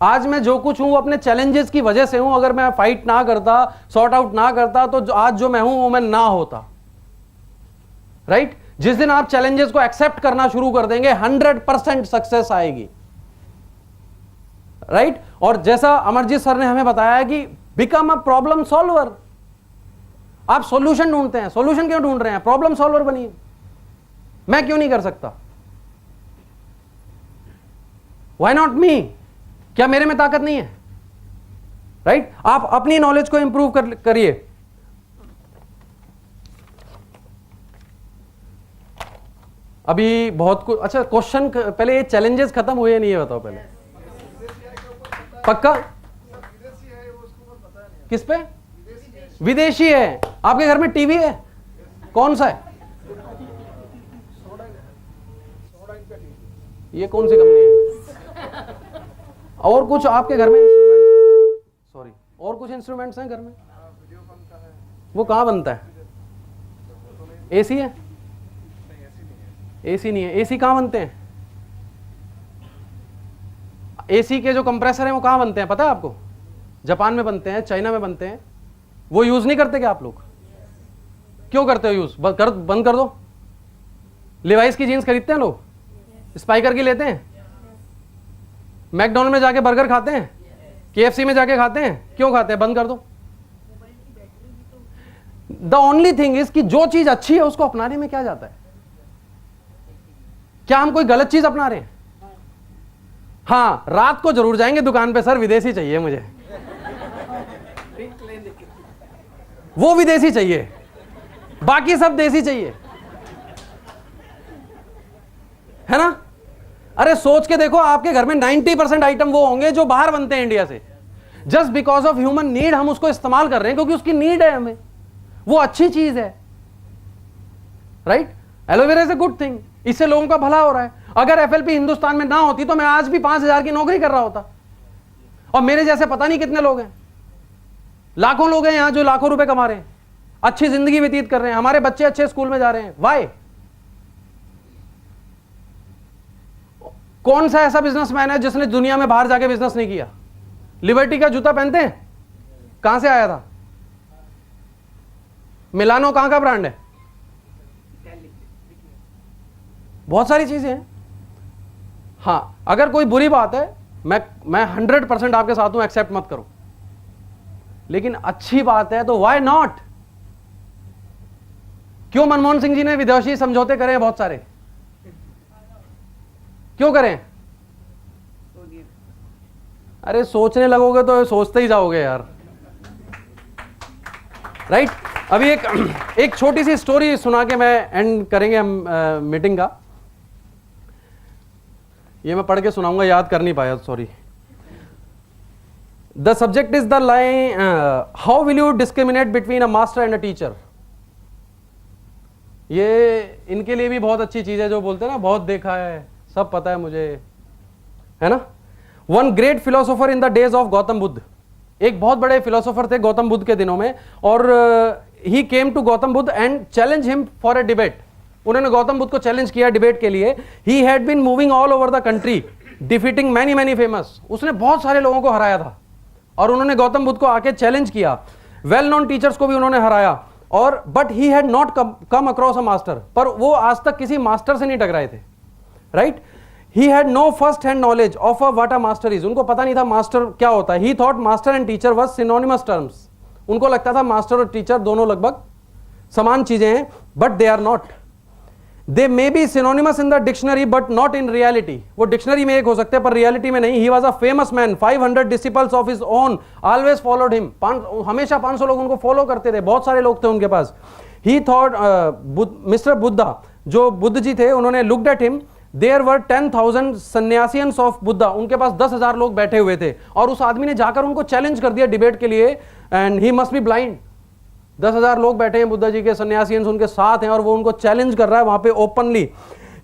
आज मैं जो कुछ हूं वो अपने चैलेंजेस की वजह से हूं। अगर मैं फाइट ना करता, सॉर्ट आउट ना करता तो आज जो मैं हूं वो मैं ना होता, राइट? जिस दिन आप चैलेंजेस को एक्सेप्ट करना शुरू कर देंगे 100% सक्सेस आएगी, राइट? और जैसा अमरजीत सर ने हमें बताया है कि बिकम अ प्रॉब्लम सॉल्वर। आप सॉल्यूशन ढूंढते हैं, सॉल्यूशन क्यों ढूंढ रहे हैं? प्रॉब्लम सॉल्वर बनिए। मैं क्यों नहीं कर सकता? Why not me? क्या मेरे में ताकत नहीं है? राइट? आप अपनी नॉलेज को इंप्रूव करिए। अभी बहुत कुछ। अच्छा क्वेश्चन पहले, ये चैलेंजेस खत्म हुए नहीं है बताओ पहले? पक्का? किस पे? विदेशी है। आपके घर में टीवी है? कौन सा है? ये कौन सी कंपनी है? और कुछ आपके घर में सॉरी और कुछ इंस्ट्रूमेंट्स हैं घर में? वो कहाँ बनता है? एसी है? एसी नहीं है। एसी कहाँ बनते हैं? एसी के जो कंप्रेसर हैं वो कहाँ बनते हैं पता है आपको? जापान में बनते हैं, चाइना में बनते हैं। वो यूज नहीं करते क्या आप लोग? क्यों करते हो यूज? बंद कर दो। लिवाइस की जीन्स खरीदते हैं लोग, स्पाइकर की लेते हैं, मैकडोनल्ड में जाके बर्गर खाते हैं, KFC में जाके खाते हैं, क्यों खाते हैं? बंद कर दो। द ओनली थिंग इज कि जो चीज अच्छी है उसको अपनाने में क्या जाता है? क्या हम कोई गलत चीज अपना रहे हैं? हाँ, रात को जरूर जाएंगे दुकान पे, सर विदेशी चाहिए मुझे, वो विदेशी चाहिए, बाकी सब देसी चाहिए, है ना? अरे सोच के देखो, आपके घर में 90% आइटम वो होंगे जो बाहर बनते हैं इंडिया से। Just because of human need हम उसको इस्तेमाल कर रहे हैं, क्योंकि उसकी नीड है हमें, वो अच्छी चीज है, right? Aloe vera is a good thing, इससे लोगों का भला हो रहा है। अगर FLP हिंदुस्तान में ना होती तो मैं आज भी 5,000 की नौकरी कर रहा होता, और मेरे जैसे पता नहीं कितने लोग हैं, लाखों लोग हैं यहां जो लाखों रुपए कमा रहे हैं, अच्छी जिंदगी व्यतीत कर रहे हैं, हमारे बच्चे अच्छे स्कूल में जा रहे हैं। वाई? कौन सा ऐसा बिजनेसमैन है जिसने दुनिया में बाहर जाके बिजनेस नहीं किया? लिबर्टी का जूता पहनते हैं, कहां से आया था? मिलानो कहां का ब्रांड है? बहुत सारी चीजें हैं। हाँ, अगर कोई बुरी बात है, मैं 100% आपके साथ हूं, एक्सेप्ट मत करो, लेकिन अच्छी बात है तो व्हाई नॉट? क्यों मनमोहन सिंह जी ने विदेशी समझौते करे हैं बहुत सारे? क्यों करें? अरे सोचने लगोगे तो सोचते ही जाओगे यार, राइट? अभी एक छोटी सी स्टोरी सुना के मैं एंड करेंगे हम मीटिंग का। ये मैं पढ़ के सुनाऊंगा, याद कर नहीं पाया, sorry. The subject is the line, how will you discriminate between a master and a teacher. ये इनके लिए भी बहुत अच्छी चीज है, जो बोलते हैं ना बहुत देखा है, सब पता है मुझे, है ना? One great philosopher in the days of Gautam Buddha, एक बहुत बड़े फिलोसोफर थे गौतम बुद्ध के दिनों में, और he came to Gautam Buddha and challenge him for a debate. उन्होंने गौतम बुद्ध को चैलेंज किया डिबेट के लिए। He had been moving all over the country defeating many many famous, उसने बहुत सारे लोगों को हराया था, और उन्होंने गौतम बुद्ध को आके चैलेंज किया। वेल नोन टीचर्स को भी उन्होंने हराया, और but he had not come across a master, पर वो आज तक किसी मास्टर से नहीं टकराए थे, right? He had no first hand knowledge of what a master is, उनको पता नहीं था मास्टर क्या होता है। He thought master and teacher was synonymous terms, उनको लगता था मास्टर और टीचर दोनों लगभग समान चीजें हैं, but they are not. They may be synonymous in the dictionary but not in reality, वो डिक्शनरी में एक हो सकते हैं पर रियलिटी में नहीं। He was a famous man, 500 disciples of his own always followed him, हमेशा 500 लोग उनको फॉलो करते थे, बहुत सारे लोग थे उनके पास। ही थॉट मिस्टर बुद्धा, जो बुद्ध जी थे, उन्होंने looked at him, there were 10,000 सन्यासियंस ऑफ बुद्धा, उनके पास 10,000 लोग बैठे हुए थे, और उस आदमी ने जाकर उनको चैलेंज कर दिया डिबेट के लिए, and he must be blind. 10,000 लोग बैठे हैं बुद्धा जी के, सन्यासियंस उनके साथ हैं, और वो उनको चैलेंज कर रहा है वहां पे ओपनली।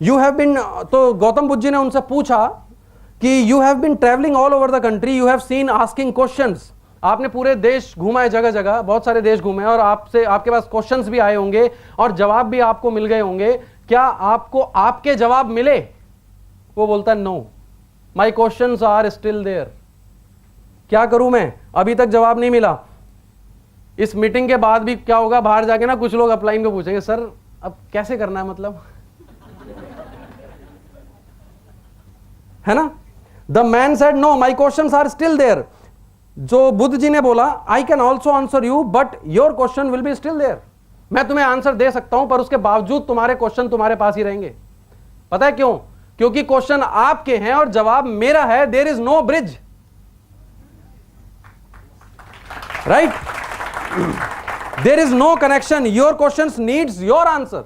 यू हैव बीन, तो गौतम बुद्ध जी ने उनसे पूछा कि you have been travelling all over the country, you have seen asking questions, आपने पूरे देश घूमा है, जगह जगह बहुत सारे देश घूमे, और आपसे आपके पास क्वेश्चंस भी आए होंगे और जवाब भी आपको मिल गए होंगे, क्या आपको आपके जवाब मिले? वो बोलता है no, my questions are still there. क्या करूं मैं, अभी तक जवाब नहीं मिला। इस मीटिंग के बाद भी क्या होगा, बाहर जाके ना कुछ लोग अपलाइन को पूछेंगे, सर अब कैसे करना है, मतलब, है ना? The man said no, my questions are still there. जो बुद्ध जी ने बोला, I can also answer you but your question will be still there, मैं तुम्हें आंसर दे सकता हूं पर उसके बावजूद तुम्हारे क्वेश्चन तुम्हारे पास ही रहेंगे। पता है क्यों? क्योंकि क्वेश्चन आपके हैं और जवाब मेरा है। There is no bridge, right? There is no connection, your questions needs your answer.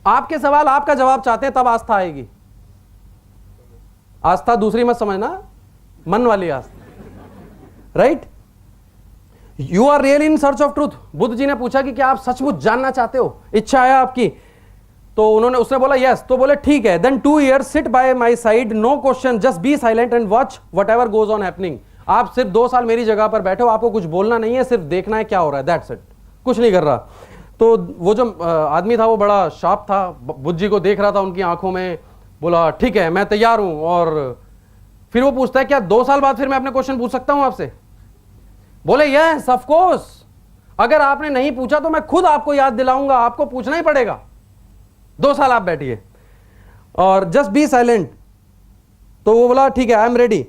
आपके सवाल आपका जवाब चाहते हैं, तब आस्था आएगी। आस्था दूसरी मत समझना, मन वाली आस्था, right? You are really in search of truth. Buddha ji ने पूछा कि क्या आप सचमुच जानना चाहते हो, इच्छा है आपकी? तो उसने बोला यस। तो बोले ठीक है, then 2 years sit by my side, no question, just be silent and watch whatever goes on happening. आप सिर्फ 2 साल मेरी जगह पर बैठो, आपको कुछ बोलना नहीं है, सिर्फ देखना है क्या हो रहा है, दैट्स इट, कुछ नहीं कर रहा। तो वो जो आदमी था वो बड़ा शार्प था, बुद्ध जी को देख रहा था उनकी आंखों में, बोला ठीक है मैं तैयार हूं। और फिर वो पूछता है क्या 2 साल बाद फिर मैं अपने क्वेश्चन पूछ सकता हूं आपसे? बोले यस ऑफ कोर्स, अगर आपने नहीं पूछा तो मैं खुद आपको याद दिलाऊंगा, आपको पूछना ही पड़ेगा। 2 साल आप बैठिए और जस्ट बी साइलेंट। तो वो बोला ठीक है, आई एम रेडी।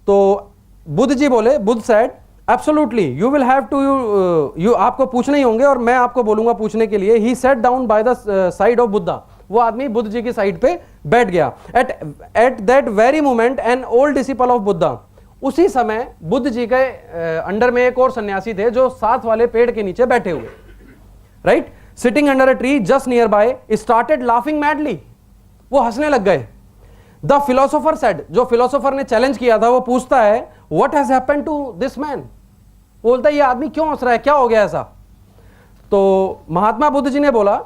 तो बुद्ध जी बोले, Buddha said absolutely you will have to, you आपको पूछने ही होंगे और मैं आपको बोलूंगा पूछने के लिए। He sat down by the side of Buddha, वो आदमी बुद्ध जी की साइड पे बैठ गया। At that very moment an old disciple of Buddha, उसी समय बुद्ध जी के अंडर में एक और सन्यासी थे जो साथ वाले पेड़ के नीचे बैठे हुए, right, sitting under a tree just nearby, started laughing madly, वो हंसने लग गए। द फिलोसोफर सेड, जो फिलोसोफर ने चैलेंज किया था वो पूछता है what has happened to this man, बोलता है ये आदमी क्यों हंस रहा है, क्या हो गया ऐसा। तो महात्मा बुद्ध जी ने बोला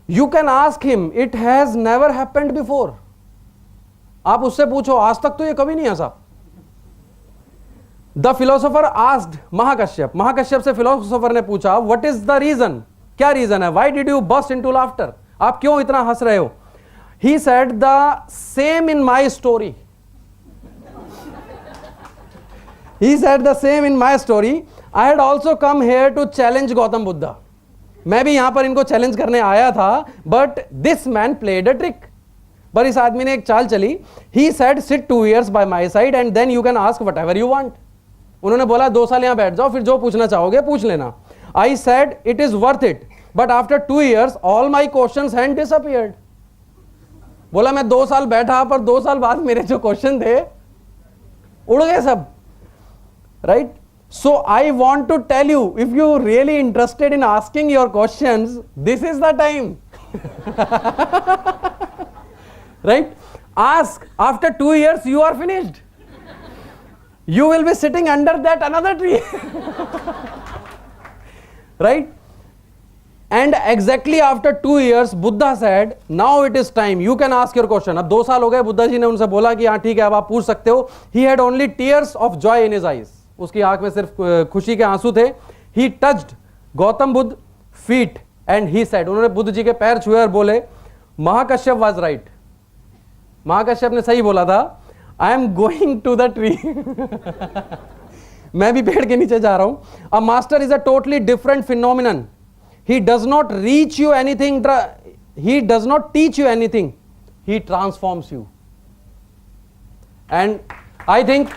you can ask him, it has never happened before, आप उससे पूछो, आज तक तो ये कभी नहीं हंसा। The philosopher asked Mahakashyap, Mahakashyap से फिलोसोफर ने पूछा व्हाट इज द रीजन, क्या रीजन है, why did you burst into laughter, आप क्यों इतना हंस रहे हो। He said the same in my story, he said the same in my story, I had also come here to challenge Gautam Buddha, मैं भी यहां पर इनको चैलेंज करने आया था, but this man played a trick, पर इस आदमी ने एक चाल चली। he said sit 2 years by my side and then you can ask whatever you want, उन्होंने बोला 2 साल यहां बैठ जाओ, फिर जो पूछना चाहोगे पूछ लेना। I said it is worth it, but after 2 years all my questions had disappeared, बोला मैं 2 साल बैठा पर 2 साल बाद मेरे जो क्वेश्चन थे उड़ गए सब, right? So I want to tell you, if you really interested in asking your questions, this is the time. Right? Ask. After 2 years you are finished, you will be sitting under that another tree. Right? And exactly after 2 years Buddha said now it is time, you can ask your question. अब 2 साल हो गए, बुद्धा जी ने उनसे बोला कि हाँ ठीक है अब आप पूछ सकते हो। He had only tears of joy in his eyes, उसकी आंख में सिर्फ खुशी के आंसू थे। He touched Gautam Buddha feet and he said, उन्होंने बुद्ध जी के पैर छुए और बोले महाकश्यप was right, महाकश्यप ने सही बोला था, I am going to the tree. मैं भी पेड़ के नीचे जा रहा हूं। A master is a totally different phenomenon. He does not reach you anything, he does not teach you anything, he transforms you. And I think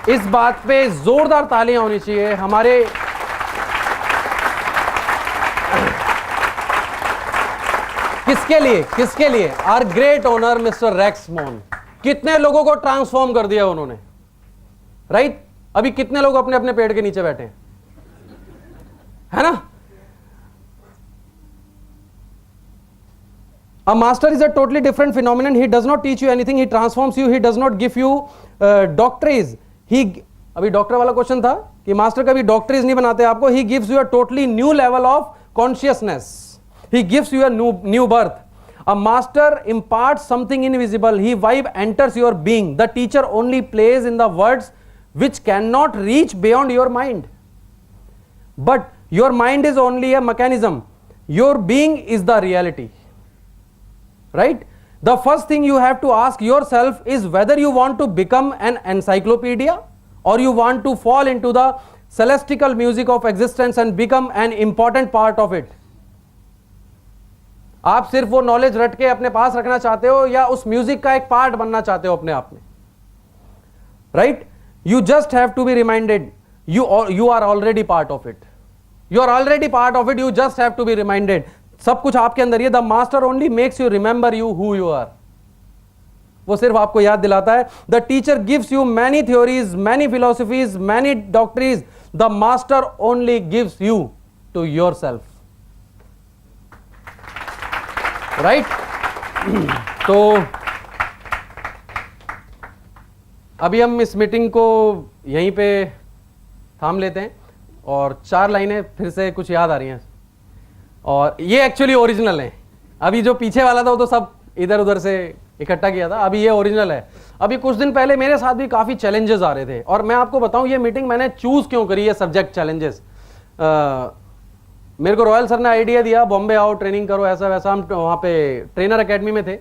इस बात पे जोरदार तालियां होनी चाहिए हमारे किसके लिए our great honour mister Rex Mon. कितने लोगों को ट्रांसफॉर्म कर दिया उन्होंने, राइट? अभी कितने लोग अपने अपने पेड़ के नीचे बैठे हैं, है ना? A master is a totally different phenomenon. He does not teach you anything. He transforms you. He does not give you doctrines. अभी डॉक्टर वाला क्वेश्चन था कि मास्टर कभी डॉक्टरीज नहीं बनाते आपको। He gives you a totally new level of consciousness. He gives you a new birth. A master imparts something invisible. He vibe enters your being. The teacher only plays in the words which cannot reach beyond your mind. But your mind is only a mechanism. Your being is the reality. Right? The first thing you have to ask yourself is whether you want to become an encyclopedia or you want to fall into the celestial music of existence and become an important part of it. आप सिर्फ वो नॉलेज रट के अपने पास रखना चाहते हो या उस म्यूजिक का एक पार्ट बनना चाहते हो अपने आप में, right? You just have to be reminded you are already part of it. You are already part of it. You just have to be reminded. सब कुछ आपके अंदर ही है. The master only makes you remember you who you are. वो सिर्फ आपको याद दिलाता है. The teacher gives you many theories, many philosophies, many doctrines. The master only gives you to yourself. Right? तो अभी हम इस मीटिंग को यहीं पे थाम लेते हैं और 4 लाइनें फिर से कुछ याद आ रही हैं और ये एक्चुअली ओरिजिनल है. अभी जो पीछे वाला था वो तो सब इधर उधर से इकट्ठा किया था. अभी ये ओरिजिनल है. अभी कुछ दिन पहले मेरे साथ भी काफ़ी चैलेंजेस आ रहे थे और मैं आपको बताऊं ये मीटिंग मैंने चूज़ क्यों करी है. Subject challenges. मेरे को रॉयल सर ने आइडिया दिया बॉम्बे आओ ट्रेनिंग करो ऐसा वैसा. हम वहाँ पे ट्रेनर अकेडमी में थे.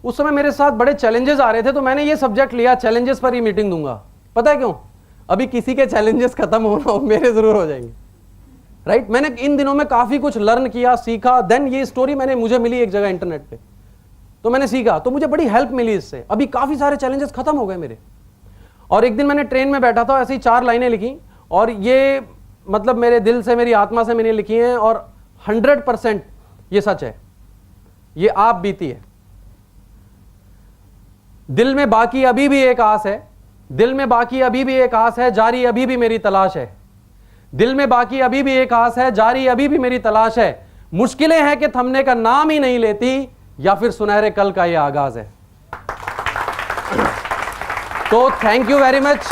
उस समय मेरे साथ बड़े चैलेंजेस आ रहे थे तो मैंने ये सब्जेक्ट लिया. चैलेंजेस पर ही मीटिंग दूंगा. पता है क्यों? अभी किसी के चैलेंजेस खत्म होना हो मेरे जरूर हो जाएंगे. राइट मैंने इन दिनों में काफी कुछ लर्न किया, सीखा, देन ये स्टोरी मुझे मिली एक जगह इंटरनेट पे, तो मैंने सीखा, तो मुझे बड़ी हेल्प मिली इससे। अभी काफी सारे चैलेंजेस खत्म हो गए मेरे। और एक दिन मैंने ट्रेन में बैठा था, ऐसी 4 लाइनें लिखी, और ये मतलब मेरे दिल से, मेरी आत्मा से मैंने लिखी हैं, और 100% ये सच है, ये आप बीती है। दिल में बाकी अभी भी एक आस है, दिल में बाकी अभी भी एक आस है, जारी अभी भी मेरी तलाश है। दिल में बाकी अभी भी एक आस है, जारी अभी भी मेरी तलाश है। मुश्किलें हैं कि थमने का नाम ही नहीं लेती, या फिर सुनहरे कल का ये आगाज है। तो thank you very much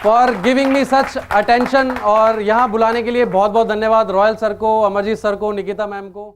for giving me such attention, और यहां बुलाने के लिए बहुत बहुत धन्यवाद रॉयल सर को, अमरजीत सर को, निकिता मैम को।